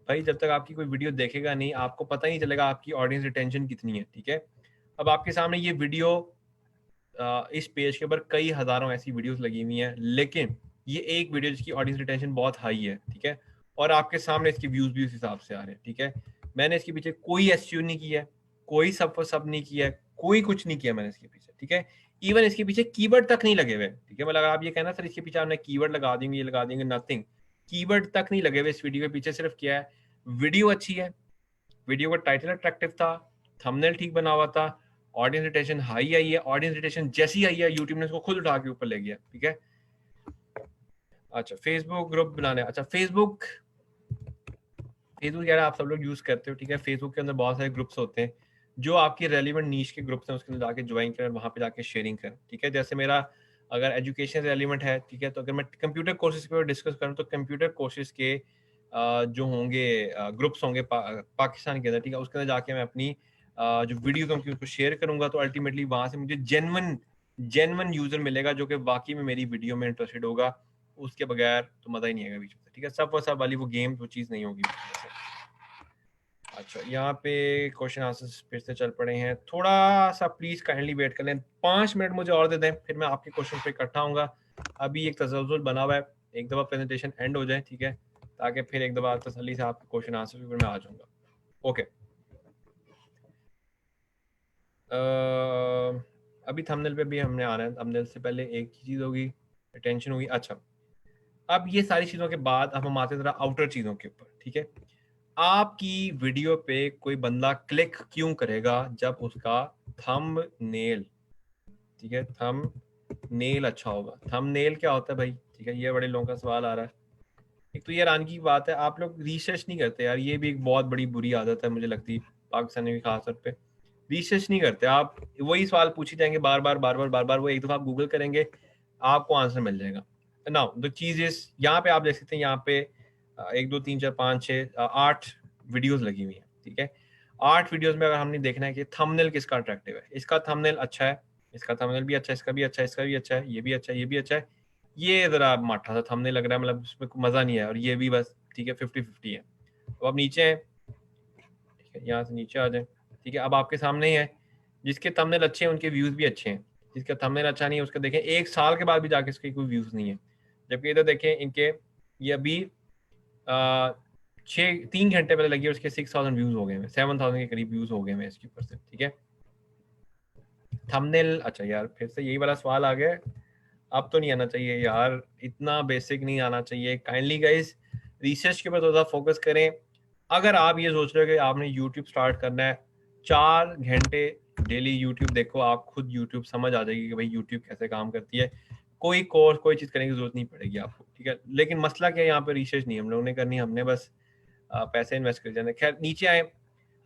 भाई, जब तक आपकी कोई वीडियो देखेगा नहीं आपको पता ही नहीं चलेगा आपकी ऑडियंस रिटेंशन कितनी है, ठीक है। अब आपके सामने ये वीडियो, इस पेज के ऊपर कई हजारों ऐसी वीडियोस लगी हुई हैं, लेकिन ये एक वीडियो जिसकी ऑडियंस रिटेंशन बहुत हाई है, ठीक है, और आपके सामने इसके व्यूज भी उस हिसाब से आ रहे हैं, ठीक है। मैंने इसके पीछे कोई एसईओ नहीं किया है, कोई सब नहीं किया है, कोई कुछ नहीं किया मैंने इसके पीछे, ठीक है। इवन इसके पीछे कीवर्ड तक नहीं लगे हुए, ठीक है। मतलब आप ये कहना सर इसके पीछे हमने कीवर्ड लगा देंगे, ये लगा देंगे, नथिंग, कीवर्ड तक नहीं लगे हुए इस वीडियो के पीछे, सिर्फ क्या है, वीडियो अच्छी है, वीडियो का टाइटल अट्रैक्टिव था, थंबनेल ठीक बना हुआ था, ऑडियंस रिटेंशन हाई आई है, ऑडियंस रिटेंशन जैसी आई है यूट्यूब ने उसको खुद उठा के ऊपर ले गया, ठीक है। अच्छा, फेसबुक ग्रुप बनाने, अच्छा फेसबुक यार आप सब लोग यूज करते हो, ठीक है। फेसबुक के अंदर बहुत सारे ग्रुप्स होते हैं, जो आपके रेलिवेंट नीश के ग्रुप्स हैं उसके अंदर जाके ज्वाइन करें, वहां पे जाके शेयरिंग करें, ठीक है। जैसे मेरा अगर एजुकेशन रेलिवेंट है, ठीक है, तो अगर मैं कंप्यूटर कोर्सेज के ऊपर डिस्कस करूँ तो कंप्यूटर कोर्सेज के जो होंगे ग्रुप्स होंगे पाकिस्तान के अंदर, ठीक है, उसके अंदर जाके मैं अपनी जो वीडियोज होंगी उसको शेयर करूंगा, तो अल्टीमेटली वहां से मुझे जेन्युइन यूजर मिलेगा जो कि वाकई में मेरी वीडियो में इंटरेस्टेड होगा। उसके बगैर तो मजा ही नहीं आएगा बीच में, ठीक है। सब वो सब वाली वो गेम वो चीज़ नहीं होगी बीच में से। अच्छा, यहाँ पे क्वेश्चन आंसर्स फिर से चल पड़े हैं, थोड़ा सा प्लीज काइंडली वेट कर लें, 5 मिनट मुझे और दे दें, फिर मैं आपके क्वेश्चन पे इकट्ठा होऊंगा। अभी एक तसल्जुल बना हुआ है, एक दफा प्रेजेंटेशन एंड हो जाए, ठीक है, ताकि फिर एक दफा तसल्ली से आपके क्वेश्चन आंसर पे मैं आ जाऊंगा। ओके, अभी थंबनेल पे भी हमने आना है, थंबनेल से पहले एक चीज होगी, अटेंशन होगी। अच्छा, अब ये सारी चीजों के बाद अब हम आते हैं जरा आउटर चीजों के ऊपर, ठीक है। आपकी वीडियो पे कोई बंदा क्लिक क्यों करेगा जब उसका थंबनेल, ठीक है, थंबनेल अच्छा होगा। थंबनेल क्या होता है भाई, ठीक है, ये बड़े लोगों का सवाल आ रहा है। एक तो ये हैरानगी की बात है, आप लोग रिसर्च नहीं करते यार, ये भी एक बहुत बड़ी बुरी आदत है मुझे लगती है, पाकिस्तान में भी खास तौर पे रिसर्च नहीं करते आप। वही सवाल पूछे जाएंगे बार बार बार बार बार बार, वो एक दफा आप गूगल करेंगे आपको आंसर मिल जाएगा। नाउ द चीज इज, यहाँ पे आप देख सकते हैं, यहाँ पे 1 2 3 4 5 6 8 वीडियोस लगी हुई हैं, ठीक है। 8 वीडियोस में अगर हमने देखना है कि थंबनेल किसका अट्रैक्टिव है, इसका थंबनेल अच्छा है, इसका थंबनेल भी अच्छा है, इसका भी अच्छा है, इसका भी अच्छा है, ये भी अच्छा है, ये भी अच्छा है, ये जरा माठा सा थंबनेल लग रहा है, मतलब उसमें कोई मजा नहीं है, और ये भी बस ठीक है 50-50 है। तो अब नीचे है, ठीक है, यहाँ से नीचे आ जाए, ठीक है। अब आपके सामने ही है, जिसके थंबनेल अच्छे हैं उनके व्यूज भी अच्छे हैं, जिसका थंबनेल अच्छा नहीं है उसका देखें 1 साल के बाद भी जाके इसके कोई व्यूज नहीं है। जबकि इधर देखें इनके, ये अभी 3 घंटे पहले लगी है, उसके 6,000 व्यूज हो गए हैं, 7,000 के करीब व्यूज हो गए हैं इसके ऊपर से, ठीक है। थंबनेल, अच्छा यार फिर से यही वाला सवाल आ गया, अब तो नहीं आना चाहिए यार, इतना बेसिक नहीं आना चाहिए, काइंडली गाइस रिसर्च के ऊपर थोड़ा फोकस करें। अगर आप ये सोच रहे हो कि आपने यूट्यूब स्टार्ट करना है, 4 घंटे डेली यूट्यूब देखो, आप खुद यूट्यूब समझ आ जाएगी कि भाई यूट्यूब कैसे काम करती है, कोई कोर्स कोई चीज़ करने की जरूरत नहीं पड़ेगी आपको, ठीक है। लेकिन मसला क्या है, यहाँ पे रिसर्च नहीं हम लोगों ने करनी, हमने बस पैसे इन्वेस्ट कर जाने। खैर नीचे आए,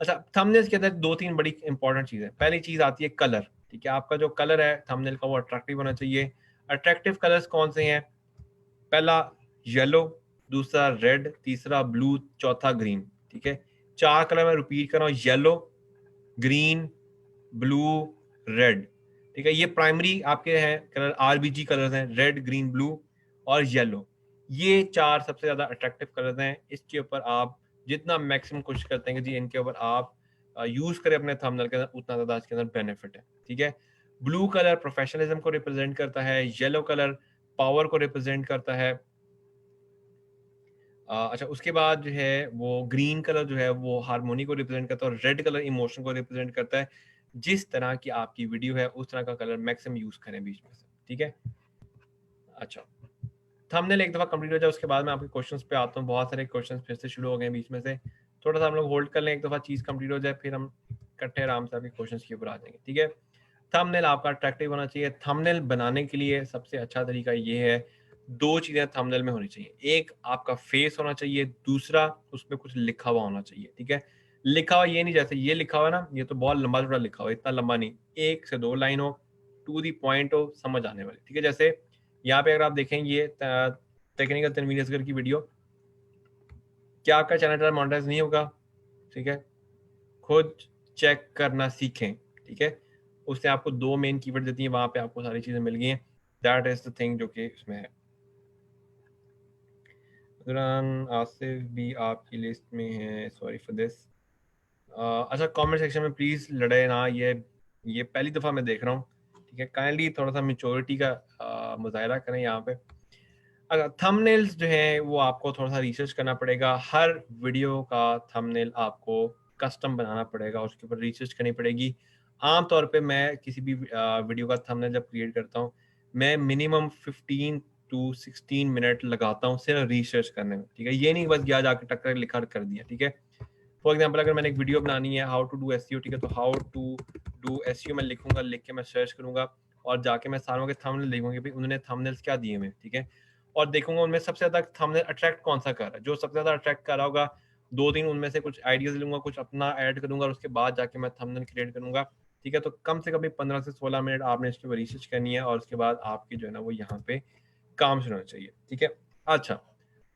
अच्छा थंबनेल्स के अंदर 2 3 बड़ी इंपॉर्टेंट चीज़ है। पहली चीज़ आती है कलर, ठीक है, आपका जो कलर है थंबनेल का वो अट्रैक्टिव होना चाहिए। अट्रैक्टिव कलर्स कौन से हैं, पहला येलो, दूसरा रेड, तीसरा ब्लू, चौथा ग्रीन, ठीक है। 4 कलर मैं रिपीट कर रहा हूँ, येलो, ग्रीन, ब्लू, रेड, ठीक है। ये प्राइमरी आपके हैं कलर, आरबीजी कलर्स हैं, रेड ग्रीन ब्लू और येलो, ये 4 सबसे ज्यादा अट्रैक्टिव कलर्स हैं। इसके ऊपर आप जितना मैक्सिमम कोशिश करते हैं कि जी इनके ऊपर आप यूज करें अपने थंबनेल के अंदर, उतना ज्यादा इसके अंदर बेनिफिट है, ठीक है। ब्लू कलर प्रोफेशनलिज्म को रिप्रेजेंट करता है, येलो कलर पावर को रिप्रेजेंट करता है। अच्छा, उसके बाद जो है वो ग्रीन कलर जो है वो हारमोनी को रिप्रेजेंट करता है, और रेड कलर इमोशन को रिप्रेजेंट करता है। जिस तरह की आपकी वीडियो है उस तरह का कलर मैक्सिमम यूज करें बीच में से, ठीक है। अच्छा, थंबनेल एक दफा कंप्लीट हो जाए उसके बाद मैं आपके क्वेश्चंस पे आता हूँ, बहुत सारे क्वेश्चंस फिर से शुरू हो गए बीच में से, थोड़ा सा हम लोग होल्ड कर लें, एक दफा चीज कंप्लीट हो जाए फिर हम इकट्ठे आराम से आपके क्वेश्चंस के ऊपर आ जाएंगे, ठीक है। थंबनेल आपका अट्रैक्टिव होना चाहिए। थंबनेल बनाने के लिए सबसे अच्छा तरीका ये है, 2 चीजें थंबनेल में होनी चाहिए, एक आपका फेस होना चाहिए, दूसरा उसमें कुछ लिखा हुआ होना चाहिए, ठीक है। लिखा हुआ ये नहीं जैसे ये लिखा हुआ ना, ये तो बहुत लंबा चौड़ा लिखा हुआ, इतना लंबा नहीं, 1 से 2 लाइन हो, टू दी पॉइंट हो, समझ आने वाली, ठीक है। जैसे यहाँ पे अगर आप देखें ये टेक्निकल तनवीर असगर की वीडियो, क्या आपका चैनल मोनेटाइज नहीं होगा, ठीक है, खुद चेक करना सीखें, ठीक है। उसने आपको 2 मेन कीवर्ड देती है, वहां पे आपको सारी चीजें मिल गई हैं, दैट इज द थिंग जो कि इसमें है। आसिफ भी आपकी लिस्ट में है, सॉरी फॉर दिस। अच्छा, कमेंट सेक्शन में प्लीज लड़े ना, ये पहली दफा मैं देख रहा हूँ, ठीक है, काइंडली थोड़ा सा मेच्योरिटी का मुजाहरा करें यहाँ पे। अगर थंबनेल्स जो है वो आपको थोड़ा सा रिसर्च करना पड़ेगा, हर वीडियो का थंबनेल आपको कस्टम बनाना पड़ेगा, उसके ऊपर रिसर्च करनी पड़ेगी। आमतौर पे मैं किसी भी वीडियो का थंबनेल जब क्रिएट करता हूँ, मैं मिनिमम 15 to 16 मिनट लगाता हूँ सिर्फ रिसर्च करने में, ठीक है। ये नहीं बस गया जाके टक लिखा कर दिया, ठीक है। फॉर एग्जांपल अगर मैंने एक वीडियो बनानी है हाउ टू डू एसईओ, ठीक है, तो हाउ टू डू एसईओ मैं लिखूंगा, लिख के मैं सर्च करूंगा और जाके मैं सारों के थंबनेल देखूंगा कि उन्होंने थंबनेल्स क्या दिए हुए, ठीक है। और देखूंगा उनमें सबसे ज्यादा थंबनेल अट्रैक्ट कौन सा कर रहा है, जो सबसे ज्यादा अट्रैक्ट कर रहा होगा 2 दिन उनमें से कुछ आइडियाज लूंगा, कुछ अपना ऐड करूंगा और उसके बाद जाके मैं थंबनेल क्रिएट करूंगा, ठीक है। तो कम से कम 15 से 16 मिनट आपने इसके ऊपर रिसर्च करनी है और उसके बाद आपकी जो है ना वो यहाँ पे काम शुरू होना चाहिए, ठीक है। अच्छा,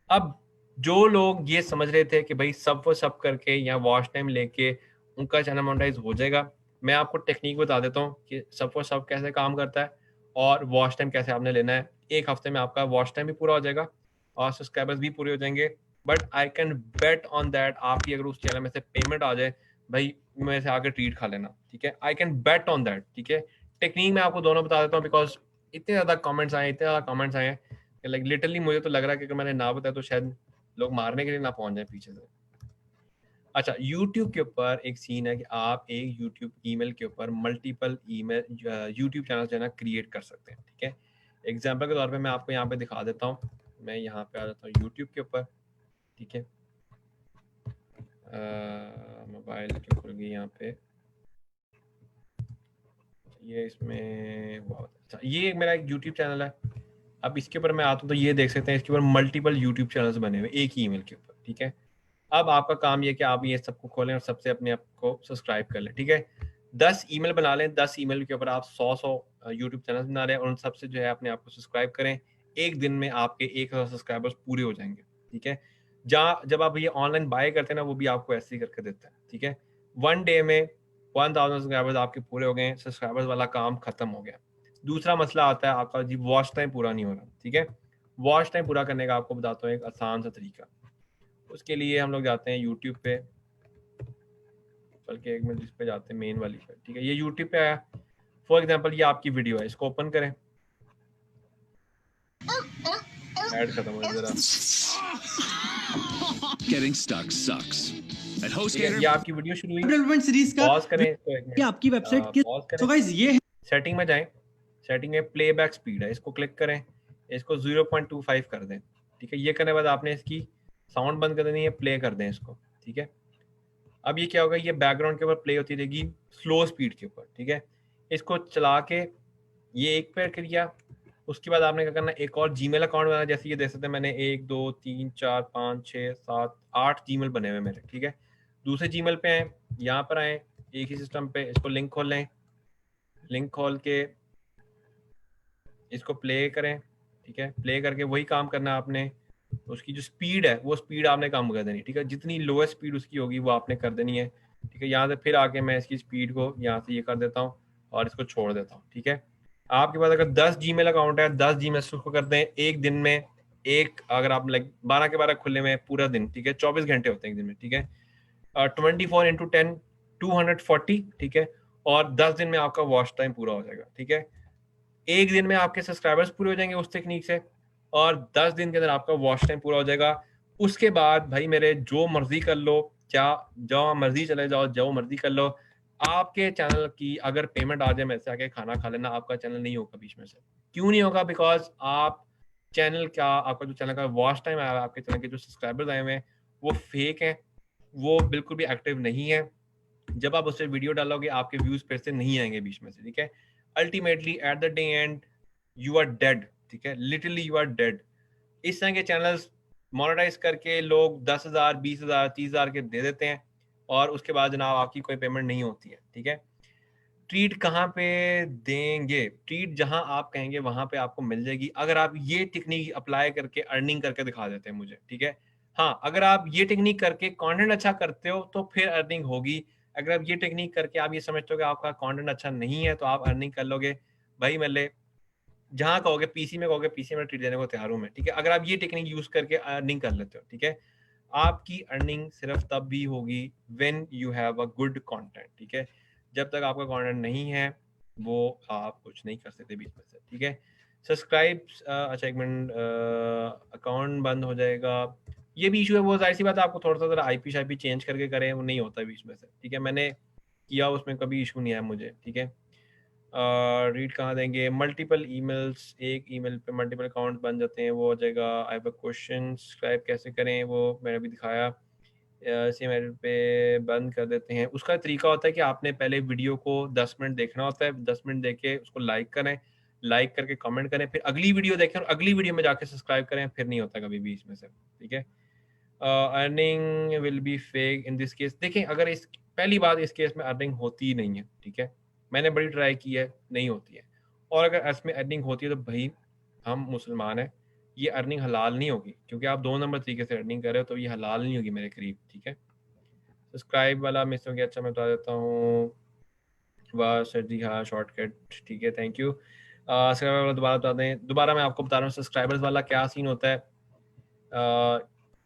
अब जो लोग ये समझ रहे थे कि भाई सब वो सब करके या वॉच टाइम लेके उनका चैनल मोनेटाइज हो जाएगा, मैं आपको टेक्निक बता देता हूँ कि सब वो सब कैसे काम करता है और वॉच टाइम कैसे आपने लेना है। एक हफ्ते में आपका वॉच टाइम भी पूरा हो जाएगा और सब्सक्राइबर्स भी पूरे हो जाएंगे। But I can bet on that आपकी अगर उस चैनल में से पेमेंट आ जाए, भाई मेरे से आकर ट्रीट खा लेना, ठीक है। I can bet on that, ठीक है। टेक्निक मैं आपको दोनों बता देता हूँ बिकॉज इतने ज्यादा कमेंट्स आए, इतने ज्यादा कमेंट्स आए हैं कि लाइक लिटरली मुझे तो लग रहा है कि अगर मैंने ना बताया तो शायद लोग मारने के लिए ना पहुंच जाए पीछे से। अच्छा, YouTube के ऊपर एक सीन है कि आप एक YouTube ईमेल के ऊपर मल्टीपल ईमेल YouTube चैनल जो है ना क्रिएट कर सकते हैं, ठीक है। एग्जांपल के तौर पे मैं आपको यहाँ पे दिखा देता हूँ। मैं यहाँ पे आ जाता हूँ YouTube के ऊपर, ठीक है। मोबाइल के खुल गई यहाँ पे, ये इसमें बहुत अच्छा, ये मेरा एक YouTube चैनल है। अब इसके ऊपर मैं आता हूँ तो ये देख सकते हैं इसके ऊपर मल्टीपल YouTube चैनल्स बने हुए एक ही ईमेल के ऊपर, ठीक है। अब आपका काम ये कि आप ये सबको खोलें और सबसे अपने आप को सब्सक्राइब कर लें, ठीक है। 10 ईमेल बना लें, 10 ईमेल के ऊपर आप 100 यूट्यूब चैनल बना रहे हैं और उन सबसे जो है अपने आप को सब्सक्राइब करें। एक दिन में आपके 1000 सब्सक्राइबर्स पूरे हो जाएंगे, ठीक है। जहाँ जब आप ये ऑनलाइन बाय करते हैं ना वो भी आपको ऐसे ही करके देता है, ठीक है। 1 डे में 1000 सब्सक्राइबर्स आपके पूरे हो गए, सब्सक्राइबर्स वाला काम खत्म हो गया। दूसरा मसला आता है आपका जी वॉच टाइम पूरा नहीं हो रहा, ठीक है। वॉच टाइम पूरा करने का आपको बताता हूँ एक आसान सा तरीका। उसके लिए हम लोग जाते हैं यूट्यूब पे, बल्कि एक मिनट इस पे जाते हैं मेन वाली पे, ठीक है। ये यूट्यूब पे आया, फॉर एग्जांपल ये आपकी वीडियो है, इसको ओपन करें। ऐड खत्म हो जरा। Getting stuck sucks. At ठीक है, HostGator, ये आपकी वीडियो शुरू हुई। डेवलपमेंट सीरीज का पॉज करें इसको एक ये मिनट, आपकी वेबसाइट की। पॉज सो करें, गाइस ये है सेटिंग में जाएं, सेटिंग में प्लेबैक स्पीड है, इसको क्लिक करें, इसको 0.25 कर दें, ठीक है। ये करने के बाद आपने इसकी साउंड बंद कर देनी है, प्ले कर दें इसको, ठीक है। अब ये क्या होगा, ये बैकग्राउंड के ऊपर प्ले होती रहेगी स्लो स्पीड के ऊपर, ठीक है। इसको चला के ये एक पे किया, उसके बाद आपने क्या करना है, एक और जीमेल अकाउंट बनाना। जैसे ये देख सकते हैं मैंने 1 2 3 4 5 6 7 8 जीमेल बने हुए मेरे, ठीक है। दूसरे जीमेल पे आए, यहाँ पर आए, एक ही सिस्टम पे इसको लिंक खोल लें, लिंक खोल के इसको प्ले करें, ठीक है। प्ले करके वही काम करना है आपने, उसकी जो स्पीड है वो स्पीड आपने कम कर देनी, ठीक है। जितनी लोएस्ट स्पीड उसकी होगी वो आपने कर देनी है, ठीक है। यहाँ से फिर आके मैं इसकी स्पीड को यहाँ से ये कर देता हूँ और इसको छोड़ देता हूँ, ठीक है। आपके पास अगर 10 जीमेल अकाउंट है, 10 जीमेल को कर दें एक दिन में, एक अगर आप लाइक 12 के 12 खुले में पूरा दिन, ठीक है। 24 घंटे होते हैं एक दिन में, ठीक है। 24 × 10 240, ठीक है। और 10 दिन में आपका वॉच टाइम पूरा हो जाएगा, ठीक है। एक दिन में आपके सब्सक्राइबर्स पूरे हो जाएंगे उस टेक्निक से और 10 दिन के अंदर आपका वॉच टाइम पूरा हो जाएगा। उसके बाद भाई मेरे जो मर्जी कर लो, क्या जो मर्जी चले जाओ, जो मर्जी कर लो, आपके चैनल की अगर पेमेंट आ जाए मेरे से आके खाना खा लेना, आपका चैनल नहीं होगा बीच में से। क्यों नहीं होगा? बिकॉज आप चैनल क्या, आपका जो चैनल का वॉच टाइम आया, आपके चैनल के जो सब्सक्राइबर्स आए हुए हैं वो फेक हैं, वो बिल्कुल भी एक्टिव नहीं है। जब आप उससे वीडियो डालोगे आपके व्यूज फिर से नहीं आएंगे बीच में से, ठीक है। Ultimately at the day end you are dead, ठीक है। Literally you are dead. इस तरह के चैनल्स मोनेटाइज करके लोग 10,000 20,000 30,000 के दे देते हैं और उसके बाद जनाब आपकी कोई पेमेंट नहीं होती है, ठीक है। ट्रीट कहाँ पे देंगे? ट्रीट जहां आप कहेंगे वहां पे आपको मिल जाएगी, अगर आप ये टेक्निक अप्लाई करके अर्निंग करके दिखा देते हैं मुझे, ठीक है। हाँ, अगर आप ये टेक्निक करके कंटेंट अच्छा करते हो तो फिर अर्निंग होगी। अगर आप ये टेक्निक करके आप ये समझते हो कि आपका कंटेंट अच्छा नहीं है तो आप अर्निंग कर लोगे, भाई मेरे जहाँ कहोगे पीसी में कहोगे, पीसी में ट्रीट देने को तैयार हूँ मैं, ठीक है। अगर आप ये टेक्निक यूज करके अर्निंग कर लेते हो, ठीक है, आपकी अर्निंग सिर्फ तब भी होगी when you have a good content, ठीक है। जब तक आपका कंटेंट नहीं है वो आप कुछ नहीं कर सकते बीच में से, ठीक है। सब्सक्राइब, अच्छा एक मिनट, अकाउंट बंद हो जाएगा, ये भी इशू है। वो जाहिर सी बात है आपको थोड़ा सा जरा आईपी शाईपी चेंज करके करें, वो नहीं होता बीच में से, ठीक है। मैंने किया, उसमें कभी इशू नहीं आया मुझे, ठीक है। रीड कहाँ देंगे, मल्टीपल ईमेल्स, एक ईमेल पे मल्टीपल अकाउंट बन जाते हैं, वो हो जाएगा। I have a question, subscribe कैसे करें, वो मैंने भी दिखाया। इसी मेल पे बंद कर देते हैं। उसका तरीका होता है कि आपने पहले वीडियो को 10 मिनट देखना होता है, 10 मिनट देख के उसको लाइक करें, लाइक करके कमेंट करें, फिर अगली वीडियो देखें और अगली वीडियो में जाके सब्सक्राइब करें, फिर नहीं होता कभी भी इसमें से, ठीक है। Earning will be fake in this case. देखें, अगर इस पहली बात, इस केस में अर्निंग होती ही नहीं है, ठीक है। मैंने बड़ी ट्राई की है, नहीं होती है। और अगर इसमें अर्निंग होती है तो भाई हम मुसलमान हैं, ये अर्निंग हलाल नहीं होगी, क्योंकि आप 2 नंबर तरीके से अर्निंग कर रहे हो, तो ये हलाल नहीं होगी मेरे करीब, ठीक है। सब्सक्राइब वाला मिस हो गया, अच्छा मैं बता देता हूँ। वाह सर जी, हाँ शॉर्टकट, ठीक है, थैंक यू। सब्सक्राइबर वाला दोबारा बता दें, दोबारा मैं आपको बता रहा हूँ सब्सक्राइबर्स वाला क्या सीन होता है।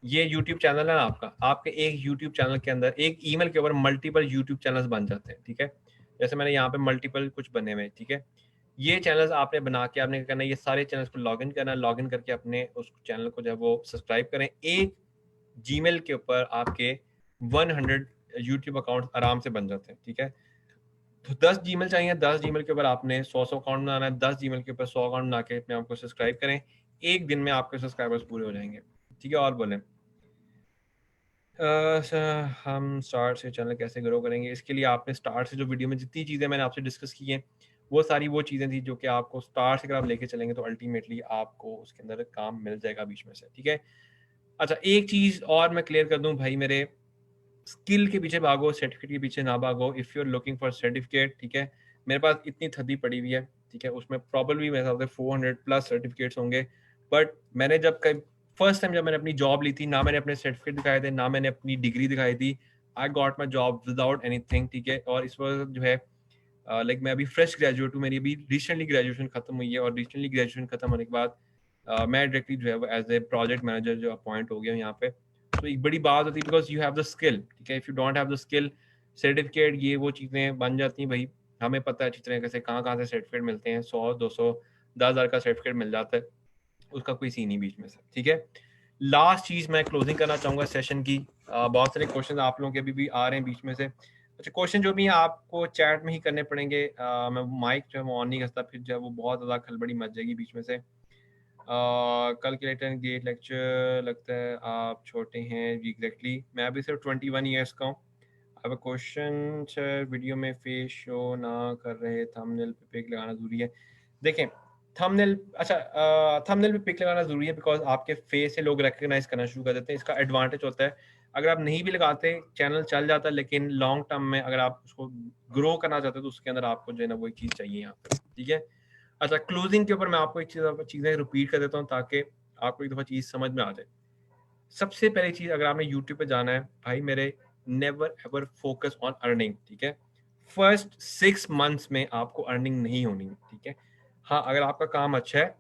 ये यूट्यूब चैनल है ना आपका, आपके एक यूट्यूब चैनल के अंदर एक ईमेल के ऊपर मल्टीपल यूट्यूब चैनल्स बन जाते हैं, ठीक है। जैसे मैंने यहाँ पे मल्टीपल कुछ बने हुए हैं, ठीक है। ये चैनल्स आपने बना के आपने क्या करना है, ये सारे चैनल्स को लॉगिन करना है, लॉगिन करके अपने उस चैनल को जब वो सब्सक्राइब करें, एक जीमेल के ऊपर आपके 100 यूट्यूब अकाउंट आराम से बन जाते हैं, ठीक है। तो 10 जीमेल चाहिए, 10 जीमेल के ऊपर आपने 100 अकाउंट बनाना है, 10 जीमेल के ऊपर 100 अकाउंट बना के अपने आपको सब्सक्राइब करें, एक दिन में आपके सब्सक्राइबर्स पूरे हो जाएंगे, ठीक है। और बोलें हम स्टार्ट से चैनल कैसे ग्रो करेंगे, इसके लिए आपने स्टार्ट से जो वीडियो में जितनी चीज़ें मैंने आपसे डिस्कस की हैं, वो सारी वो चीज़ें थी जो कि आपको स्टार्ट से अगर आप लेके चलेंगे तो अल्टीमेटली आपको उसके अंदर काम मिल जाएगा बीच में से, ठीक है। अच्छा, एक चीज़ और मैं क्लियर कर दूं भाई मेरे, स्किल के पीछे भागो, सर्टिफिकेट के पीछे ना भागो। If you are looking for certificate, ठीक है, मेरे पास इतनी थदी पड़ी हुई है, ठीक है, उसमें प्रॉब्लली मेरे हिसाब से 400 प्लस सर्टिफिकेट्स होंगे। बट मैंने जब फर्स्ट टाइम जब मैंने अपनी जॉब ली थी, ना मैंने अपने सर्टिफिकेट दिखाए थे, ना मैंने अपनी डिग्री दिखाई थी। I got my job without anything, ठीक है। और इस वक्त जो है लाइक मैं अभी फ्रेश ग्रेजुएट हूँ, मेरी अभी रिसेंटली ग्रेजुएशन खत्म हुई है, और रिसेंटली ग्रेजुएशन खत्म होने के बाद मैं डायरेक्टली जो है एज ए प्रोजेक्ट मैनेजर जो अपॉइंट हो गया हूँ यहाँ पे। तो एक बड़ी बात होती है, because you have the skill, ठीक है। If you don't have the skill, certificate ये वो चीज़ें बन जाती हैं भाई। हमें पता है अच्छी तरीके से कहाँ कहाँ से सर्टिफिकेट मिलते हैं, 100 200 10,000 का सर्टिफिकेट मिल जाता है, उसका कोई सीन नहीं बीच में से, ठीक है। लास्ट चीज़ मैं क्लोजिंग करना चाहूँगा सेशन की। बहुत सारे क्वेश्चन आप लोगों के अभी भी आ रहे हैं बीच में से। अच्छा, क्वेश्चन जो भी है आपको चैट में ही करने पड़ेंगे। मैं माइक जो है वो ऑन नहीं करता, फिर जो है वो बहुत ज़्यादा खलबड़ी मच जाएगी बीच में से। कैलकुलेटर गेट लेक्चर, लगता है आप छोटे हैं जी। एग्जैक्टली, मैं अभी सिर्फ 21 ईयर्स का हूँ। अब क्वेश्चन सर, वीडियो में फेस शो ना कर रहे, थंबनेल पे पिक लगाना जरूरी है। देखें, थंबनेल, अच्छा थंबनेल पे पिक लगाना जरूरी है बिकॉज आपके फेस से लोग रिकग्नाइज करना शुरू कर देते हैं। इसका एडवांटेज होता है, अगर आप नहीं भी लगाते चैनल चल जाता है, लेकिन लॉन्ग टर्म में अगर आप उसको ग्रो करना चाहते हो तो उसके अंदर आपको जो है ना वो एक चीज़ चाहिए यहाँ पे, ठीक है। अच्छा, क्लोजिंग के ऊपर मैं आपको एक चीज़ें रिपीट कर देता हूँ ताकि आपको एक दफ़ा चीज़ समझ में आ जाए। सबसे पहली चीज़, अगर आपने यूट्यूब पे जाना है भाई मेरे, never ever focus on earning, ठीक है। फर्स्ट 6 मंथ्स में आपको अर्निंग नहीं होनी, ठीक है। हाँ, अगर आपका काम अच्छा है,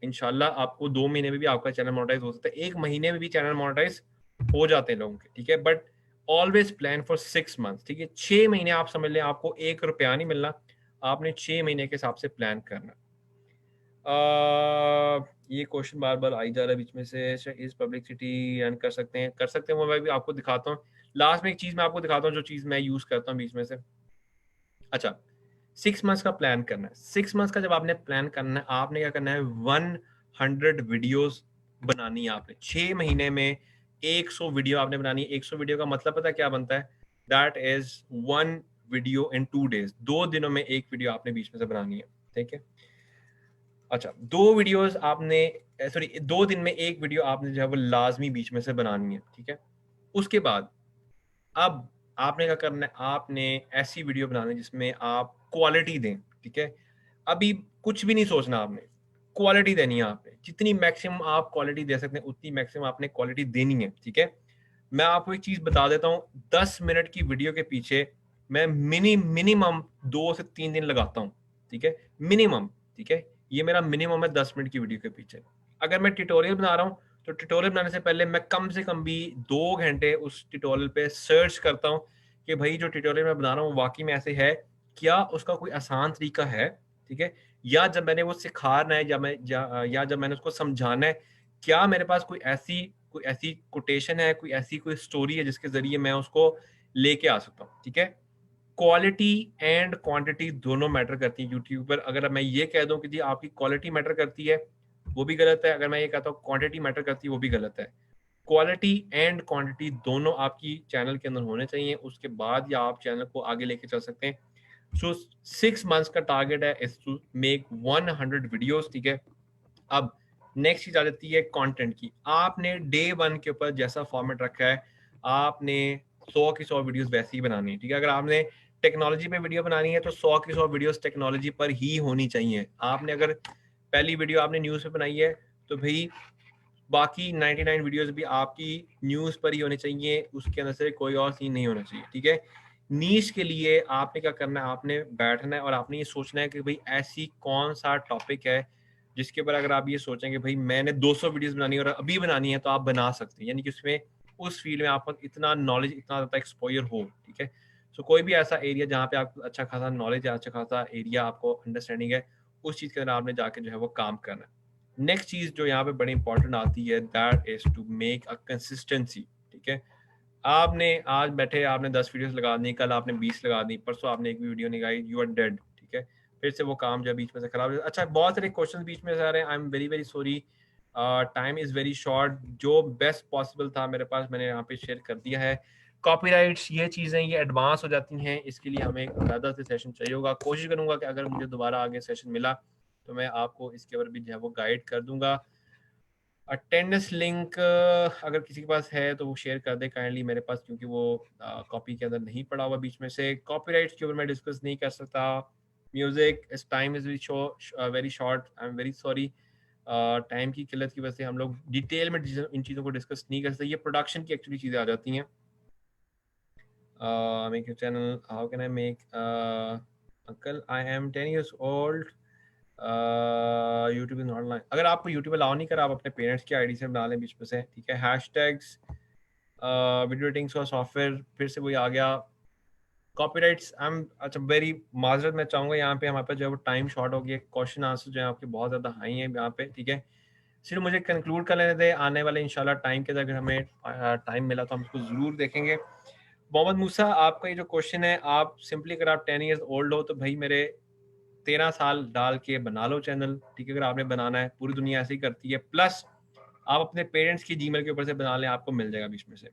इंशाल्लाह आपको 2 महीने में भी आपका चैनल मोनेटाइज हो सकता है, 1 महीने में भी चैनल मोनेटाइज हो जाते हैं लोगों के, ठीक है। But always plan for 6 months, ठीक है। 6 महीने आप समझ लें, आपको 1 रुपया नहीं मिलना, आपने 6 महीने के हिसाब से प्लान करना। ये क्वेश्चन बार बार आई जा रहा है बीच में से, इस पब्लिसिटी रन कर सकते हैं, वो मैं भी आपको दिखाता हूँ। लास्ट में एक चीज़ मैं आपको दिखाता हूँ जो चीज़ मैं यूज़ करता हूँ बीच में से। अच्छा, 6 मंथ्स का प्लान करना है। 6 मंथ्स का जब आपने प्लान करना है, आपने क्या करना है, 100 वीडियोस बनानी है आपने 6 महीने में। 100 वीडियो आपने बनानी है। 100 वीडियो का मतलब पता है क्या बनता है, that is 1 video in 2 days. 2 दिनों में 1 वीडियो आपने बीच में से बनानी है, ठीक है। अच्छा, 2 वीडियोस आपने, सॉरी 2 दिन में 1 वीडियो आपने जो है वो लाजमी बीच में से बनानी है, ठीक है। उसके बाद अब आपने क्या करना है, आपने ऐसी वीडियो बनानी है जिसमें आप क्वालिटी दें, ठीक है। अभी कुछ भी नहीं सोचना आपने, क्वालिटी देनी है आपने। जितनी मैक्सिमम आप क्वालिटी दे सकते हैं उतनी मैक्सिमम आपने क्वालिटी देनी है, ठीक है। मैं आपको एक चीज बता देता हूँ, 10 मिनट की वीडियो के पीछे मैं मिनिमम 2 से 3 दिन लगाता हूँ, ठीक है, मिनिमम, ठीक है। ये मेरा मिनिमम है 10 मिनट की वीडियो के पीछे। अगर मैं ट्यूटोरियल बना रहा हूँ तो ट्यूटोरियल बनाने से पहले मैं कम से कम भी 2 घंटे उस ट्यूटोरियल पे सर्च करता हूँ कि भाई जो ट्यूटोरियल मैं बना रहा हूँ वाकई में ऐसे है क्या, उसका कोई आसान तरीका है, ठीक है। या जब मैंने वो सिखाना है या जब मैंने उसको समझाना है, क्या मेरे पास कोई ऐसी कोटेशन है, कोई ऐसी कोई स्टोरी है जिसके जरिए मैं उसको लेके आ सकता हूँ, ठीक है। क्वालिटी एंड क्वांटिटी दोनों मैटर करती है यूट्यूब पर। अगर मैं ये कह दूं कि जी आपकी क्वालिटी मैटर करती है, वो भी गलत है। अगर मैं ये कहता हूँ क्वांटिटी मैटर करती है, वो भी गलत है। क्वालिटी एंड क्वांटिटी दोनों आपकी चैनल के अंदर होने चाहिए, उसके बाद या आप चैनल को आगे लेके चल सकते हैं। सो 6 मंथ्स का टारगेट है इज टू मेक 100 वीडियोस, ठीक है। अब नेक्स्ट चीज आ जाती है कंटेंट की। आपने डे 1 के ऊपर जैसा फॉर्मेट रखा है, आपने 100 की 100 वीडियोस वैसे ही बनानी है, ठीक है। अगर आपने टेक्नोलॉजी पे वीडियो बनानी है तो 100 की 100 वीडियोस टेक्नोलॉजी पर ही होनी चाहिए। आपने अगर पहली वीडियो आपने न्यूज़ पे बनाई है तो भाई बाकी 99 वीडियोस भी आपकी न्यूज़ पर ही होने चाहिए, उसके अंदर से कोई और सीन नहीं होना चाहिए, ठीक है। नीश के लिए आपने क्या करना है, आपने बैठना है और आपने ये सोचना है कि भाई ऐसी कौन सा टॉपिक है जिसके ऊपर अगर आप ये सोचें कि भाई मैंने 200 वीडियोस बनानी है और अभी बनानी है, तो आप बना सकते हैं। यानी कि उसमें उस फील्ड में आपको इतना नॉलेज, इतना ज़्यादा एक्सपोजर हो, ठीक है। सो कोई भी ऐसा एरिया जहाँ पे आपको अच्छा खासा नॉलेज है, अच्छा खासा एरिया आपको अंडरस्टैंडिंग है, उस चीज़ के अंदर आपने जाके जो है वो काम करना है। नेक्स्ट चीज़ जो यहाँ पे बड़ी इंपॉर्टेंट आती है, that is to make a consistency, ठीक है। आपने आज बैठे आपने 10 वीडियोस लगा दी, कल आपने 20 लगा दी, परसों आपने एक भी वीडियो नहीं लगाई, यू आर डेड, ठीक है। फिर से वो काम जो है बीच में से खराब हो। अच्छा, बहुत सारे क्वेश्चंस बीच में से आ रहे हैं, आई am very very sorry, time is very short. जो बेस्ट पॉसिबल था मेरे पास मैंने यहाँ पे शेयर कर दिया है। कॉपीराइट्स ये चीज़ें ये एडवांस हो जाती हैं, इसके लिए हमें एक ज़्यादा से सेशन चाहिए होगा। कोशिश करूंगा कि अगर मुझे दोबारा आगे सेशन मिला तो मैं आपको इसके ऊपर भी जो है वो गाइड कर दूंगा। अटेंडेंस लिंक अगर किसी के पास है तो वो शेयर कर दे काइंडली मेरे पास, क्योंकि वो कॉपी के अंदर नहीं पड़ा हुआ बीच में से। कॉपीराइट्स के ऊपर मैं डिस्कस नहीं कर सकता। म्यूजिक इस time is very short, I am very sorry. Time की किल्लत की वजह से हम लोग डिटेल में इन चीज़ों को डिस्कस नहीं कर सकते। ये प्रोडक्शन की एक्चुअली चीज़ें आ जाती हैं। Make your channel, how can I make, uncle I am 10 years old, YouTube is not online. अगर आपको यूट्यूब अलाउ नहीं करा, आप अपने पेरेंट्स की आईडी से बना लें बीच में से, ठीक है। हैशटैग्स, वीडियो एडिटिंग्स का सॉफ्टवेयर, फिर से वही आ गया। कॉपीराइट्स, आई एम, अच्छा वेरी माजरत मैं चाहूँगा, यहाँ पे हमारे पास जो है वो टाइम शॉर्ट हो गया। क्वेश्चन आंसर जो है आपके बहुत ज़्यादा हाई हैं यहाँ पे, ठीक है। सिर्फ मुझे कंक्लूड कर लेने दे, आने वाले इंशाल्लाह टाइम के अगर हमें टाइम मिला तो हम उसको ज़रूर देखेंगे। मोहम्मद मूसा, आपका ये जो क्वेश्चन है, आप सिंपली अगर आप 10 years ओल्ड हो तो भाई मेरे 13 साल डाल के बना लो चैनल, ठीक है। अगर आपने बनाना है, पूरी दुनिया ऐसे ही करती है। प्लस आप अपने पेरेंट्स की जीमेल के ऊपर से बना लें, आपको मिल जाएगा बीच में से।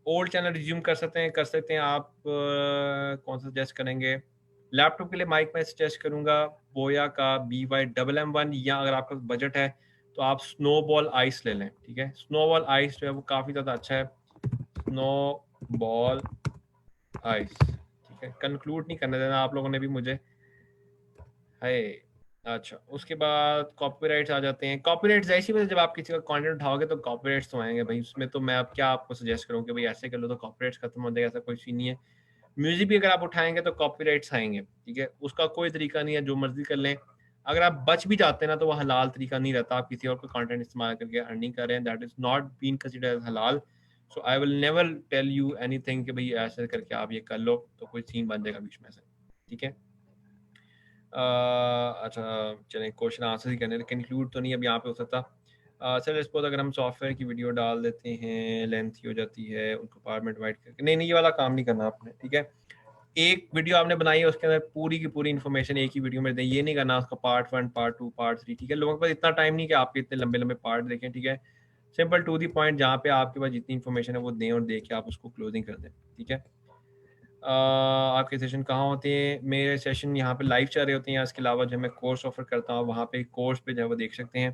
ओल्ड चैनल रिज्यूम कर सकते हैं आप। कौन सा सजेस्ट करेंगे? लैपटॉप के लिए माइक मैं सजेस्ट करूंगा बोया का BY-MM1, या अगर आपका बजट है तो आप स्नोबॉल आइस ले लें, ठीक है। स्नोबॉल आइस जो है वो काफ़ी ज़्यादा अच्छा है। स्नोबॉल आइस, ठीक है। कंक्लूड नहीं करने देना आप लोगों ने भी मुझे, है। अच्छा, उसके बाद कॉपीराइट्स आ जाते हैं। कॉपीराइट्स ऐसी वजह, जब आप किसी का कंटेंट उठाओगे तो कॉपीराइट्स तो आएंगे भाई। उसमें तो मैं अब क्या आपको सजेस्ट करूँ कि भाई ऐसे कर लो तो कॉपीराइट्स खत्म हो जाएगा, ऐसा कोई सीन नहीं है। म्यूजिक भी अगर आप उठाएंगे तो कॉपीराइट्स आएंगे, ठीक है। उसका कोई तरीका नहीं है, जो मर्जी कर लें। अगर आप बच भी जाते हैं ना तो वो हलाल तरीका नहीं रहता। आप किसी और का कंटेंट इस्तेमाल करके अर्निंग कर रहे हैं, that is not been considered as हलाल। So I will never tell you anything कि भाई ऐसे करके आप ये कर लो तो कोई सीन बन जाएगा बीच में से, ठीक है। अच्छा, चलें क्वेश्चन आंसर ही करने, कंक्लूड तो नहीं अब यहाँ पे हो सकता। सर सपोज अगर हम सॉफ्टवेयर की वीडियो डाल देते हैं, लेंथी हो जाती है, उनको पार्ट में डिवाइड करके, नहीं नहीं ये वाला काम नहीं करना आपने, ठीक है। एक वीडियो आपने बनाई है, उसके अंदर पूरी की पूरी इन्फॉर्मेशन एक ही वीडियो में दें, ये नहीं करना उसका पार्ट 1, पार्ट 2, पार्ट 3, ठीक है। लोगों के पास इतना टाइम नहीं कि आपके इतने लंबे लंबे पार्ट देखें, ठीक है। सिंपल टू दी पॉइंट, जहाँ पे आपके पास जितनी इन्फॉर्मेशन है वो दें और दे के आप उसको क्लोजिंग कर दें, ठीक है। आपके सेशन कहाँ होते हैं? मेरे सेशन यहाँ पे लाइव चल रहे होते हैं, इसके अलावा जो मैं कोर्स ऑफर करता हूँ वहाँ पे कोर्स पे जो है वो देख सकते हैं।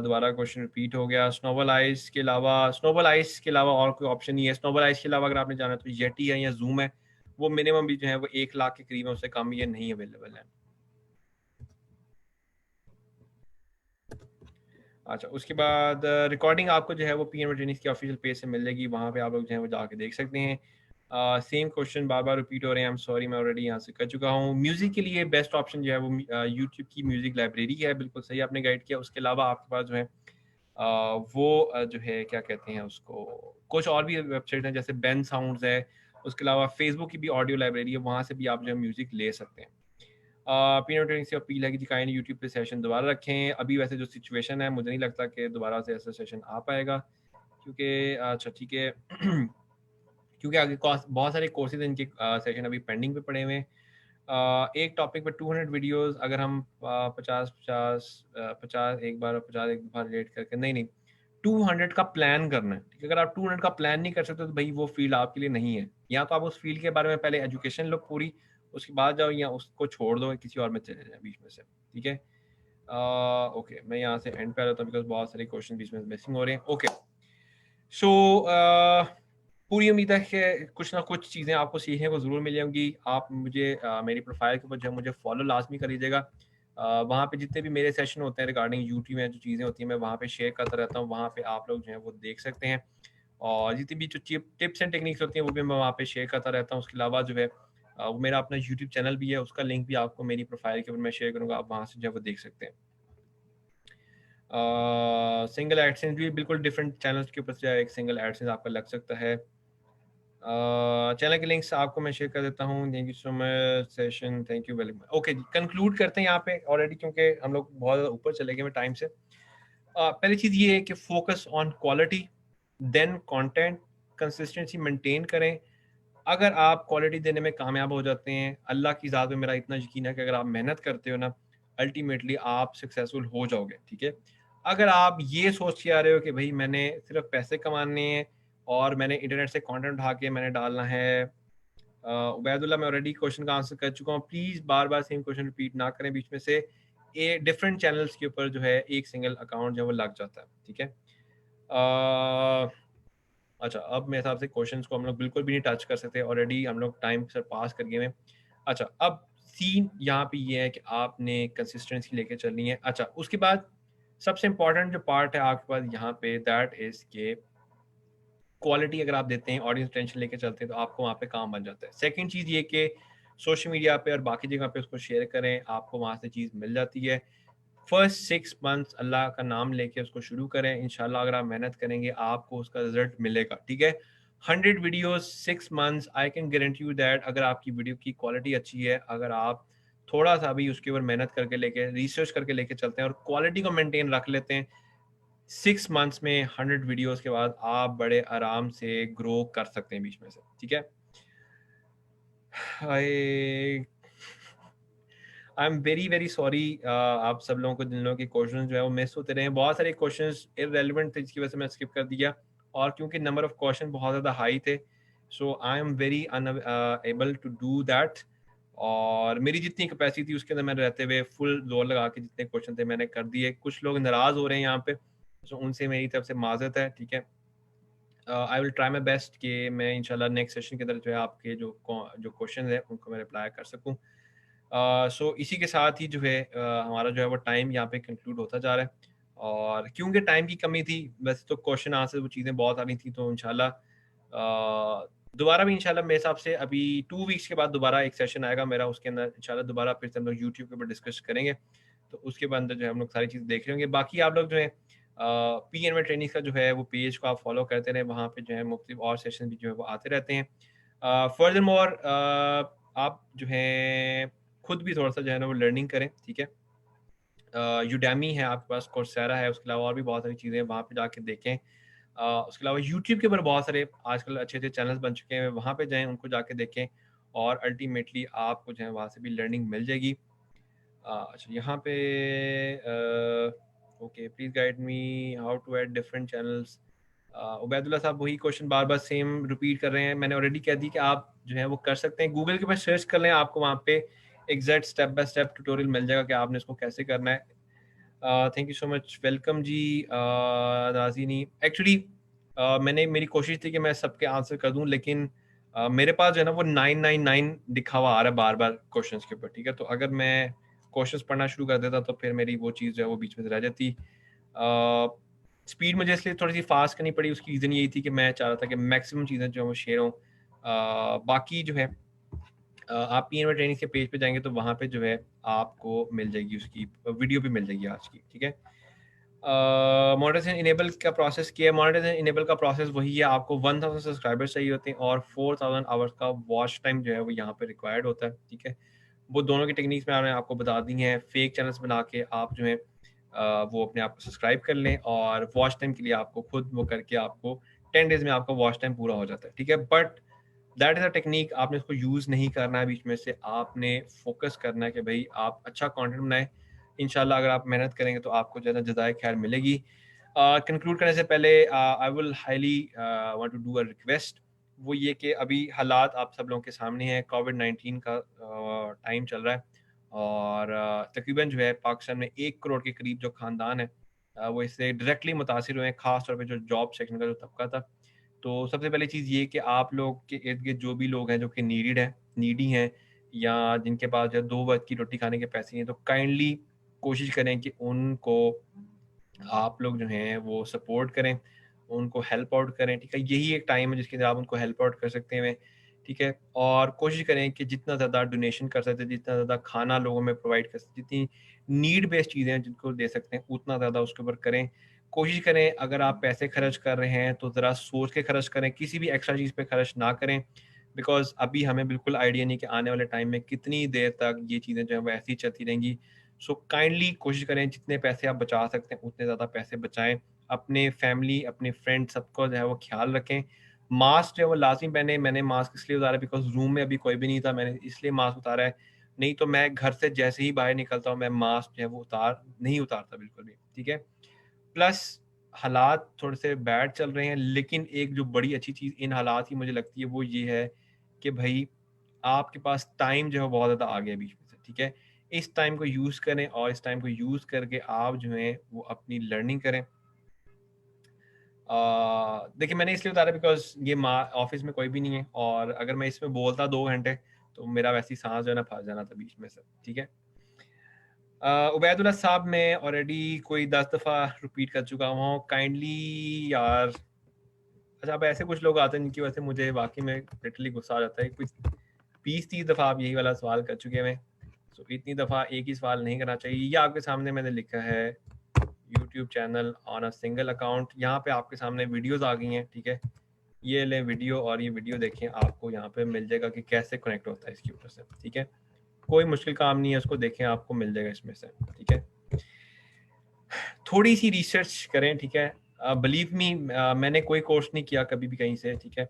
दोबारा क्वेश्चन रिपीट हो गया। स्नोबल आइस के अलावा और कोई ऑप्शन नहीं है। स्नोबल आइस के अलावा अगर आपने जाना तो येटी है या जूम है, वो मिनिमम भी जो है वो 1 लाख के करीब है, उससे कम ये नहीं अवेलेबल है। अच्छा, उसके बाद रिकॉर्डिंग आपको जो है वो पीएम ट्रेनिंग की ऑफिशियल पेज से मिल जाएगी, वहाँ पे आप लोग जो है वो जाके देख सकते हैं। सेम क्वेश्चन बार बार रिपीट हो रहे हैं, आई एम सॉरी, मैं ऑलरेडी यहाँ से कर चुका हूँ। म्यूजिक के लिए बेस्ट ऑप्शन जो है वो यूट्यूब की म्यूजिक लाइब्रेरी है, बिल्कुल सही आपने गाइड किया। उसके अलावा आपके पास जो है जो है क्या कहते हैं उसको, कुछ और भी वेबसाइट हैं जैसे बेन साउंड्स है। उसके अलावा फेसबुक की भी ऑडियो लाइब्रेरी है, वहाँ से भी आप जो है म्यूजिक ले सकते हैं। पीनट ट्रेनिंग से अपील है कि काइंडली यूट्यूब पे सेशन दोबारा रखें। अभी वैसे जो सिचुएशन है, मुझे नहीं लगता कि दोबारा से ऐसा सेशन आ पाएगा, क्योंकि अच्छा ठीक है क्योंकि आगे बहुत सारे कोर्सेज इनके सेशन अभी पेंडिंग पे पड़े हुए हैं। एक टॉपिक पे 200 वीडियोस, अगर हम 50 एक बार और 50 एक बार रिलेट करके, नहीं 200 का प्लान करना है, ठीक है। अगर आप 200 का प्लान नहीं कर सकते तो भाई वो फील्ड आपके लिए नहीं है। या तो आप उस फील्ड के बारे में पहले एजुकेशन लो पूरी, उसके बाद जाओ, या उसको छोड़ दो, किसी और में चले जाए बीच में से, ठीक है। ओके, मैं यहाँ से एंड पे आ जाता हूँ बिकॉज बहुत सारे क्वेश्चन बीच में मिसिंग हो रहे हैं। ओके, सो पूरी उम्मीद है कि कुछ ना कुछ चीज़ें आपको सीखने को ज़रूर मिलेंगी। आप मुझे मेरी प्रोफाइल के ऊपर जो है मुझे फॉलो लाजमी कर लीजिएगा। वहाँ पे जितने भी मेरे सेशन होते हैं रिगार्डिंग यूट्यूब में जो चीज़ें होती हैं मैं वहाँ पे शेयर करता रहता हूँ। वहाँ पे आप लोग जो है वो देख सकते हैं, और जितनी भी जो टिप्स एंड टेक्निक्स होती हैं वो भी मैं वहाँ पे शेयर करता रहता हूँ। उसके अलावा जो है वो मेरा अपना यूट्यूब चैनल भी है, उसका लिंक भी आपको मेरी प्रोफाइल के ऊपर मैं शेयर करूँगा, आप वहाँ से जो है वो देख सकते हैं। सिंगल एडसेंस भी बिल्कुल डिफरेंट चैनल्स के ऊपर से एक सिंगल एडसेंस आपका लग सकता है। चैनल के लिंक्स आपको मैं शेयर कर देता हूँ। Thank you so much session, thank you very much. Okay जी, कंक्लूड करते हैं यहाँ पे ऑलरेडी, क्योंकि हम लोग बहुत ज़्यादा ऊपर चले गए हैं टाइम से। पहली चीज़ ये है कि focus on quality, then content, consistency maintain करें। अगर आप क्वालिटी देने में कामयाब हो जाते हैं, अल्लाह की ज़ात में मेरा इतना यकीन है कि अगर आप मेहनत करते हो ना, अल्टीमेटली आप सक्सेसफुल हो जाओगे, ठीक है। अगर आप ये सोच के आ रहे हो कि भाई मैंने सिर्फ पैसे कमाने हैं और मैंने इंटरनेट से कंटेंट उठा के मैंने डालना है, उबैदुल्ला मैं ऑलरेडी क्वेश्चन का आंसर कर चुका हूँ, प्लीज़ बार बार सेम क्वेश्चन रिपीट ना करें बीच में से। ये डिफरेंट चैनल्स के ऊपर जो है एक सिंगल अकाउंट जो है वो लग जाता है, ठीक है। अच्छा, अब मेरे हिसाब से क्वेश्चंस को हम लोग बिल्कुल भी नहीं टच कर सकते, ऑलरेडी हम लोग टाइम सर पास कर गए हैं। अच्छा, अब सीन यहाँ पे ये है कि आपने कंसिस्टेंसी लेके चलनी है। अच्छा, उसके बाद सबसे इंपॉर्टेंट जो पार्ट है आपके पास यहाँ पे, दैट इज के क्वालिटी अगर आप देते हैं, ऑडियंस टेंशन लेके चलते हैं, तो आपको वहाँ पे काम बन जाता है। सेकंड चीज़ ये कि सोशल मीडिया पे और बाकी जगह पे उसको शेयर करें, आपको वहाँ से चीज़ मिल जाती है। फर्स्ट 6 मंथ्स अल्लाह का नाम लेके उसको शुरू करें। इंशाल्लाह अगर आप मेहनत करेंगे आपको उसका रिजल्ट मिलेगा, ठीक है। 100 videos 6 months, I can guarantee you that अगर आपकी वीडियो की क्वालिटी अच्छी है, अगर आप थोड़ा सा भी उसके ऊपर मेहनत करके लेके रिसर्च करके लेके चलते हैं और क्वालिटी को मेंटेन रख लेते हैं, 6 मंथ्स में 100 वीडियोस के बाद आप बड़े आराम से ग्रो कर सकते हैं बीच में से, ठीक है। आई एम वेरी वेरी सॉरी, आप सब लोगों को, जिन लोगों के क्वेश्चन जो है वो मिस होते रहे हैं। बहुत सारे क्वेश्चंस इररेलेवेंट थे जिसकी वजह से मैं स्किप कर दिया, और क्योंकि नंबर ऑफ क्वेश्चन बहुत ज़्यादा हाई थे, so I am very unable to do that. और मेरी जितनी कैपेसिटी थी उसके अंदर मैंने रहते हुए फुल जोर लगा के जितने क्वेश्चन थे मैंने कर दिए। कुछ लोग नाराज़ हो रहे हैं यहाँ पे, सो उनसे मेरी तरफ से माजरत है, ठीक है। I will try my best कि मैं इंशाल्लाह नेक्स्ट सेशन के अंदर जो है आपके जो क्वेश्चन है उनको मैं रिप्लाई कर सकूँ। सो इसी के साथ ही जो है हमारा जो है वो टाइम यहाँ पे कंक्लूड होता जा रहा है, और क्योंकि टाइम की कमी थी, वैसे तो क्वेश्चन आंसर वो चीज़ें बहुत आ रही थी, तो इंशाल्लाह दोबारा भी इंशाल्लाह मेरे हिसाब से अभी 2 वीक्स के बाद दोबारा एक सेशन आएगा मेरा, उसके अंदर इंशाल्लाह दोबारा फिर से हम लोग यूट्यूब के ऊपर डिस्कस करेंगे। तो उसके बाद अंदर जो है हम लोग सारी चीज़ देख रहे होंगे। बाकी आप लोग जो है पी एन ट्रेनिंग का जो है वो पेज को आप फॉलो करते रहे, वहाँ पे जो है मुख्तलिफ और सेशन भी जो है वो आते रहते हैं। फर्दर मोर आप जो है खुद भी थोड़ा सा जो है ना वो लर्निंग करें, ठीक है। यूडेमी है आपके पास, कोर्सेरा है, उसके अलावा और भी बहुत सारी चीज़ें हैं, वहाँ पे जाके देखें। उसके अलावा यूट्यूब के ऊपर बहुत सारे आजकल अच्छे अच्छे चैनल्स बन चुके हैं, वहाँ पे जाएँ, उनको जाके देखें, और अल्टीमेटली आपको जो है वहाँ से भी लर्निंग मिल जाएगी। अच्छा, यहाँ पे okay, please guide me how to add different channels. Ubaidullah साहब वही क्वेश्चन बार बार सेम रिपीट कर रहे हैं। मैंने ऑलरेडी कह दी कि आप जो है वो कर सकते हैं, गूगल के पास सर्च कर लें, आपको वहाँ पे exact step by step tutorial मिल जाएगा कि आपने इसको कैसे करना है। Thank you so much, welcome जी। नाज़ीनी, एक्चुअली मैंने, मेरी कोशिश थी कि मैं सबके आंसर कर दूं, लेकिन मेरे पास जो है ना वो 999 लिखा हुआ आ रहा है बार बार क्वेश्चंस के ऊपर, ठीक है। तो अगर मैं क्वेश्चंस पढ़ना शुरू कर देता तो फिर मेरी वो चीज़ जो है वो बीच में से रह जाती। स्पीड मुझे इसलिए थोड़ी सी फास्ट करनी पड़ी, उसकी रीज़न यही थी कि मैं चाह रहा था कि मैक्सिमम चीज़ें जो है वो शेयर हों। बाकी जो है आप पीएनवी ट्रेनिंग के पेज पे जाएंगे तो वहाँ पे जो है आपको मिल जाएगी, उसकी वीडियो भी मिल जाएगी आज की, ठीक है। मोनेटाइजेशन इनेबल का प्रोसेस किया है। मोनेटाइजेशन इनेबल का प्रोसेस वही है, आपको 1000 सब्सक्राइबर्स चाहिए होते हैं और 4000 आवर्स का वॉच टाइम जो है वो यहाँ पे रिक्वायर्ड होता है, ठीक है। वो दोनों की टेक्निक्स मैंने आपको बता दी हैं। फेक चैनल्स बना के आप जो है वो अपने आप को सब्सक्राइब कर लें, और वॉच टाइम के लिए आपको खुद वो करके आपको 10 डेज में आपका वॉच टाइम पूरा हो जाता है, ठीक है। But that is a technique, आपने इसको यूज़ नहीं करना है बीच में से, आपने फोकस करना है कि भाई आप अच्छा कंटेंट बनाएं। इंशाल्लाह अगर आप मेहनत करेंगे तो आपको जो है ना जज़ाए खैर मिलेगी। कंक्लूड करने से पहले I will highly want to do a request, वो ये कि अभी हालात आप सब लोगों के सामने हैं, कोविड-19 का टाइम चल रहा है और तकरीबन जो है पाकिस्तान में 1 करोड़ के करीब जो ख़ानदान है वो इससे डायरेक्टली मुतासिर हुए हैं, ख़ास तौर पे जो जॉब सेक्शन का जो तबका था। तो सबसे पहली चीज़ ये कि आप लोग के इर्द-गिर्द जो भी लोग हैं जो कि नीडी हैं या जिनके पास जो है 2 वक़्त की रोटी खाने के पैसे नहीं हैं, तो काइंडली कोशिश करें कि उनको आप लोग जो हैं वो सपोर्ट करें, उनको हेल्प आउट करें, ठीक है? यही एक टाइम है जिसके अंदर आप उनको हेल्प आउट कर सकते हैं, ठीक है? और कोशिश करें कि जितना ज़्यादा डोनेशन कर सकते हैं, जितना ज़्यादा खाना लोगों में प्रोवाइड कर सकते हैं, जितनी नीड बेस्ड चीज़ें हैं जिनको दे सकते हैं, उतना ज़्यादा उसके ऊपर करें। कोशिश करें अगर आप पैसे खर्च कर रहे हैं तो ज़रा सोच के खर्च करें, किसी भी एक्स्ट्रा चीज़ पे खर्च ना करें, बिकॉज़ अभी हमें बिल्कुल आइडिया नहीं कि आने वाले टाइम में कितनी देर तक ये चीज़ें जो हैं वो ऐसी ही चलती रहेंगी। सो काइंडली कोशिश करें जितने पैसे आप बचा सकते हैं उतने ज़्यादा पैसे बचाएँ। अपने फैमिली, अपने फ्रेंड सबको जो है वो ख़्याल रखें। मास्क जो है वो लाज़मी पहने। मैंने मास्क इसलिए उतारा है बिकॉज़ रूम में अभी कोई भी नहीं था, मैंने इसलिए मास्क उतारा है। नहीं तो मैं घर से जैसे ही बाहर निकलता हूँ, मैं मास्क जो है वो नहीं उतारता बिल्कुल भी, ठीक है? प्लस हालात थोड़े से बैड चल रहे हैं, लेकिन एक जो बड़ी अच्छी चीज़ इन हालात की मुझे लगती है वो ये है कि भई आपके पास टाइम जो है बहुत ज़्यादा आ गया है बीच में से, ठीक है? इस टाइम को यूज़ करें और इस टाइम को यूज़ करके आप जो हैं वो अपनी लर्निंग करें। देखिए मैंने इसलिए उतारा बिकॉज़ ये मा ऑफ़िस में कोई भी नहीं है और अगर मैं इसमें बोलता 2 घंटे तो मेरा वैसे ही साँस जो है ना फँस जाना था बीच में से, ठीक है? उबैदुल्ला साहब मैं ऑलरेडी कोई 10 दफ़ा रिपीट कर चुका हूँ, काइंडली यार अच्छा अब ऐसे कुछ लोग आते हैं जिनकी वजह से मुझे वाक़ई में लिटरली गुस्सा आ जाता है। कुछ 20-30 दफ़ा आप यही वाला सवाल कर चुके हैं। सो इतनी दफ़ा एक ही सवाल नहीं करना चाहिए। ये आपके सामने मैंने लिखा है YouTube channel on a single account. यहाँ पे आपके सामने वीडियोज़ आ गई हैं, ठीक है? ये लें वीडियो और ये वीडियो देखें, आपको यहाँ पे मिल जाएगा कि कैसे कनेक्ट होता है इसके ऊपर से, ठीक है? कोई मुश्किल काम नहीं है, उसको देखें आपको मिल जाएगा इसमें से, ठीक है? थोड़ी-सी रिसर्च करें, ठीक है? बिलीव मी मैंने कोई कोर्स नहीं किया कभी भी कहीं से, ठीक है?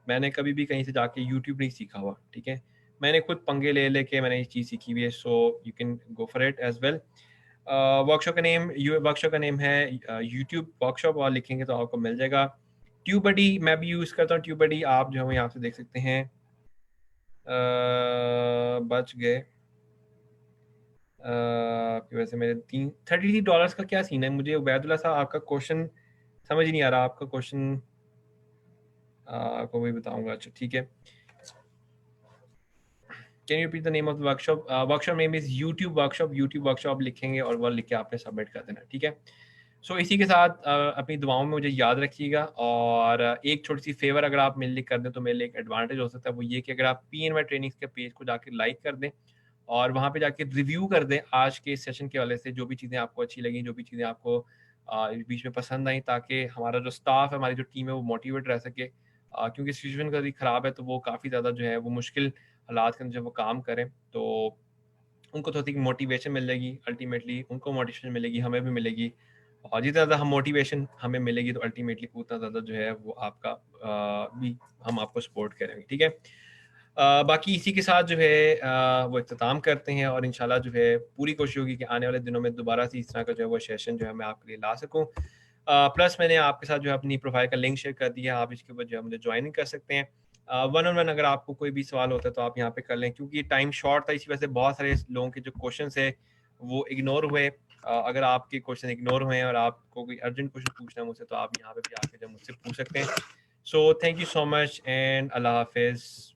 मैंने कभी भी कहीं से जाके यूट्यूब नहीं सीखा हुआ, ठीक है? मैंने खुद पंगे ले-लेके मैंने ये चीज़ सीखी हुई है, so you can go for it as well. Workshop का नेम है यूट्यूब वर्कशॉप और लिखेंगे तो आपको मिल जाएगा। ट्यूबबडी मैं भी यूज़ करता हूँ, ट्यूबबडी आप जो है यहाँ से देख सकते हैं। बच गए आपकी वजह से मेरे $33 का क्या सीन है? मुझे उबैदुल्ला साहब आपका क्वेश्चन समझ ही नहीं आ रहा। आपका क्वेश्चन आपको वही बताऊँगा। अच्छा ठीक है। Can you repeat the name of the workshop? Workshop name is YouTube workshop लिखेंगे और वो लिख के आपने सबमिट कर देना, ठीक है? सो इसी के साथ अपनी दुआओं में मुझे याद रखिएगा और एक छोटी-सी फ़ेवर अगर आप मेरे लिए कर दें तो मेरे लिए एक एडवांटेज हो सकता है, वो ये कि अगर आप पीएनवाई ट्रेनिंग्स के पेज को जाके लाइक कर दें और वहाँ पे जाके रिव्यू कर दें आज के सेशन के हवाले से, जो भी चीज़ें आपको अच्छी लगी, जो भी चीज़ें आपको बीच में पसंद आई, ताकि हमारा जो स्टाफ है, हमारी जो टीम है, वो मोटिवेट रह सके। क्योंकि सिचुएशन कभी ख़राब है, तो वो काफ़ी ज़्यादा जो है वो मुश्किल हालात के अंदर जब वो काम करें, तो उनको थोड़ी मोटिवेशन मिल जाएगी, अल्टीमेटली उनको मोटिवेशन मिलेगी, हमें भी मिलेगी और जितना ज़्यादा हम मोटिवेशन हमें मिलेगी तो अल्टीमेटली उतना ज़्यादा जो है वो आपका भी हम आपको सपोर्ट करेंगे, ठीक है? बाकी इसी के साथ जो है वो इख्तिताम करते हैं और इंशाल्लाह जो है पूरी कोशिश होगी कि आने वाले दिनों में दोबारा से इस तरह का जो है वो सेशन जो है मैं आपके लिए ला सकूँ। प्लस मैंने आपके साथ जो है अपनी प्रोफाइल का लिंक शेयर कर दिया, आप इसके ऊपर जो है मुझे जॉइन कर सकते हैं। वन ऑन वन अगर आपको कोई भी सवाल होता है तो आप यहाँ पे कर लें, क्योंकि टाइम शॉर्ट था, इसी वजह से बहुत सारे लोगों के जो क्वेश्चंस है वो इग्नोर हुए। अगर आपके क्वेश्चन इग्नोर हुए हैं और आपको कोई अर्जेंट क्वेश्चन पूछना है मुझसे तो आप यहाँ पे भी आके जो मुझसे पूछ सकते हैं। So thank you so much and अल्लाह हाफिज़।